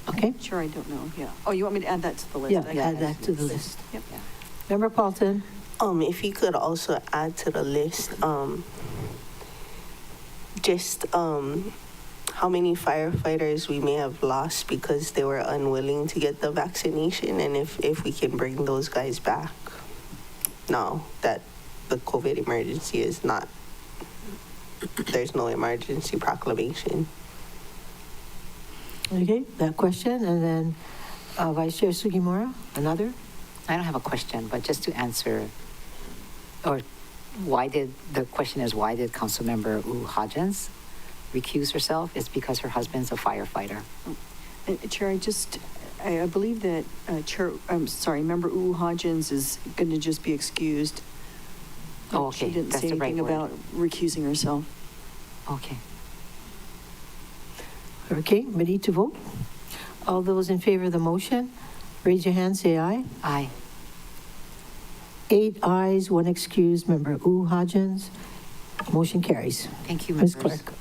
Okay. sure, I don't know, yeah. Oh, you want me to add that to the list? Yeah, I can add that to the list. Yep. Member Paulson? If you could also add to the list, just how many firefighters we may have lost because they were unwilling to get the vaccination, and if we can bring those guys back now that the COVID emergency is not, there's no emergency proclamation. Okay, that question, and then Vice Chair Sugimura, another? I don't have a question, but just to answer, or the question is, why did Councilmember Hodgins recuse herself? It's because her husband's a firefighter. Chair, I believe that Member Hodgins is going to just be excused. Oh, okay. She didn't That's say the right anything word. about recusing herself. Okay. Okay, ready to vote? All those in favor of the motion, raise your hand, say aye. Aye. 8 ayes, 1 excused, Member Hodgins. Motion carries. Thank you, Ms. members. Clerk.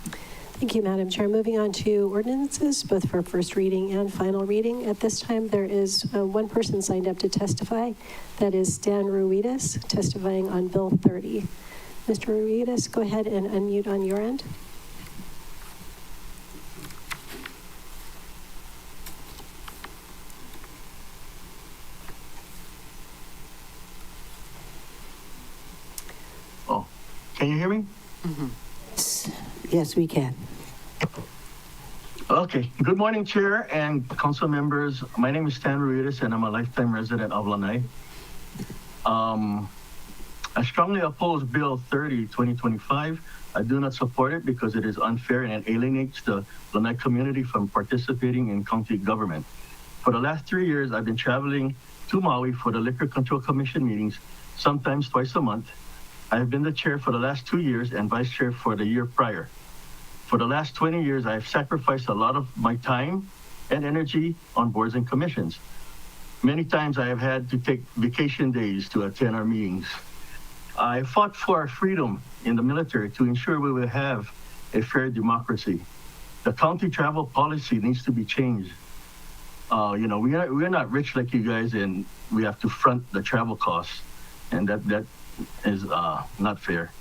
Thank you, Madam Chair. Moving on to ordinances, both for first reading and final reading. At this time, there is one person signed up to testify. That is Stan Ruidas, testifying on Bill 30. Mr. Ruidas, go ahead and unmute on your end. Oh, can you hear me? Yes, we can. Okay. Good morning, Chair and Council members. My name is Stan Ruidas, and I'm a lifetime resident of Lanai. I strongly oppose Bill 30, 2025. I do not support it because it is unfair and it alienates the Lanai community from participating in county government. For the last 3 years, I've been traveling to Maui for the Liquor Control Commission meetings, sometimes twice a month. I have been the chair for the last 2 years and vice chair for the year prior. For the last 20 years, I have sacrificed a lot of my time and energy on boards and commissions. Many times I have had to take vacation days to attend our meetings. I fought for our freedom in the military to ensure we will have a fair democracy. The county travel policy needs to be changed. We're not rich like you guys, and we have to front the travel costs, and that is not fair.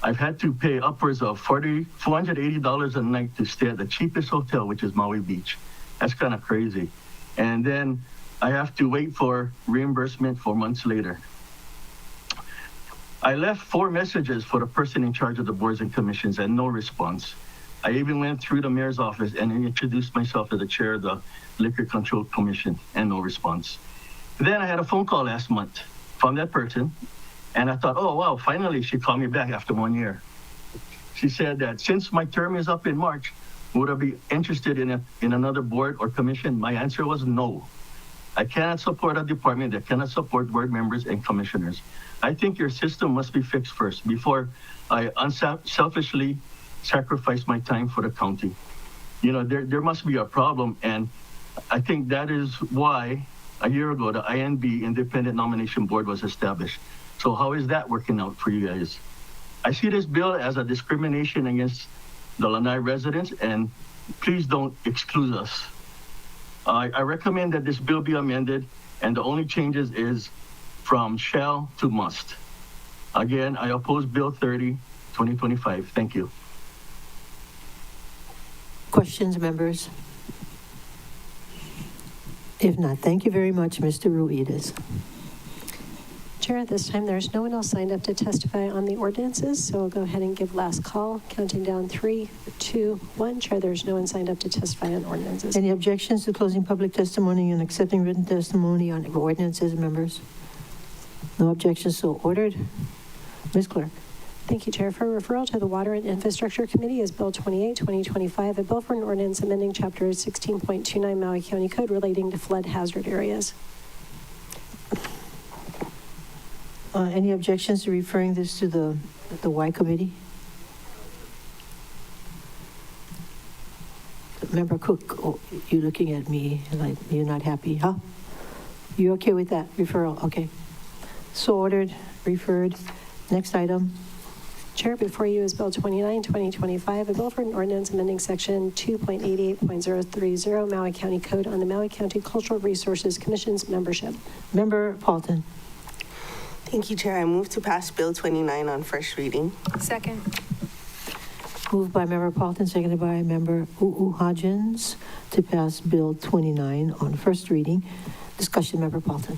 I've had to pay upwards of $480 a night to stay at the cheapest hotel, which is Maui Beach. That's kind of crazy. And then I have to wait for reimbursement 4 months later. I left 4 messages for the person in charge of the boards and commissions and no response. I even went through the mayor's office and introduced myself as the chair of the Liquor Control Commission and no response. Then I had a phone call last month from that person, and I thought, oh, wow, finally she called me back after 1 year. She said that since my term is up in March, would I be interested in another board or commission? My answer was no. I cannot support a department that cannot support board members and commissioners. I think your system must be fixed first before I selfishly sacrifice my time for the county. There must be a problem, and I think that is why a year ago the INB Independent Nomination Board was established. So how is that working out for you guys? I see this bill as a discrimination against the Lanai residents, and please don't exclude us. I recommend that this bill be amended, and the only changes is from shall to must. Again, I oppose Bill 30, 2025. Thank you. Questions, members? If not, thank you very much, Mr. Ruidas. Chair, at this time, there's no one else signed up to testify on the ordinances, so we'll go ahead and give last call, counting down 3, 2, 1. Chair, there's no one signed up to testify on ordinances. Any objections to closing public testimony and accepting written testimony on ordinances, members? No objections, so ordered. Ms. Clerk. Thank you, Chair. For referral to the Water and Infrastructure Committee is Bill 28, 2025, a bill for an ordinance amending Chapter 16.29 Maui County Code relating to flood hazard areas. Any objections to referring this to the Y Committee? Member Cook, oh, you're looking at me like you're not happy, huh? You okay with that referral? Okay. So ordered, referred. Next item. Chair, before you is Bill 29, 2025, a bill for an ordinance amending Section 2.88.030 Maui County Code on the Maui County Cultural Resources Commission's membership. Member Paulton. Thank you, Chair. I move to pass Bill 29 on first reading. Second. Moved by Member Paulton, seconded by Member Hodgins to pass Bill 29 on first reading. Discussion, Member Paulton.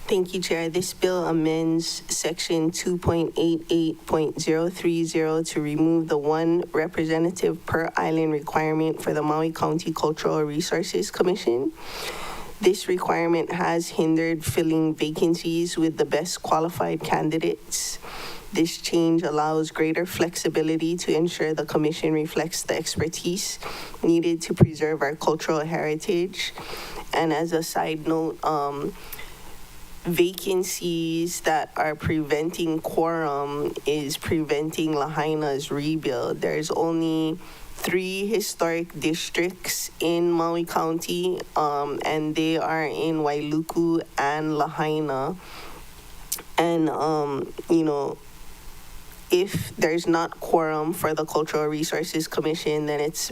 Thank you, Chair. This bill amends Section 2.88.030 to remove the one representative per island requirement for the Maui County Cultural Resources Commission. This requirement has hindered filling vacancies with the best qualified candidates. This change allows greater flexibility to ensure the commission reflects the expertise needed to preserve our cultural heritage. And as a side note, vacancies that are preventing quorum is preventing Lahaina's rebuild. There's only 3 historic districts in Maui County, and they are in Wailuku and Lahaina. And, you know, if there's not quorum for the Cultural Resources Commission, then it's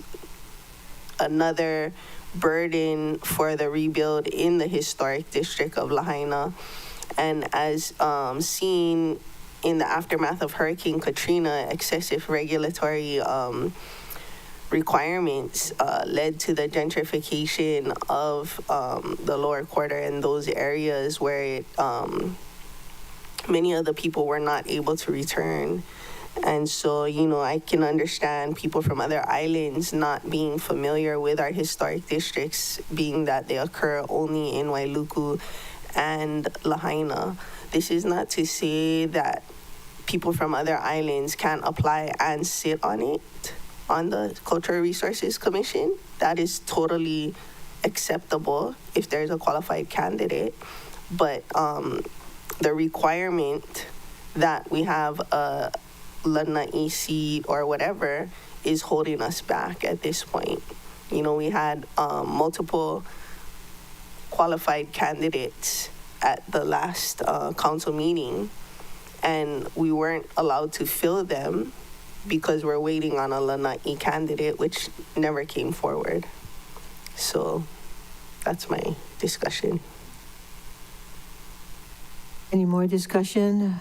another burden for the rebuild in the historic district of Lahaina. And as seen in the aftermath of Hurricane Katrina, excessive regulatory requirements led to the gentrification of the lower quarter and those areas where many of the people were not able to return. And so, you know, I can understand people from other islands not being familiar with our historic districts, being that they occur only in Wailuku and Lahaina. This is not to say that people from other islands can't apply and sit on it, on the Cultural Resources Commission. That is totally acceptable if there's a qualified candidate. But the requirement that we have a Lanai seat or whatever is holding us back at this point. You know, we had multiple qualified candidates at the last council meeting, and we weren't allowed to fill them because we're waiting on a Lanai candidate, which never came forward. So that's my discussion. Any more discussion?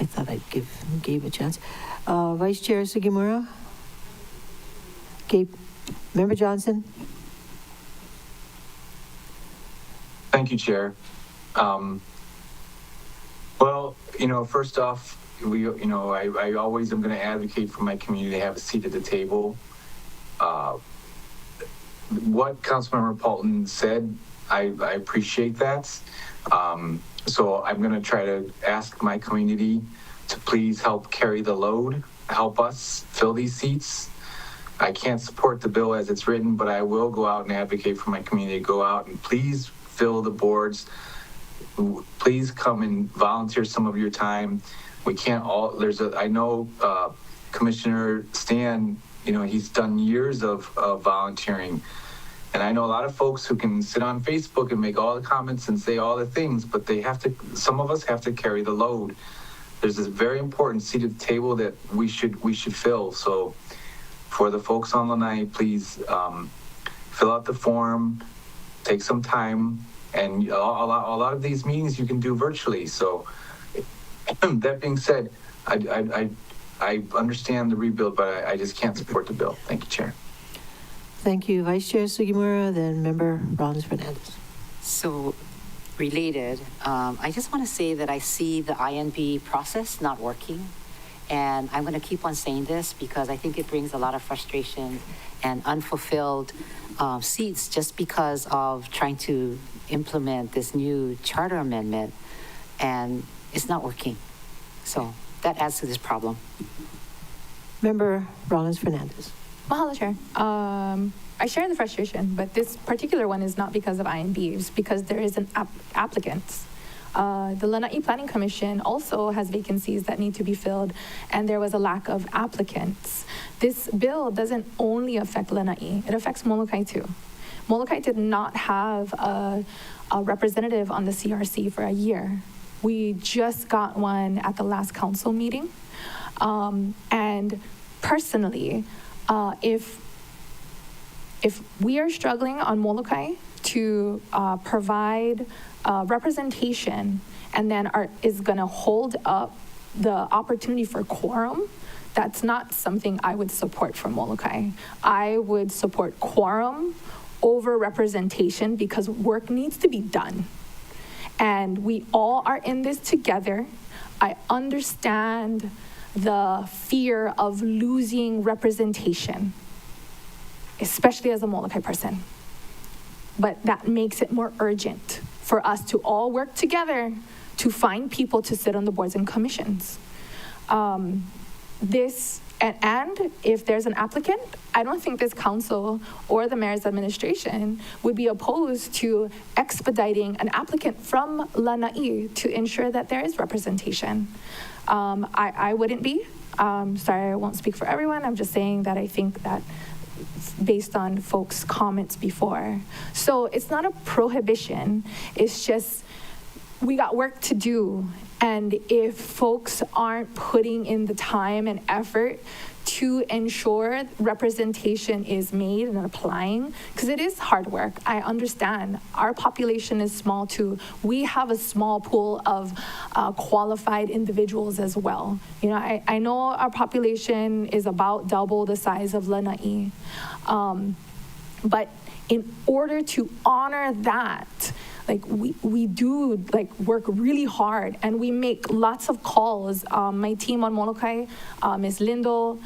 I thought I'd give Gabe a chance. Vice Chair Sugimura? Gabe, Member Johnson? Thank you, Chair. Well, you know, first off, I always am going to advocate for my community to have a seat at the table. What Councilmember Paulton said, I appreciate that. So I'm going to try to ask my community to please help carry the load, help us fill these seats. I can't support the bill as it's written, but I will go out and advocate for my community to go out and please fill the boards. Please come and volunteer some of your time. We can't all, I know Commissioner Stan, you know, he's done years of volunteering. And I know a lot of folks who can sit on Facebook and make all the comments and say all the things, but some of us have to carry the load. There's this very important seat at the table that we should fill. So for the folks on Lanai, please fill out the form, take some time, and a lot of these meetings you can do virtually. So that being said, I understand the rebuild, but I just can't support the bill. Thank you, Chair. Thank you, Vice Chair Sugimura, then Member Rollins-Fernandez. So related, I just want to say that I see the INB process not working. And I'm going to keep on saying this because I think it brings a lot of frustration and unfulfilled seats just because of trying to implement this new charter amendment. And it's not working. So that adds to this problem. Member Rollins Fernandez. Mahalo, Chair. I share the frustration, but this particular one is not because of INB, it's because there is an applicant. The Lanai Planning Commission also has vacancies that need to be filled, and there was a lack of applicants. This bill doesn't only affect Lanai, it affects Molokai too. Molokai did not have a representative on the CRC for a year. We just got one at the last council meeting. And personally, if we are struggling on Molokai to provide representation and then is going to hold up the opportunity for quorum, that's not something I would support for Molokai. I would support quorum over representation because work needs to be done. And we all are in this together. I understand the fear of losing representation, especially as a Molokai person. But that makes it more urgent for us to all work together to find people to sit on the boards and commissions. And if there's an applicant, I don't think this council or the mayor's administration would be opposed to expediting an applicant from Lanai to ensure that there is representation. I wouldn't be. Sorry, I won't speak for everyone. I'm just saying that I think that based on folks' comments before. So it's not a prohibition. It's just we got work to do. And if folks aren't putting in the time and effort to ensure representation is made and applying, because it is hard work. I understand. Our population is small too. We have a small pool of qualified individuals as well. You know, I know our population is about double the size of Lanai. But in order to honor that, like we do like work really hard and we make lots of calls. My team on Molokai, Ms. Lindo,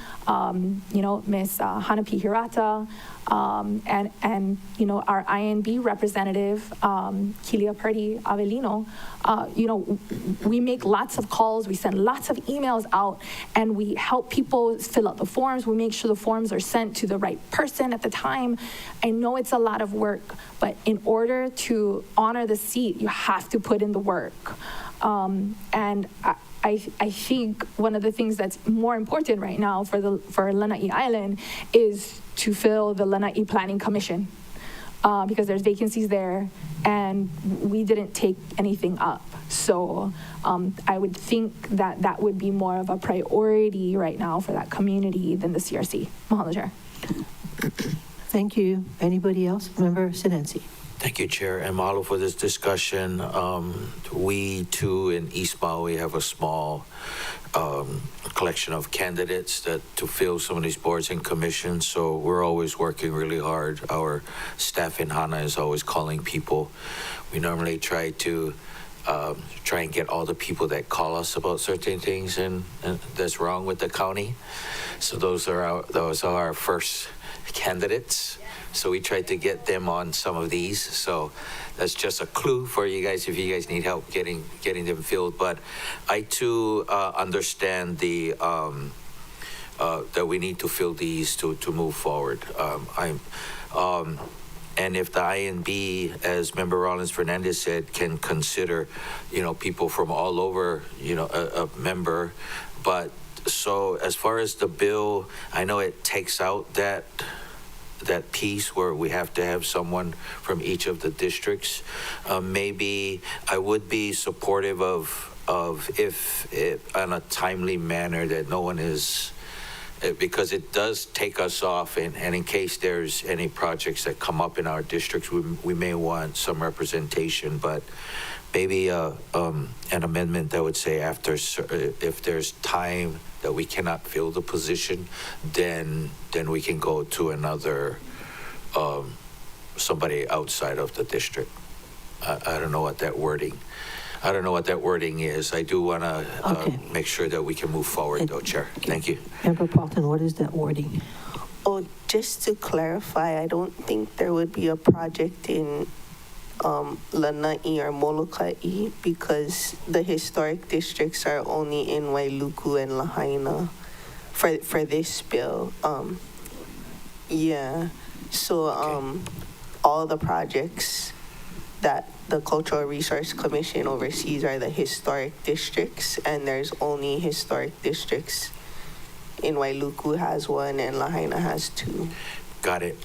Ms. Hanapi Hirata, and our INB representative, Kilia Purdy Avellino, we make lots of calls, we send lots of emails out, and we help people fill out the forms. We make sure the forms are sent to the right person at the time. I know it's a lot of work, but in order to honor the seat, you have to put in the work. And I think one of the things that's more important right now for Lanai Island is to fill the Lanai Planning Commission because there's vacancies there and we didn't take anything up. So I would think that that would be more of a priority right now for that community than the CRC. Mahalo, Chair. Thank you. Anybody else? Member Sinensi. Thank you, Chair, and mahalo for this discussion. We, too, in East Maui have a small collection of candidates to fill some of these boards and commissions, so we're always working really hard. Our staff in Hana is always calling people. We normally try and get all the people that call us about certain things and that's wrong with the county. So those are our first candidates. So we tried to get them on some of these. So that's just a clue for you guys if you guys need help getting them filled. But I too understand that we need to fill these to move forward. And if the INB, as Member Rollins Fernandez said, can consider, people from all over, a member. But so as far as the bill, I know it takes out that piece where we have to have someone from each of the districts. Maybe I would be supportive of if in a timely manner that no one is, because it does take us off, and in case there's any projects that come up in our districts, we may want some representation, but maybe an amendment that would say if there's time that we cannot fill the position, then we can go to another, somebody outside of the district. I don't know what that wording is. I do want to make sure that we can move forward, though, Chair. Thank you. Member Paulton, what is that wording? Oh, just to clarify, I don't think there would be a project in Lanai or Molokai because the historic districts are only in Wailuku and Lahaina for this bill. Yeah. So all the projects that the Cultural Resource Commission oversees are the historic districts, and there's only historic districts. In Wailuku has one and Lahaina has two. Got it.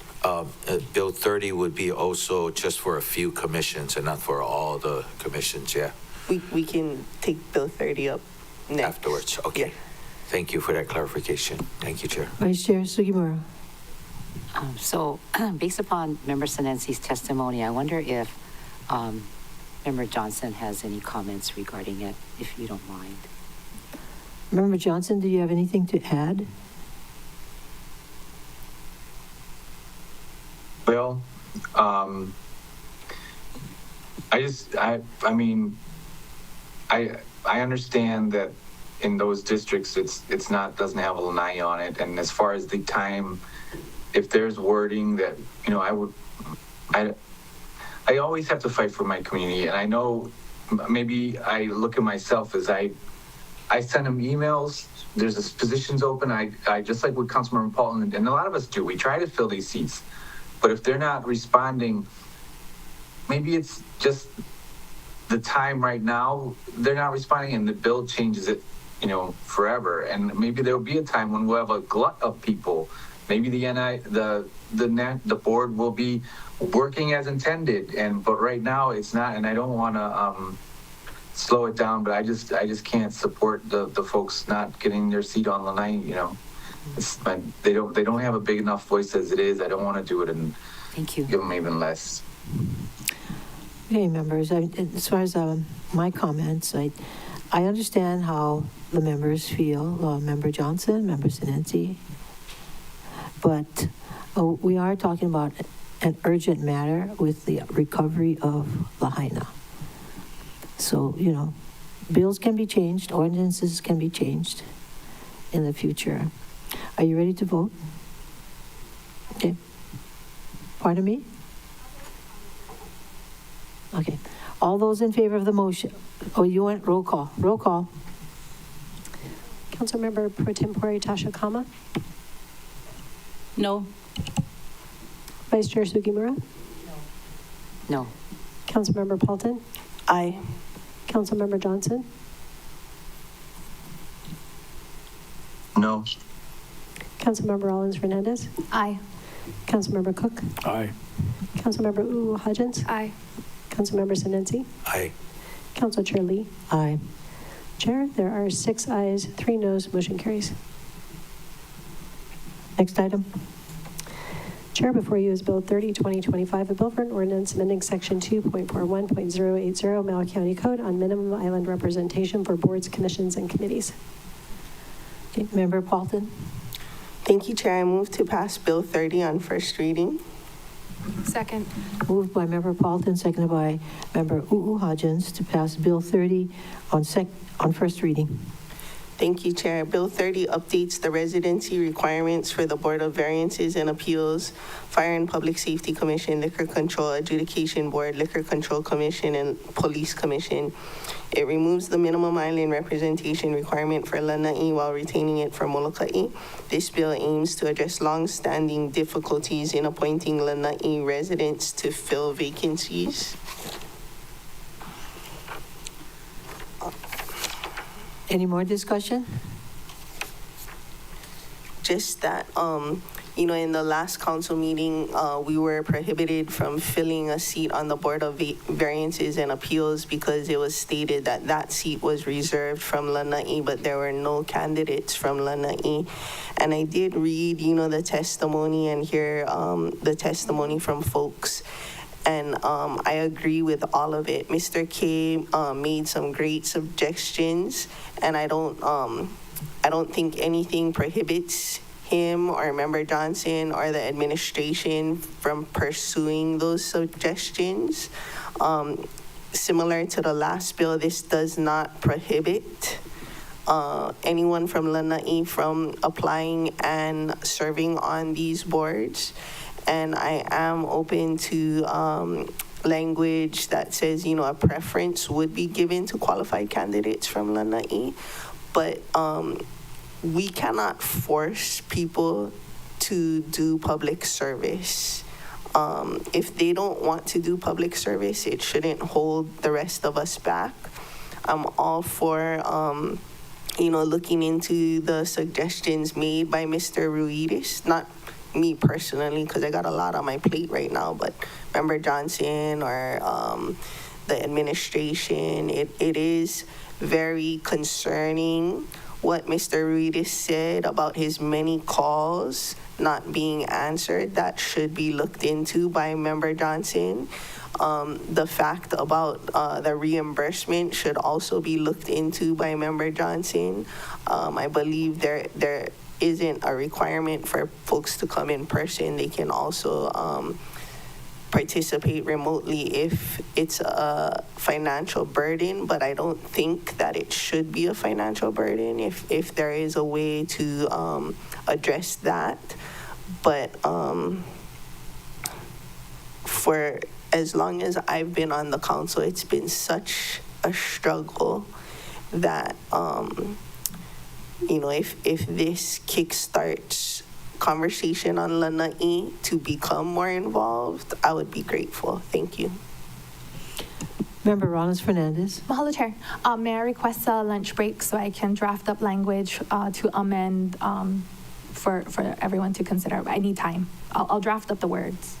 Bill 30 would be also just for a few commissions and not for all the commissions, yeah? We can take Bill 30 up next. Afterwards, okay. Yeah. Thank you for that clarification. Thank you, Chair. Vice Chair Sugimura. So based upon Member Senensi's testimony, I wonder if Member Johnson has any comments regarding it, if you don't mind. Member Johnson, do you have anything to add? Well, I understand that in those districts, it's not, doesn't have a lanai on it. And as far as the time, if there's wording that, I always have to fight for my community. And I know maybe I look at myself as I send them emails. There's this positions open. I just like with Councilmember Paulton, and a lot of us do, we try to fill these seats. But if they're not responding, maybe it's just the time right now, they're not responding and the bill changes it, forever. And maybe there'll be a time when we'll have a glut of people. Maybe the board will be working as intended, but right now it's not, and I don't want to slow it down, but I just can't support the folks not getting their seat on the night, they don't have a big enough voice as it is. I don't want to do it and Thank you. Give them even less. Okay, members, as far as my comments, I understand how the members feel, Member Johnson, Member Sinensi, but we are talking about an urgent matter with the recovery of Lahaina. So, bills can be changed, ordinances can be changed in the future. Are you ready to vote? Okay. Pardon me? Okay. All those in favor of the motion? Oh, you want roll call? Roll call. Councilmember Pro Tempore Tasha Kama. No. Vice Chair Sugimura. No. Councilmember Paulton. Aye. Councilmember Johnson. No. Councilmember Rollins Fernandez. Aye. Councilmember Cook. Aye. Councilmember Hudgens. Aye. Councilmember Sinensi. Aye. Council Chair Lee. Aye. Chair, there are 6 ayes, 3 noes, motion carries. Next item. Chair, before you is Bill 30, 2025, a bill for an ordinance amending Section 2.41.080 Maui County Code on minimum island representation for boards, commissions, and committees. Okay, Member Paulton. Thank you, Chair. I move to pass Bill 30 on first reading. Second. Moved by Member Paulton, seconded by Member Hudgens to pass Bill 30 on first reading. Thank you, Chair. Bill 30 updates the residency requirements for the Board of Variances and Appeals, Fire and Public Safety Commission, Liquor Control Adjudication Board, Liquor Control Commission, and Police Commission. It removes the minimum island representation requirement for Lanai while retaining it for Molokai. This bill aims to address long-standing difficulties in appointing Lanai residents to fill vacancies. Any more discussion? Just that, in the last council meeting, we were prohibited from filling a seat on the Board of Variances and Appeals because it was stated that that seat was reserved from Lanai, but there were no candidates from Lanai. And I did read, the testimony and hear the testimony from folks. And I agree with all of it. Mr. K made some great suggestions, and I don't think anything prohibits him or Member Johnson or the administration from pursuing those suggestions. Similar to the last bill, this does not prohibit anyone from Lanai from applying and serving on these boards. And I am open to language that says, a preference would be given to qualified candidates from Lanai. But we cannot force people to do public service. If they don't want to do public service, it shouldn't hold the rest of us back. I'm all for, looking into the suggestions made by Mr. Ruidis, not me personally, because I got a lot on my plate right now, but Member Johnson or the administration, it is very concerning what Mr. Ruidis said about his many calls not being answered. That should be looked into by Member Johnson. The fact about the reimbursement should also be looked into by Member Johnson. I believe there isn't a requirement for folks to come in person. They can also participate remotely if it's a financial burden, but I don't think that it should be a financial burden if there is a way to address that. But for as long as I've been on the council, it's been such a struggle that, if this kickstarts conversation on Lanai to become more involved, I would be grateful. Thank you. Member Rollins Fernandez. Mahalo, Chair. May I request a lunch break so I can draft up language to amend for everyone to consider? I need time. I'll draft up the words.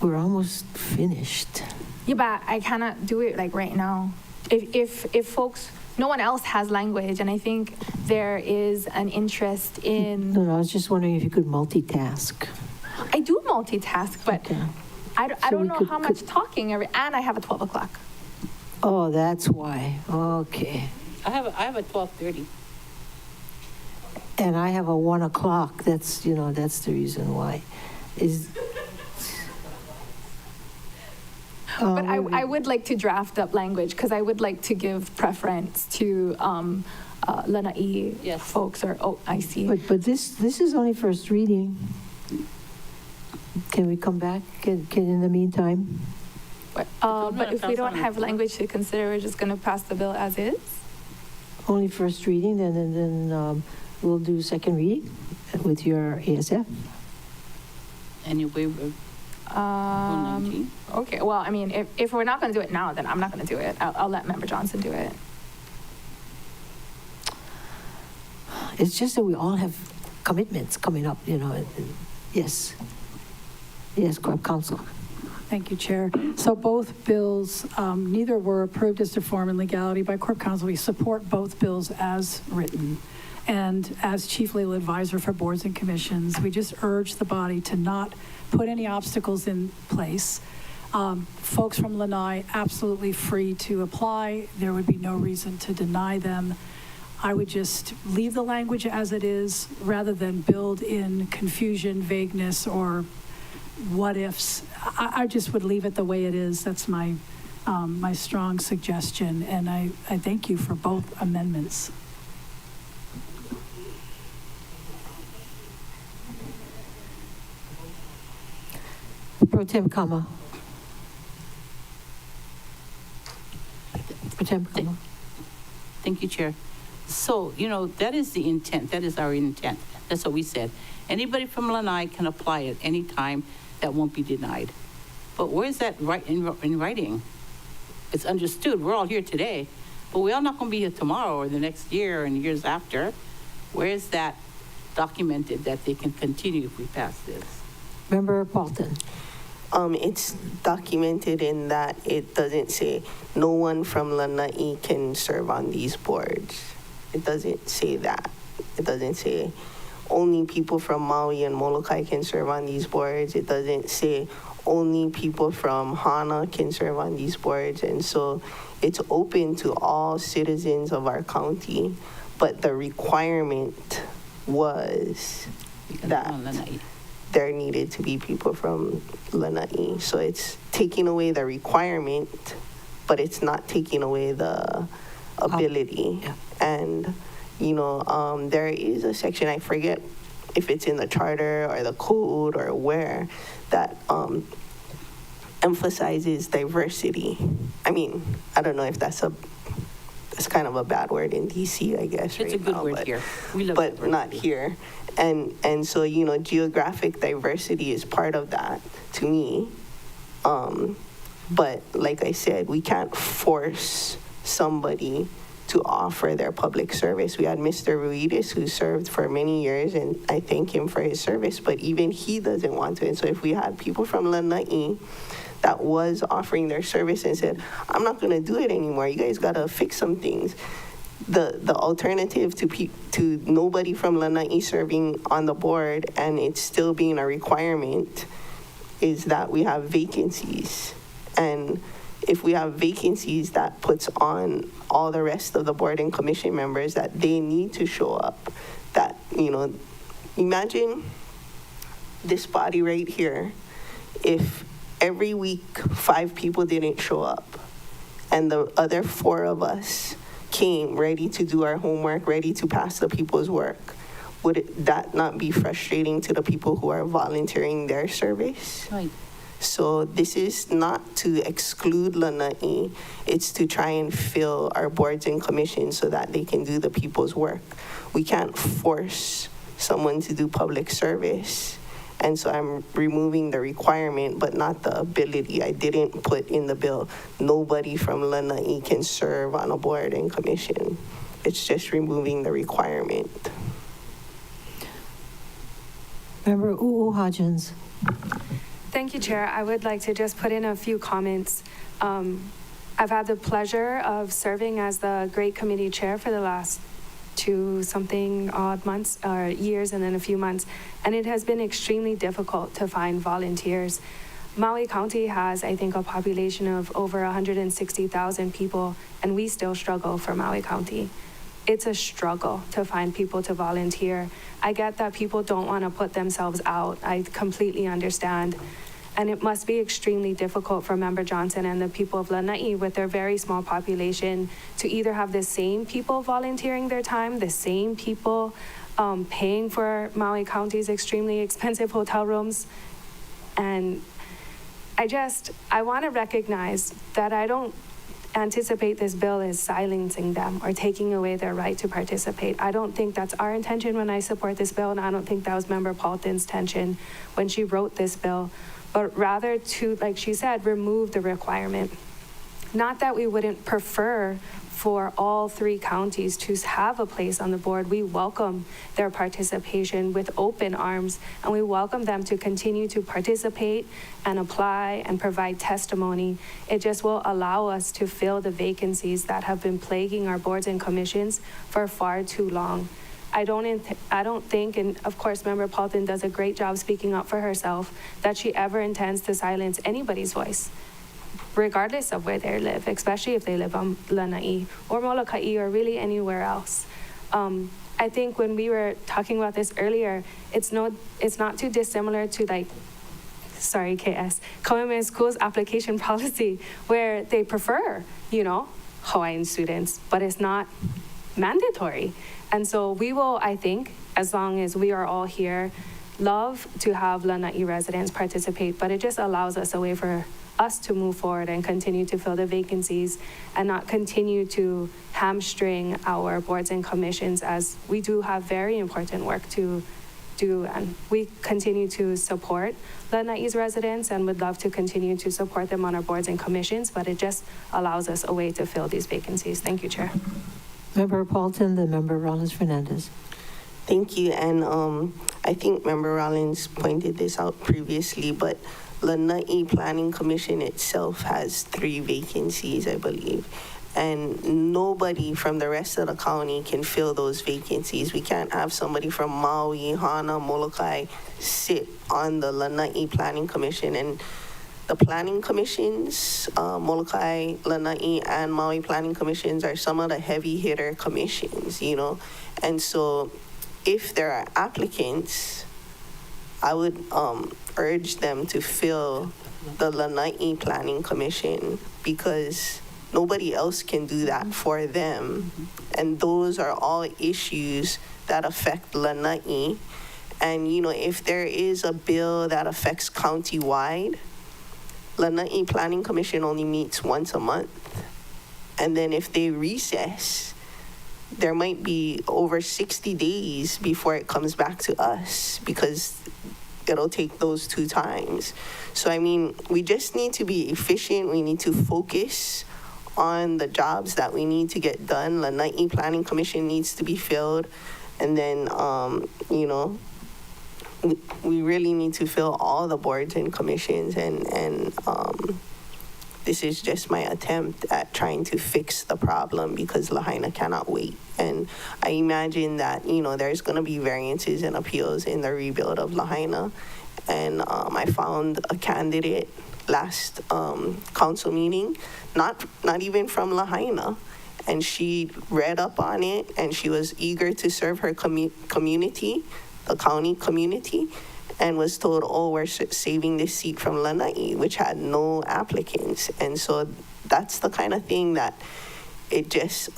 We're almost finished. Yeah, but I cannot do it like right now. If folks, no one else has language, and I think there is an interest in. No, I was just wondering if you could multitask. I do multitask, but okay. I don't know how much talking and I have a 12 o'clock. Oh, that's why. Okay. I have a 12:30. And I have a 1 o'clock. That's the reason why. But I would like to draft up language because I would like to give preference to Lanai folks or OIC. But this is only first reading. Can we come back can in the meantime? But if we don't have language to consider, we're just going to pass the bill as is? Only first reading, then we'll do second reading with your ASF. Anyway, okay, well, I mean, if we're not going to do it now, then I'm not going to do it. I'll let Member Johnson do it. It's just that we all have commitments coming up, Yes. Yes, Corp Counsel. Thank you, Chair. So both bills, neither were approved as to form and legality by Corp Counsel. We support both bills as written. And as Chief Legal Advisor for boards and commissions, we just urge the body to not put any obstacles in place. Folks from Lanai, absolutely free to apply. There would be no reason to deny them. I would just leave the language as it is rather than build in confusion, vagueness, or what ifs. I just would leave it the way it is. That's my my strong suggestion, and I thank you for both amendments. Pro Tem Kama. Pro Tem Kama. Thank you, Chair. So, that is the intent. That is our intent. That's what we said. Anybody from Lanai can apply at any time. That won't be denied. But where's that in writing? It's understood. We're all here today, but we're all not going to be here tomorrow or the next year and years after. Where is that documented that they can continue if we pass this? Member Paulton. It's documented in that it doesn't say no one from Lanai can serve on these boards. It doesn't say that. It doesn't say only people from Maui and Molokai can serve on these boards. It doesn't say only people from Hana can serve on these boards. And so it's open to all citizens of our county, but the requirement was that there needed to be people from Lanai. So it's taking away the requirement, but it's not taking away the ability. And there is a section, I forget if it's in the charter or the code or where, that emphasizes diversity. I mean, I don't know if that's kind of a bad word in DC, I guess. It's a good word but, here. We love but diversity. not here. And so, you know, geographic diversity is part of that to me. But like I said, we can't force somebody to offer their public service. We had Mr. Ruiz, who served for many years, and I thank him for his service, but even he doesn't want to. And so if we had people from Lanai that was offering their service and said, I'm not gonna do it anymore, you guys gotta fix some things. The alternative to nobody from Lanai serving on the board and it still being a requirement is that we have vacancies. And if we have vacancies, that puts on all the rest of the board and commission members that they need to show up. That, you know, imagine this body right here, if every week 5 people didn't show up and the other 4 of us came ready to do our homework, ready to pass the people's work, would that not be frustrating to the people who are volunteering their service? Right. So this is not to exclude Lanai, it's to try and fill our boards and commissions so that they can do the people's work. We can't force someone to do public service. And so I'm removing the requirement, but not the ability. I didn't put in the bill, nobody from Lanai can serve on a board and commission. It's just removing the requirement. Member Hodgins. Thank you, Chair. I would like to just put in a few comments. I've had the pleasure of serving as the Great Committee Chair for the last 2-something odd months, or years, and then a few months, and it has been extremely difficult to find volunteers. Maui County has, I think, a population of over 160,000 people, and we still struggle for Maui County. It's a struggle to find people to volunteer. I get that people don't want to put themselves out. I completely understand. And it must be extremely difficult for Member Johnson and the people of Lanai with their very small population to either have the same people volunteering their time, the same people paying for Maui County's extremely expensive hotel rooms. And I want to recognize that I don't anticipate this bill is silencing them or taking away their right to participate. I don't think that's our intention when I support this bill, and I don't think that was Member Paulton's intention when she wrote this bill, but rather to, like she said, remove the requirement. Not that we wouldn't prefer for all 3 counties to have a place on the board. We welcome their participation with open arms, and we welcome them to continue to participate and apply and provide testimony. It just will allow us to fill the vacancies that have been plaguing our boards and commissions for far too long. I don't think, and of course Member Paulton does a great job speaking up for herself, that she ever intends to silence anybody's voice, regardless of where they live, especially if they live on Lanai or Molokai or really anywhere else. I think when we were talking about this earlier, it's not too dissimilar to KS, Kauai Schools application policy, where they prefer, Hawaiian students, but it's not mandatory. And so we will, I think, as long as we are all here, love to have Lanai residents participate, but it just allows us a way for us to move forward and continue to fill the vacancies and not continue to hamstring our boards and commissions, as we do have very important work to do. And we continue to support Lanai's residents and would love to continue to support them on our boards and commissions, but it just allows us a way to fill these vacancies. Thank you, Chair. Member Paulton, then Member Rollins-Fernandez. Thank you. And I think Member Rollins pointed this out previously, but Lanai Planning Commission itself has 3 vacancies, I believe. And nobody from the rest of the county can fill those vacancies. We can't have somebody from Maui, Hana, Molokai sit on the Lanai Planning Commission. And the planning commissions, Molokai, Lanai, and Maui planning commissions are some of the heavy hitter commissions, And so if there are applicants, I would urge them to fill the Lanai Planning Commission, because nobody else can do that for them. And those are all issues that affect Lanai. And, if there is a bill that affects countywide, Lanai Planning Commission only meets once a month. And then if they recess, there might be over 60 days before it comes back to us because it'll take those 2 times. So, I mean, we just need to be efficient. We need to focus on the jobs that we need to get done. Lanai Planning Commission needs to be filled. And then, you know, we really need to fill all the boards and commissions, and this is just my attempt at trying to fix the problem because Lahaina cannot wait. And I imagine that, you know, there's going to be variances and appeals in the rebuild of Lahaina. And I found a candidate last council meeting, not even from Lahaina, and she read up on it and she was eager to serve her community, the county community, and was told, oh, we're saving this seat from Lanai, which had no applicants. And so that's the kind of thing that it just,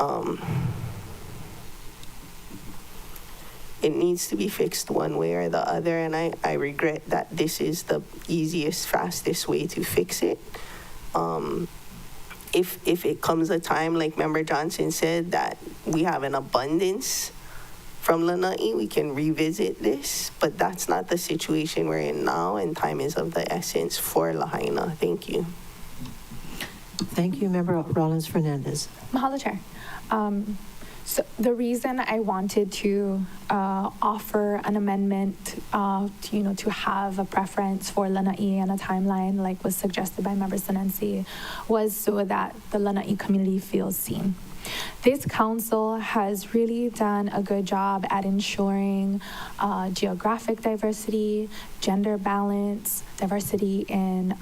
it needs to be fixed one way or the other. And I regret that this is the easiest, fastest way to fix it. If it comes a time, like Member Johnson said, that we have an abundance from Lanai, we can revisit this, but that's not the situation we're in now, and time is of the essence for Lahaina. Thank you. Thank you, Member Rollins Fernandez. Mahalo, Chair. So the reason I wanted to offer an amendment, to have a preference for Lanai and a timeline, like was suggested by Member Sinensi, was so that the Lanai community feels seen. This council has really done a good job at ensuring geographic diversity, gender balance, diversity in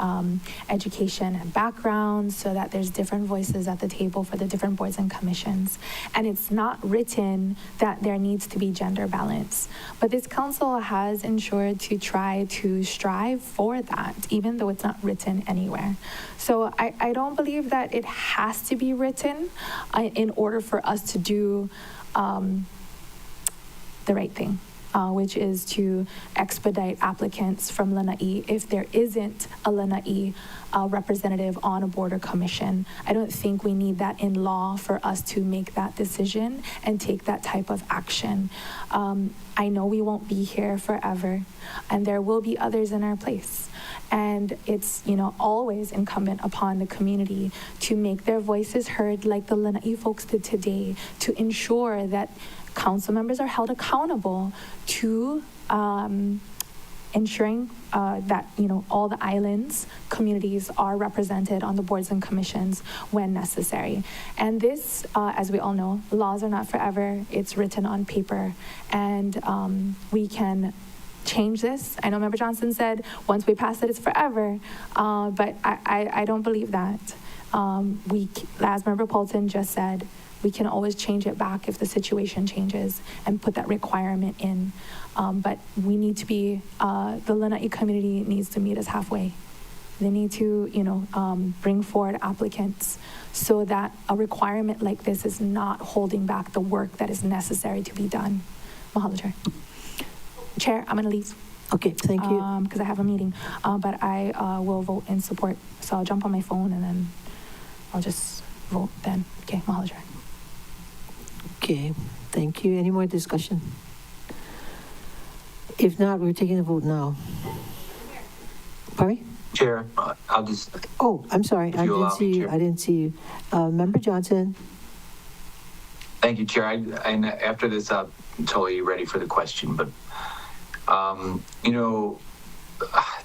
education and backgrounds, so that there's different voices at the table for the different boards and commissions. And it's not written that there needs to be gender balance, but this council has ensured to try to strive for that, even though it's not written anywhere. So I don't believe that it has to be written in order for us to do the right thing, which is to expedite applicants from Lanai if there isn't a Lanai representative on a board or commission. I don't think we need that in law for us to make that decision and take that type of action. I know we won't be here forever, and there will be others in our place. And it's, always incumbent upon the community to make their voices heard, like the Lanai folks did today, to ensure that council members are held accountable to ensuring that, all the islands, communities are represented on the boards and commissions when necessary. And this, as we all know, laws are not forever. It's written on paper, and we can change this. I know Member Johnson said once we pass it, it's forever, but I don't believe that. As Member Poulton just said, we can always change it back if the situation changes and put that requirement in. But we need to be, the Lanai community needs to meet us halfway. They need to, bring forward applicants so that a requirement like this is not holding back the work that is necessary to be done. Mahalo, Chair. Chair, I'm going to leave. Okay, thank you. Because I have a meeting, but I will vote in support. So I'll jump on my phone and then I'll just vote then. Okay, Mahalo, Chair. Okay, thank you. Any more discussion? If not, we're taking a vote now. Pardon me? Chair, I'll just. Oh, I'm sorry. I didn't see you. Chair. I didn't see you. Member Johnson. Thank you, Chair. And after this, I'm totally ready for the question. But,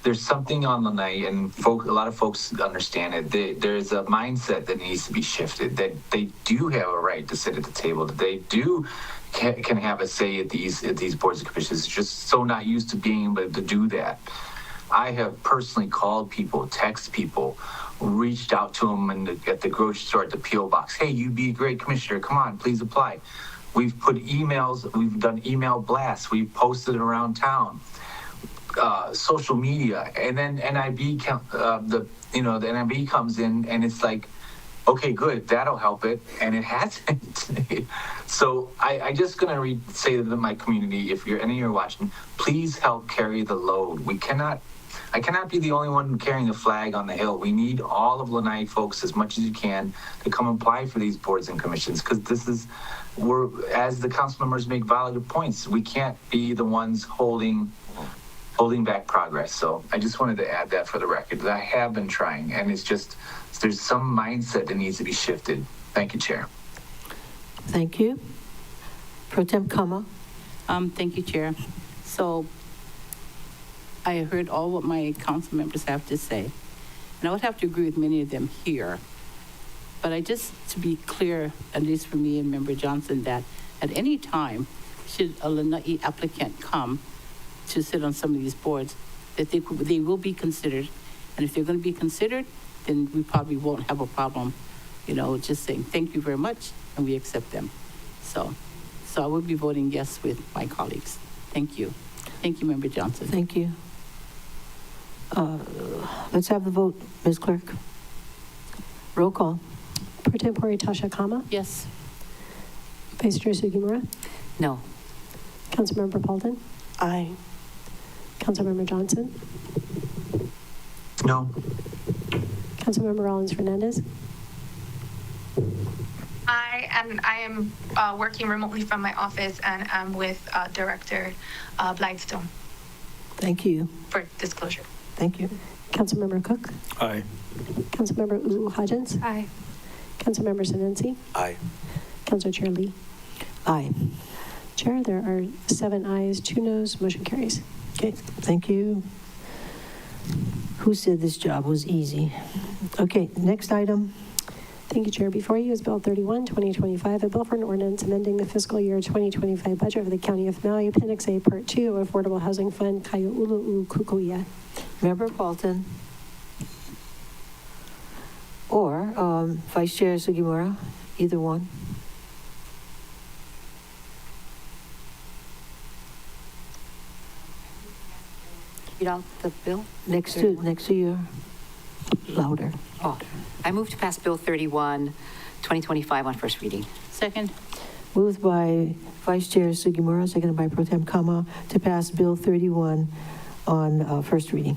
there's something on the night, and a lot of folks understand it. There's a mindset that needs to be shifted, that they do have a right to sit at the table, that they can have a say at these boards and commissions. It's just so not used to being able to do that. I have personally called people, text people, reached out to them at the grocery store, at the P.O. box. Hey, you'd be a great commissioner. Come on, please apply. We've put emails, we've done email blasts, we've posted it around town, social media, and then NIB, the NIB comes in, and it's like, okay, good, that'll help it, and it hasn't. So I just gonna say to my community, if you're watching, please help carry the load. We cannot I cannot be the only one carrying the flag on the hill. We need all of Lanai folks as much as you can to come apply for these boards and commissions, because as the council members make valid points, we can't be the ones holding back progress. So I just wanted to add that for the record, that I have been trying, and it's just, there's some mindset that needs to be shifted. Thank you, Chair. Thank you. Pro Tem Kama. Thank you, Chair. So I heard all what my council members have to say, and I would have to agree with many of them here. But I just, to be clear, at least for me and Member Johnson, that at any time, should a Lanai applicant come to sit on some of these boards, that they will be considered. And if they're going to be considered, then we probably won't have a problem, just saying thank you very much, and we accept them. So I will be voting yes with my colleagues. Thank you. Thank you, Member Johnson. Thank you. Let's have the vote, Ms. Clerk. Roll call. Pro Tempore Tasha Kama. Yes. Vice Chair Sugimura. No. Councilmember Paulden. Aye. Councilmember Johnson. No. Councilmember Rollins Fernandez. I am working remotely from my office, and I'm with Director Blightstone Thank you. for disclosure. Thank you. Councilmember Cook. Aye. Councilmember Hodgins. Aye. Councilmember Senenci. Aye. Councilor Chair Lee. Aye. Chair, there are 7 ayes, 2 noes. Motion carries. Okay, thank you. Who said this job was easy? Okay, next item. Thank you, Chair. Before you is Bill 31, 2025, a bill for an ordinance amending the fiscal year 2025 budget of the County of Maui, Appendix A, Part 2, Affordable Housing Fund, Kaia'ulu Kukuia. Member Paulton. Or Vice Chair Sugimura, either one. Read out the bill? Next to you. Louder. Oh, I move to pass Bill 31, 2025 on first reading. Second. Moved by Vice Chair Sugimura, seconded by Pro Tem Kama, to pass Bill 31 on first reading.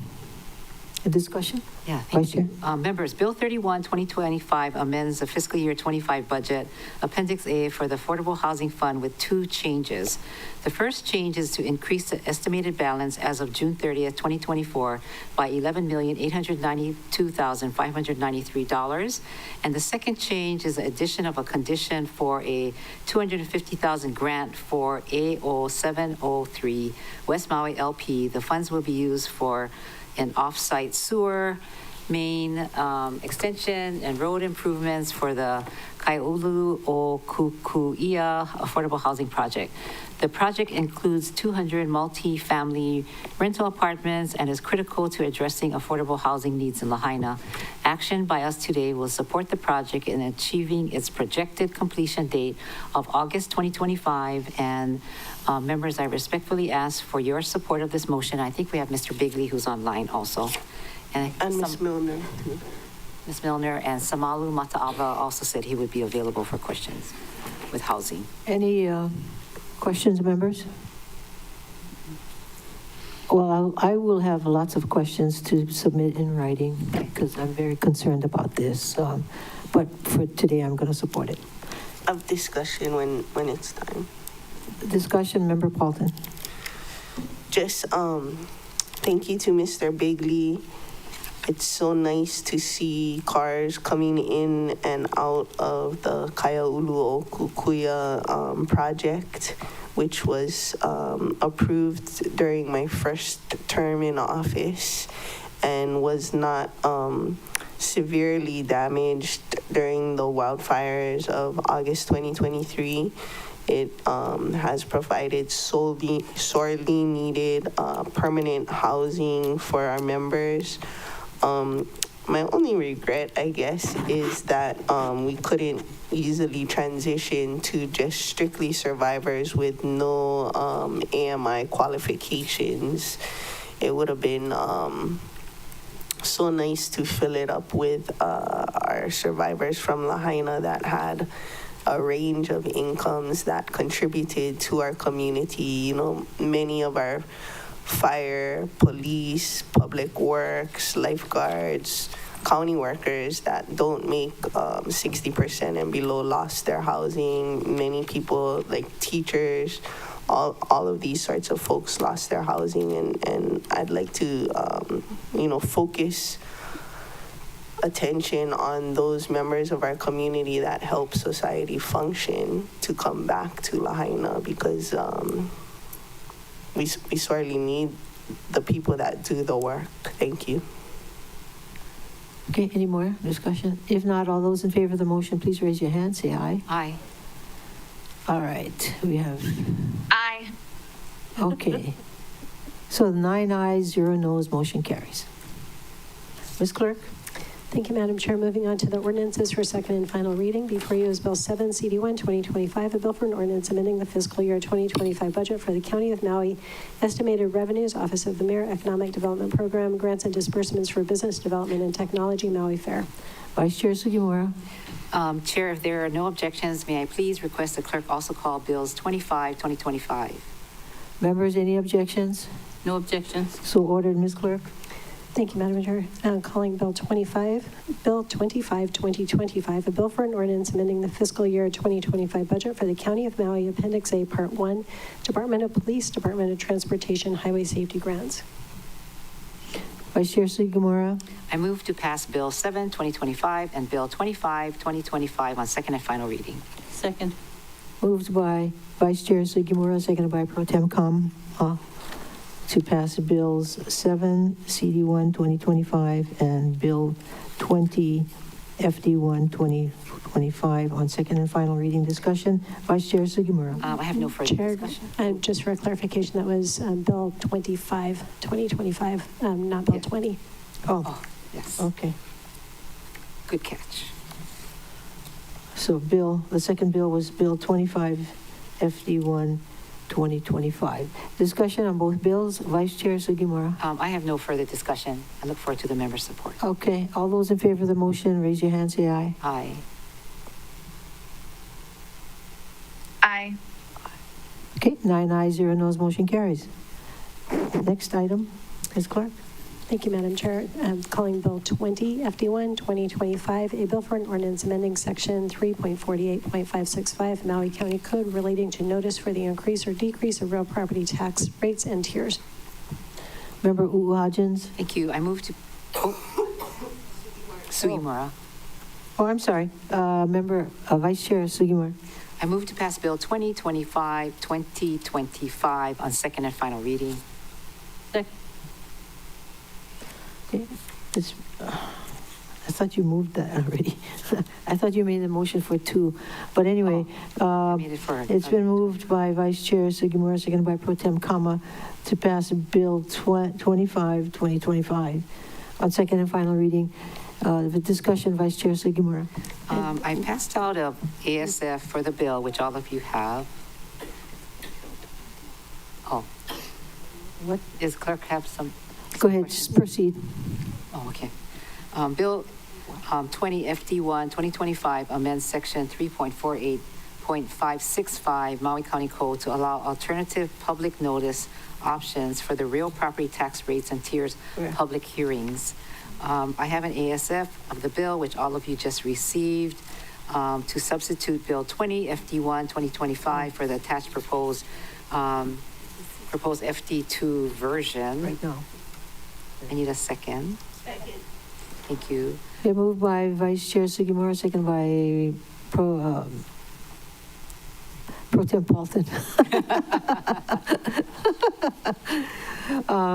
A discussion? Yeah, Vice thank you. Chair. Members, Bill 31, 2025 amends the fiscal year 25 budget, Appendix A, for the Affordable Housing Fund with 2 changes. The first change is to increase the estimated balance as of June 30th, 2024 by $11,892,593. And the second change is the addition of a condition for a $250,000 grant for AO703 West Maui LP. The funds will be used for an off-site sewer main extension and road improvements for the Kaia'ulu o Kukuia Affordable Housing Project. The project includes 200 multi-family rental apartments and is critical to addressing affordable housing needs in Lahaina. Action by us today will support the project in achieving its projected completion date of August 2025. And members, I respectfully ask for your support of this motion. I think we have Mr. Bigley who's online also. And Ms. Milner, too. Ms. Milner and Samalu Mata'ava also said he would be available for questions with housing. Any questions, members? Well, I will have lots of questions to submit in writing because I'm very concerned about this. But for today, I'm going to support it. Of discussion when it's time. Discussion, Member Paulton. Just thank you to Mr. Bigley. It's so nice to see cars coming in and out of the Kaia'ulu o Kukuia project, which was approved during my first term in office and was not severely damaged during the wildfires of August 2023. It has provided sorely needed permanent housing for our members. My only regret, I guess, is that we couldn't easily transition to just strictly survivors with no AMI qualifications. It would have been so nice to fill it up with our survivors from Lahaina that had a range of incomes that contributed to our community. You know, many of our fire, police, public works, lifeguards, county workers that don't make 60% and below lost their housing. Many people, like teachers, all of these sorts of folks lost their housing, and I'd like to, focus attention on those members of our community that help society function to come back to Lahaina, because we sorely need the people that do the work. Thank you. Okay, any more discussion? If not, all those in favor of the motion, please raise your hand, say aye. Aye. All right, we have, Aye. okay. So 9 ayes, 0 noes, motion carries. Ms. Clerk? Thank you, Madam Chair. Moving on to the ordinances for second and final reading. Before you is Bill 7, CD1, 2025, a bill for an ordinance amending the fiscal year 2025 budget for the County of Maui, estimated revenues, Office of the Mayor, Economic Development Program, grants and disbursements for business development and technology, Maui Fair. Vice Chair Sugimura. Chair, if there are no objections, may I please request the clerk also call bills 25, 2025? Members, any objections? No objections. So ordered, Ms. Clerk. Thank you, Madam Chair. Calling Bill 25, 2025, a bill for an ordinance amending the fiscal year 2025 budget for the County of Maui, Appendix A, Part 1, Department of Police, Department of Transportation, Highway Safety Grants. Vice Chair Sugimura. I move to pass Bill 7, 2025, and Bill 25, 2025 on second and final reading. Second. Moved by Vice Chair Sugimura, seconded by Pro Tem Com, to pass Bills 7, CD1, 2025, and Bill 20, FD1, 2025 on second and final reading. Discussion. Vice Chair Sugimura. I have no further Chair, discussion. just for clarification, that was Bill 25, 2025, not Bill 20. Oh, yes. Okay. Good catch. So the second bill was Bill 25, FD1, 2025. Discussion on both bills. Vice Chair Sugimura. I have no further discussion. I look forward to the member's support. Okay, all those in favor of the motion, raise your hand, say aye. Aye. Aye. Okay, 9 ayes, 0 noes, motion carries. Next item, Ms. Clark. Thank you, Madam Chair. Calling Bill 20, FD1, 2025, a bill for an ordinance amending Section 3.48.565 Maui County Code relating to notice for the increase or decrease of real property tax rates and tiers. Member Hodgins. Thank you. I move to... Sugimura. Oh, I'm sorry. Vice Chair Sugimura. I move to pass Bill 2025 on second and final reading. Okay. I thought you moved that already. I thought you made the motion for 2. But anyway, it's been moved by Vice Chair Sugimura, seconded by Pro Tem Kama, to pass Bill 25, 2025 on second and final reading. The discussion, Vice Chair Sugimura. I passed out a ASF for the bill, which all of you have. Oh, what does clerk have some? Go ahead, just proceed. Oh, okay. Bill 20 FD1 2025 amends Section 3.48.565 Maui County Code to allow alternative public notice options for the real property tax rates and tiers public hearings. I have an ASF of the bill, which all of you just received, to substitute Bill 20 FD1 2025 for the attached proposed FD2 version. Right now. I need a second. Second. Thank you. Okay, moved by Vice Chair Sugimura, second by Pro Tem Paulton.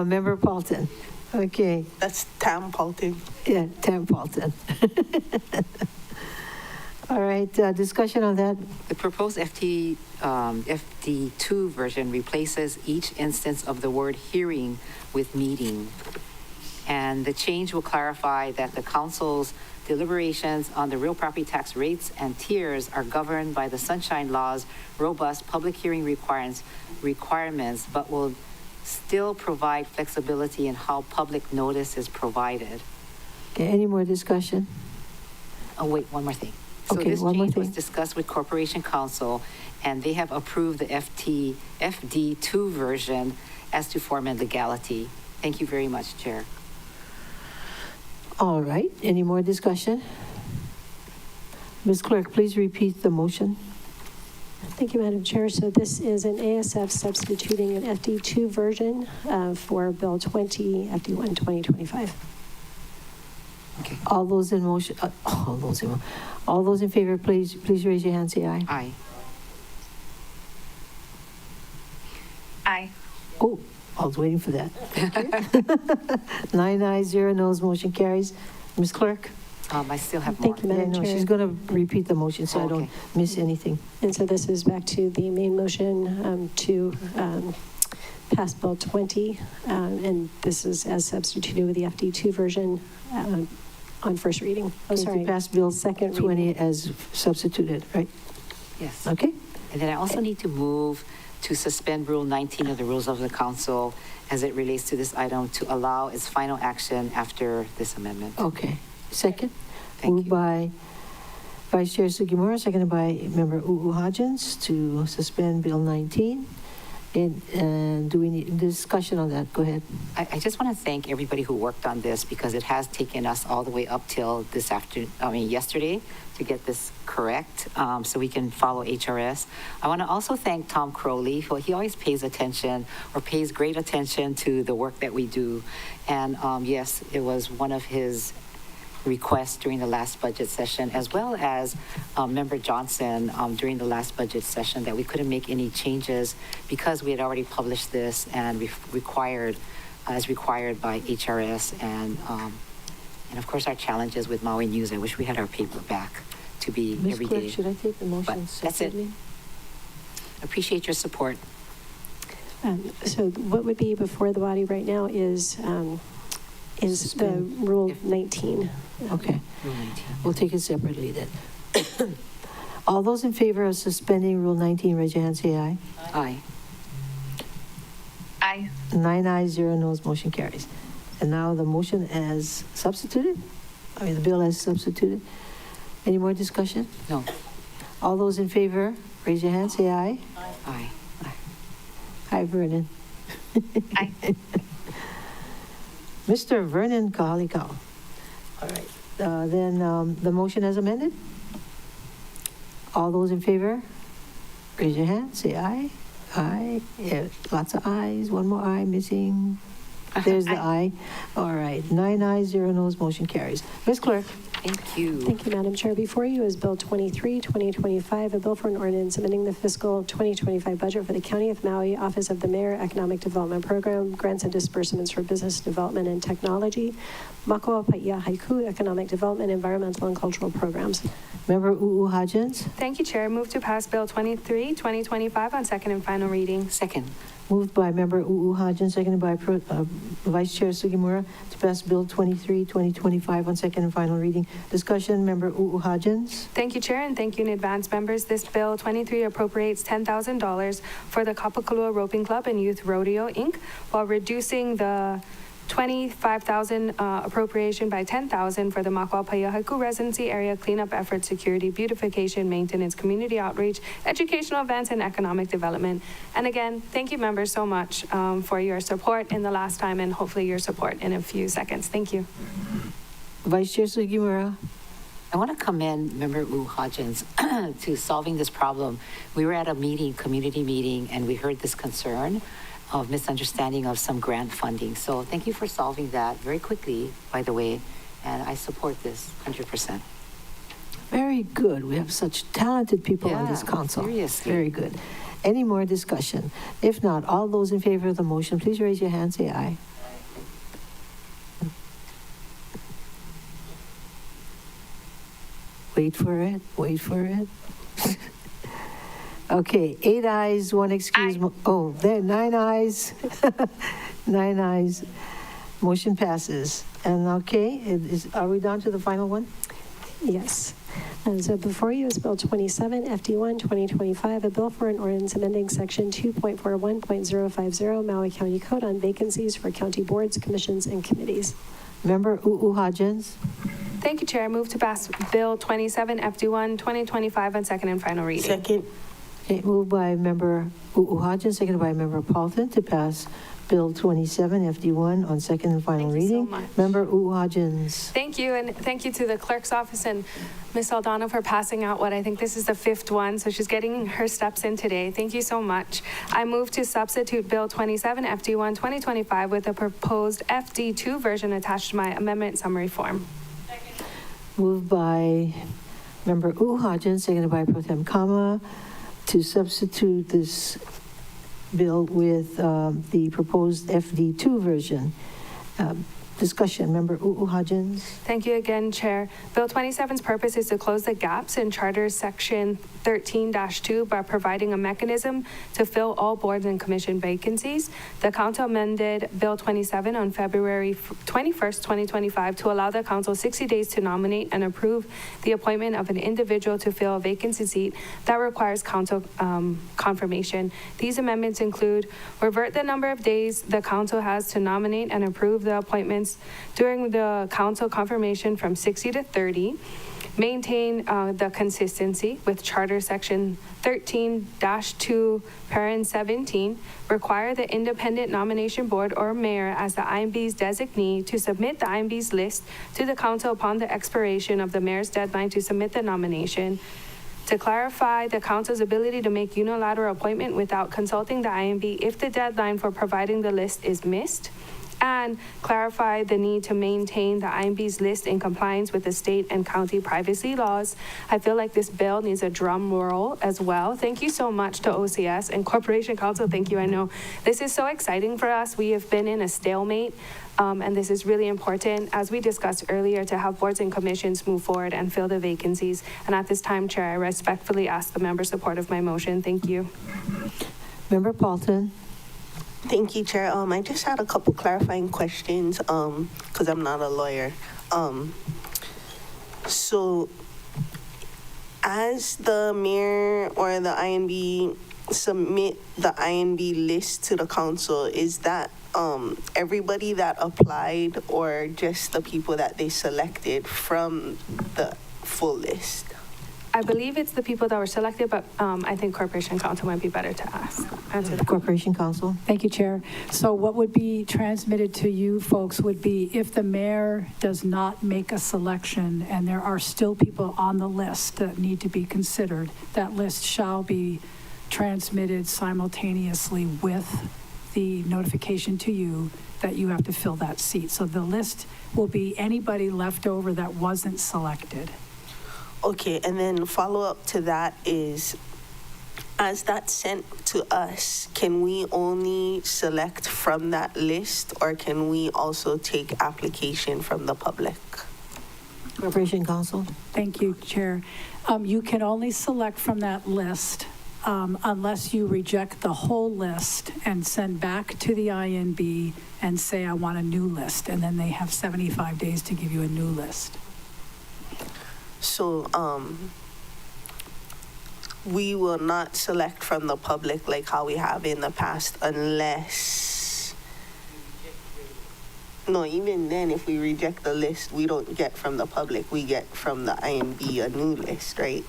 Member Paulton. Okay. That's Tam Paulton. Yeah, Tam Paulton. All right, discussion on that. The proposed FD2 version replaces each instance of the word hearing with meeting. And the change will clarify that the council's deliberations on the real property tax rates and tiers are governed by the Sunshine Law's robust public hearing requirements, but will still provide flexibility in how public notice is provided. Okay, any more discussion? Oh, wait, one more thing. So Okay, this one more change was thing. discussed with Corporation Counsel, and they have approved the FD2 version as to form and legality. Thank you very much, Chair. All right, any more discussion? Ms. Clerk, please repeat the motion. Thank you, Madam Chair. So this is an ASF substituting an FD2 version for Bill 20, FD1 2025. All those in motion, all those in favor, please raise your hand, say aye. Aye. Aye. Oh, I was waiting for that. Thank you. 9 ayes, 0 noes, motion carries. Ms. Clerk? I still have more. Thank you, Madam Yeah, no, Chair. she's going to repeat the motion so I don't miss anything. And so this is back to the main motion to pass Bill 20, and this is as substituted with the FD2 version on first reading. Oh, Okay, sorry. to pass Bill Second 20 reading. as substituted, right? Yes. Okay. And then I also need to move to suspend Rule 19 of the Rules of the Council as it relates to this item to allow its final action after this amendment. Okay. Second? Thank Moved by Vice Chair Sugimura, seconded by Member Hodgins to suspend Bill 19. And do we need discussion on that? Go ahead. I just want to thank everybody who worked on this because it has taken us all the way up till yesterday to get this correct so we can follow HRS. I want to also thank Tom Crowley, who he always pays great attention to the work that we do. And yes, it was one of his requests during the last budget session, as well as Member Johnson during the last budget session, that we couldn't make any changes because we had already published this and required by HRS and of course our challenges with Maui News. I wish we had our paper back to be Ms. every Clerk, day. should I take the motion But that's it. separately? Appreciate your support. So what would be before the body right now is the Suspend. Rule 19. Okay. Rule 19. We'll take it separately then. All those in favor of suspending Rule 19, raise your hand, say aye. Aye. Aye. 9 ayes, 0 noes, motion carries. And now the motion as substituted? The bill as substituted. Any more discussion? No. All those in favor, raise your hand, say aye. Aye. Hi, Vernon. Aye. Mr. Vernon Kahalikau. All right. Then the motion as amended? All those in favor, raise your hand, say aye. Aye. Yeah, lots of ayes, one more aye missing. There's the aye. All right. 9 ayes, 0 noes, motion carries. Ms. Clerk? Thank you. Thank you, Madam Chair. Before you is Bill 23, 2025, a bill for an ordinance amending the fiscal 2025 budget for the County of Maui, Office of the Mayor, Economic Development Program, Grants and Disbursements for Business Development and Technology, Makua Paia Haiku, Economic Development, Environmental and Cultural Programs. Member Hodgins? Thank you, Chair. Move to pass Bill 23, 2025 on second and final reading. Second. Moved by Member Hodgins, seconded by Vice Chair Sugimura to pass Bill 23, 2025 on second and final reading. Discussion, Member Hodgins. Thank you, Chair, and thank you in advance, members. This Bill 23 appropriates $10,000 for the Kapakulua Roping Club and Youth Rodeo, Inc., while reducing the $25,000 appropriation by $10,000 for the Makua Paia Haiku residency area cleanup efforts, security, beautification, maintenance, community outreach, educational events, and economic development. And again, thank you, members, so much for your support in the last time, and hopefully your support in a few seconds. Thank you. Vice Chair Sugimura. I want to commend Member Hodgins to solving this problem. We were at a meeting, community meeting, and we heard this concern of misunderstanding of some grant funding. So thank you for solving that very quickly, by the way, and I support this 100%. Very good. We have such talented people on this Yeah, council. seriously. Very good. Any more discussion? If not, all those in favor of the motion, please raise your hand, say aye. Wait for it, wait for it. Okay, 8 ayes, 1 excuse. Oh, there, 9 ayes. 9 ayes. Motion passes. And okay, are we down to the final one? Yes. And so before you is Bill 27, FD1 2025, a bill for an ordinance amending Section 2.41.050 Maui County Code on vacancies for county boards, commissions, and committees. Member Hodgins. Thank you, Chair. I move to pass Bill 27, FD1, 2025 on second and final reading. Second. Okay, moved by Member Hodgins, seconded by Member Paulton to pass Bill 27, FD1 on second and final Thank you so reading. much. Member Hodgins. Thank you, and thank you to the clerk's office and Ms. Aldana for passing out what I think this is the fifth one, so she's getting her steps in today. Thank you so much. I move to substitute Bill 27, FD1, 2025 with the proposed FD2 version attached to my amendment summary form. Moved by Member Hodgins, seconded by Pro Tem Kama, to substitute this bill with the proposed FD2 version. Discussion, Member Hodgins. Thank you again, Chair. Bill 27's purpose is to close the gaps in Charter Section 13-2 by providing a mechanism to fill all boards and commission vacancies. The Council amended Bill 27 on February 21st, 2025 to allow the Council 60 days to nominate and approve the appointment of an individual to fill a vacancy seat that requires Council confirmation. These amendments include revert the number of days the Council has to nominate and approve the appointments during the Council confirmation from 60 to 30, maintain the consistency with Charter Section 13-2, parent 17, require the Independent Nomination Board or Mayor as the IMB's designee to submit the IMB's list to the Council upon the expiration of the Mayor's deadline to submit the nomination, to clarify the Council's ability to make unilateral appointment without consulting the IMB if the deadline for providing the list is missed, and clarify the need to maintain the IMB's list in compliance with the state and county privacy laws. I feel like this bill needs a drum roll as well. Thank you so much to OCS and Corporation Council. Thank you. I know this is so exciting for us. We have been in a stalemate, and this is really important, as we discussed earlier, to have boards and commissions move forward and fill the vacancies. And at this time, Chair, I respectfully ask the member's support of my motion. Thank you. Member Paulton. Thank you, Chair. I just had a couple clarifying questions, because I'm not a lawyer. So as the mayor or the INB submit the INB list to the council, is that everybody that applied or just the people that they selected from the full list? I believe it's the people that were selected, but I think Corporation Council might be better to answer that. Corporation Council. Thank you, Chair. So what would be transmitted to you folks would be if the mayor does not make a selection and there are still people on the list that need to be considered, that list shall be transmitted simultaneously with the notification to you that you have to fill that seat. So the list will be anybody left over that wasn't selected. Okay, and then follow up to that is, as that's sent to us, can we only select from that list, or can we also take application from the public? Corporation Council. Thank you, Chair. You can only select from that list unless you reject the whole list and send back to the INB and say, I want a new list, and then they have 75 days to give you a new list. So, we will not select from the public like how we have in the past unless, no, even then, if we reject the list, we don't get from the public, we get from the IMB a new list, right?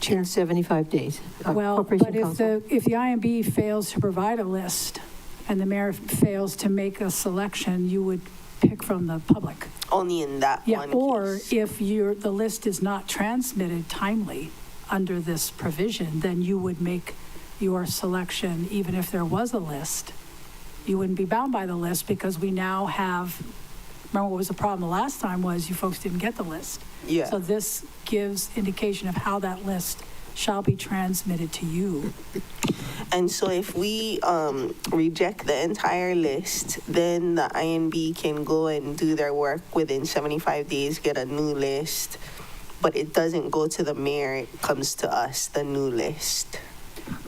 In 75 days. Well, but if the IMB fails to provide a list and the mayor fails to make a selection, you would pick from the public. Only in that one or case. If the list is not transmitted timely under this provision, then you would make your selection even if there was a list. You wouldn't be bound by the list because we now have, remember what was the problem the last time was you folks didn't get the list. Yeah. So this gives indication of how that list shall be transmitted to you. And so if we reject the entire list, then the INB can go and do their work within 75 days, get a new list, but it doesn't go to the mayor, it comes to us, the new list.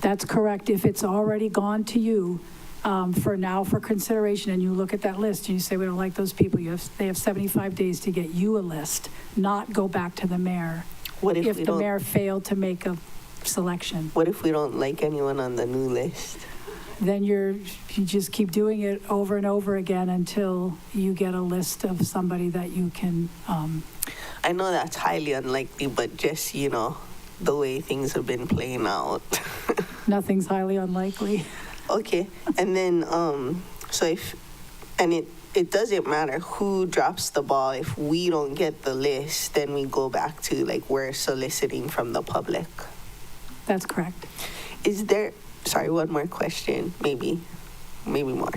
That's correct. If it's already gone to you for consideration, and you look at that list and you say, we don't like those people, they have 75 days to get you a list, not go back to the mayor. What if the mayor failed to make a selection? What if we don't like anyone on the new list? then you just keep doing it over and over again until you get a list of somebody that you can, I know that's highly unlikely, but just, the way things have been playing out. nothing's highly unlikely. Okay, and then, it doesn't matter who drops the ball. If we don't get the list, then we go back to we're soliciting from the public. That's correct. Is there, sorry, one more question, maybe more.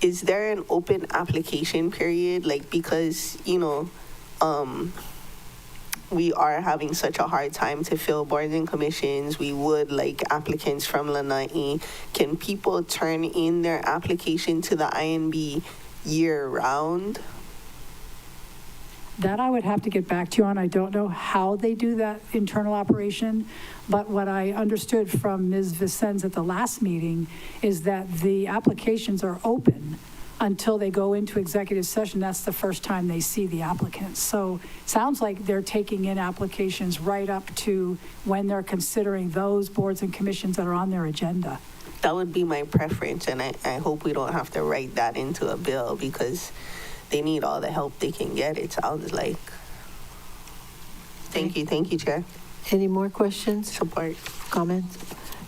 Is there an open application period? Because, we are having such a hard time to fill boards and commissions. We would like applicants from Lanai. Can people turn in their application to the INB year round? That I would have to get back to you on. I don't know how they do that internal operation, but what I understood from Ms. Vicens at the last meeting is that the applications are open until they go into executive session. That's the first time they see the applicants. So sounds like they're taking in applications right up to when they're considering those boards and commissions that are on their agenda. That would be my preference, and I hope we don't have to write that into a bill because they need all the help they can get, it sounds like. Thank you, Chair. Any more questions? Support. Comments?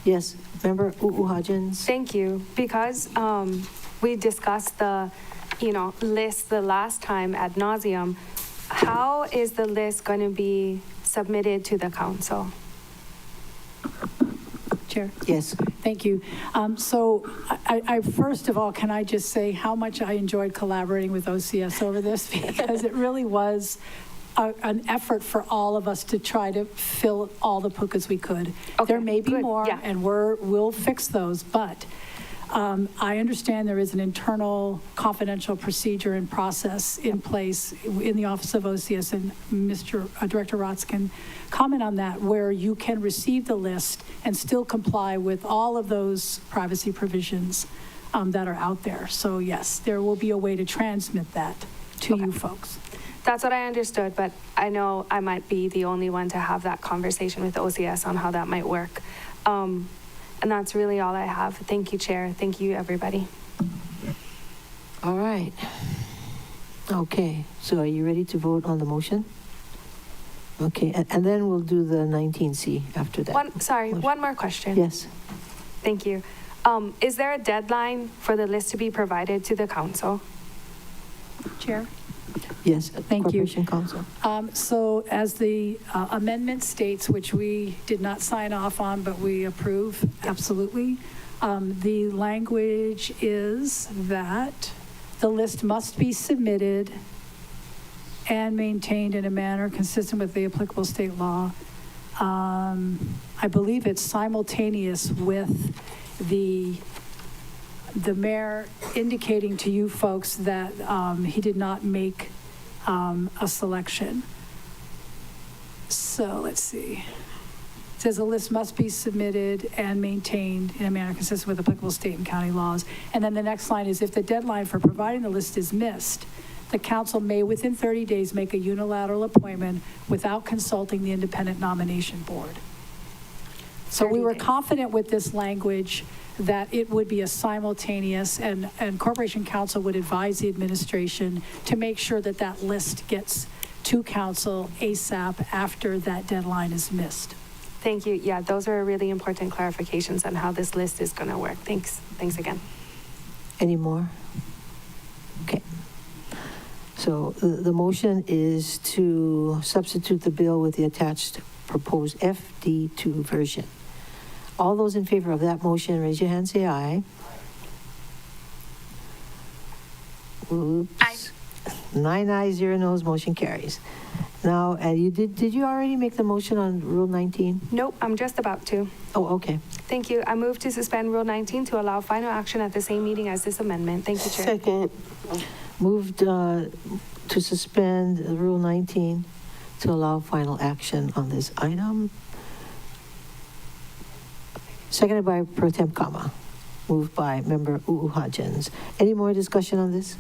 Yes, Member Hodgins. Thank you. Because we discussed the, list the last time ad nauseum, how is the list going to be submitted to the council? Chair? Yes. Thank you. So I first of all, can I just say how much I enjoyed collaborating with OCS over this, because it really was an effort for all of us to try to fill all the pukas we could. Okay, there may be good. more, Yeah. and we'll fix those, but I understand there is an internal confidential procedure and process in place in the Office of OCS, and Director Rotz can comment on that, where you can receive the list and still comply with all of those privacy provisions that are out there. So yes, there will be a way to transmit that to you folks. That's what I understood, but I know I might be the only one to have that conversation with OCS on how that might work. And that's really all I have. Thank you, Chair. Thank you, everybody. All right. Okay, so are you ready to vote on the motion? Okay, and then we'll do the 19C after that. One more question. Yes. Thank you. Is there a deadline for the list to be provided to the council? Chair? Yes, Thank you. Corporation Council. So as the amendment states, which we did not sign off on, but we approve, absolutely, the language is that the list must be submitted and maintained in a manner consistent with the applicable state law. I believe it's simultaneous with the mayor indicating to you folks that he did not make a selection. So let's see. It says a list must be submitted and maintained in a manner consistent with applicable state and county laws. And then the next line is, if the deadline for providing the list is missed, the council may within 30 days make a unilateral appointment without consulting the independent nomination board. So we were confident with this language that it would be a simultaneous, and Corporation Council would advise the administration to make sure that that list gets to council ASAP after that deadline is missed. Thank you. Yeah, those are really important clarifications on how this list is going to work. Thanks. Thanks again. Any more? Okay. So the motion is to substitute the bill with the attached proposed FD2 version. All those in favor of that motion, raise your hand, say aye. Oops. Aye. 9 ayes, 0 noes, motion carries. Now, did you already make the motion on Rule 19? Nope, I'm just about to. Oh, okay. Thank you. I move to suspend Rule 19 to allow final action at the same meeting as this amendment. Thank you, Chair. Second. Moved to suspend Rule 19 to allow final action on this item. Seconded by Pro Tem Kama. Moved by Member Hodgins. Any more discussion on this?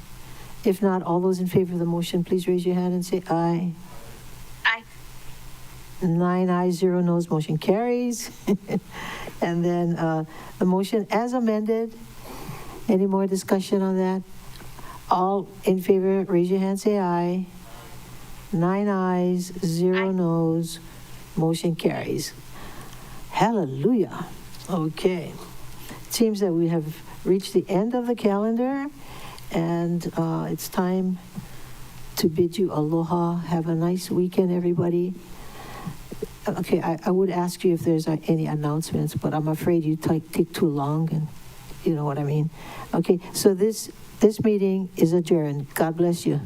If not, all those in favor of the motion, please raise your hand and say aye. Aye. 9 ayes, 0 noes, motion carries. And then the motion as amended. Any more discussion on that? All in favor, raise your hand, say aye. 9 ayes, 0 noes. Motion carries. Hallelujah. Okay. It seems that we have reached the end of the calendar, and it's time to bid you aloha. Have a nice weekend, everybody. Okay, I would ask you if there's any announcements, but I'm afraid you take too long, and you know what I mean. Okay, so this meeting is adjourned. God bless you.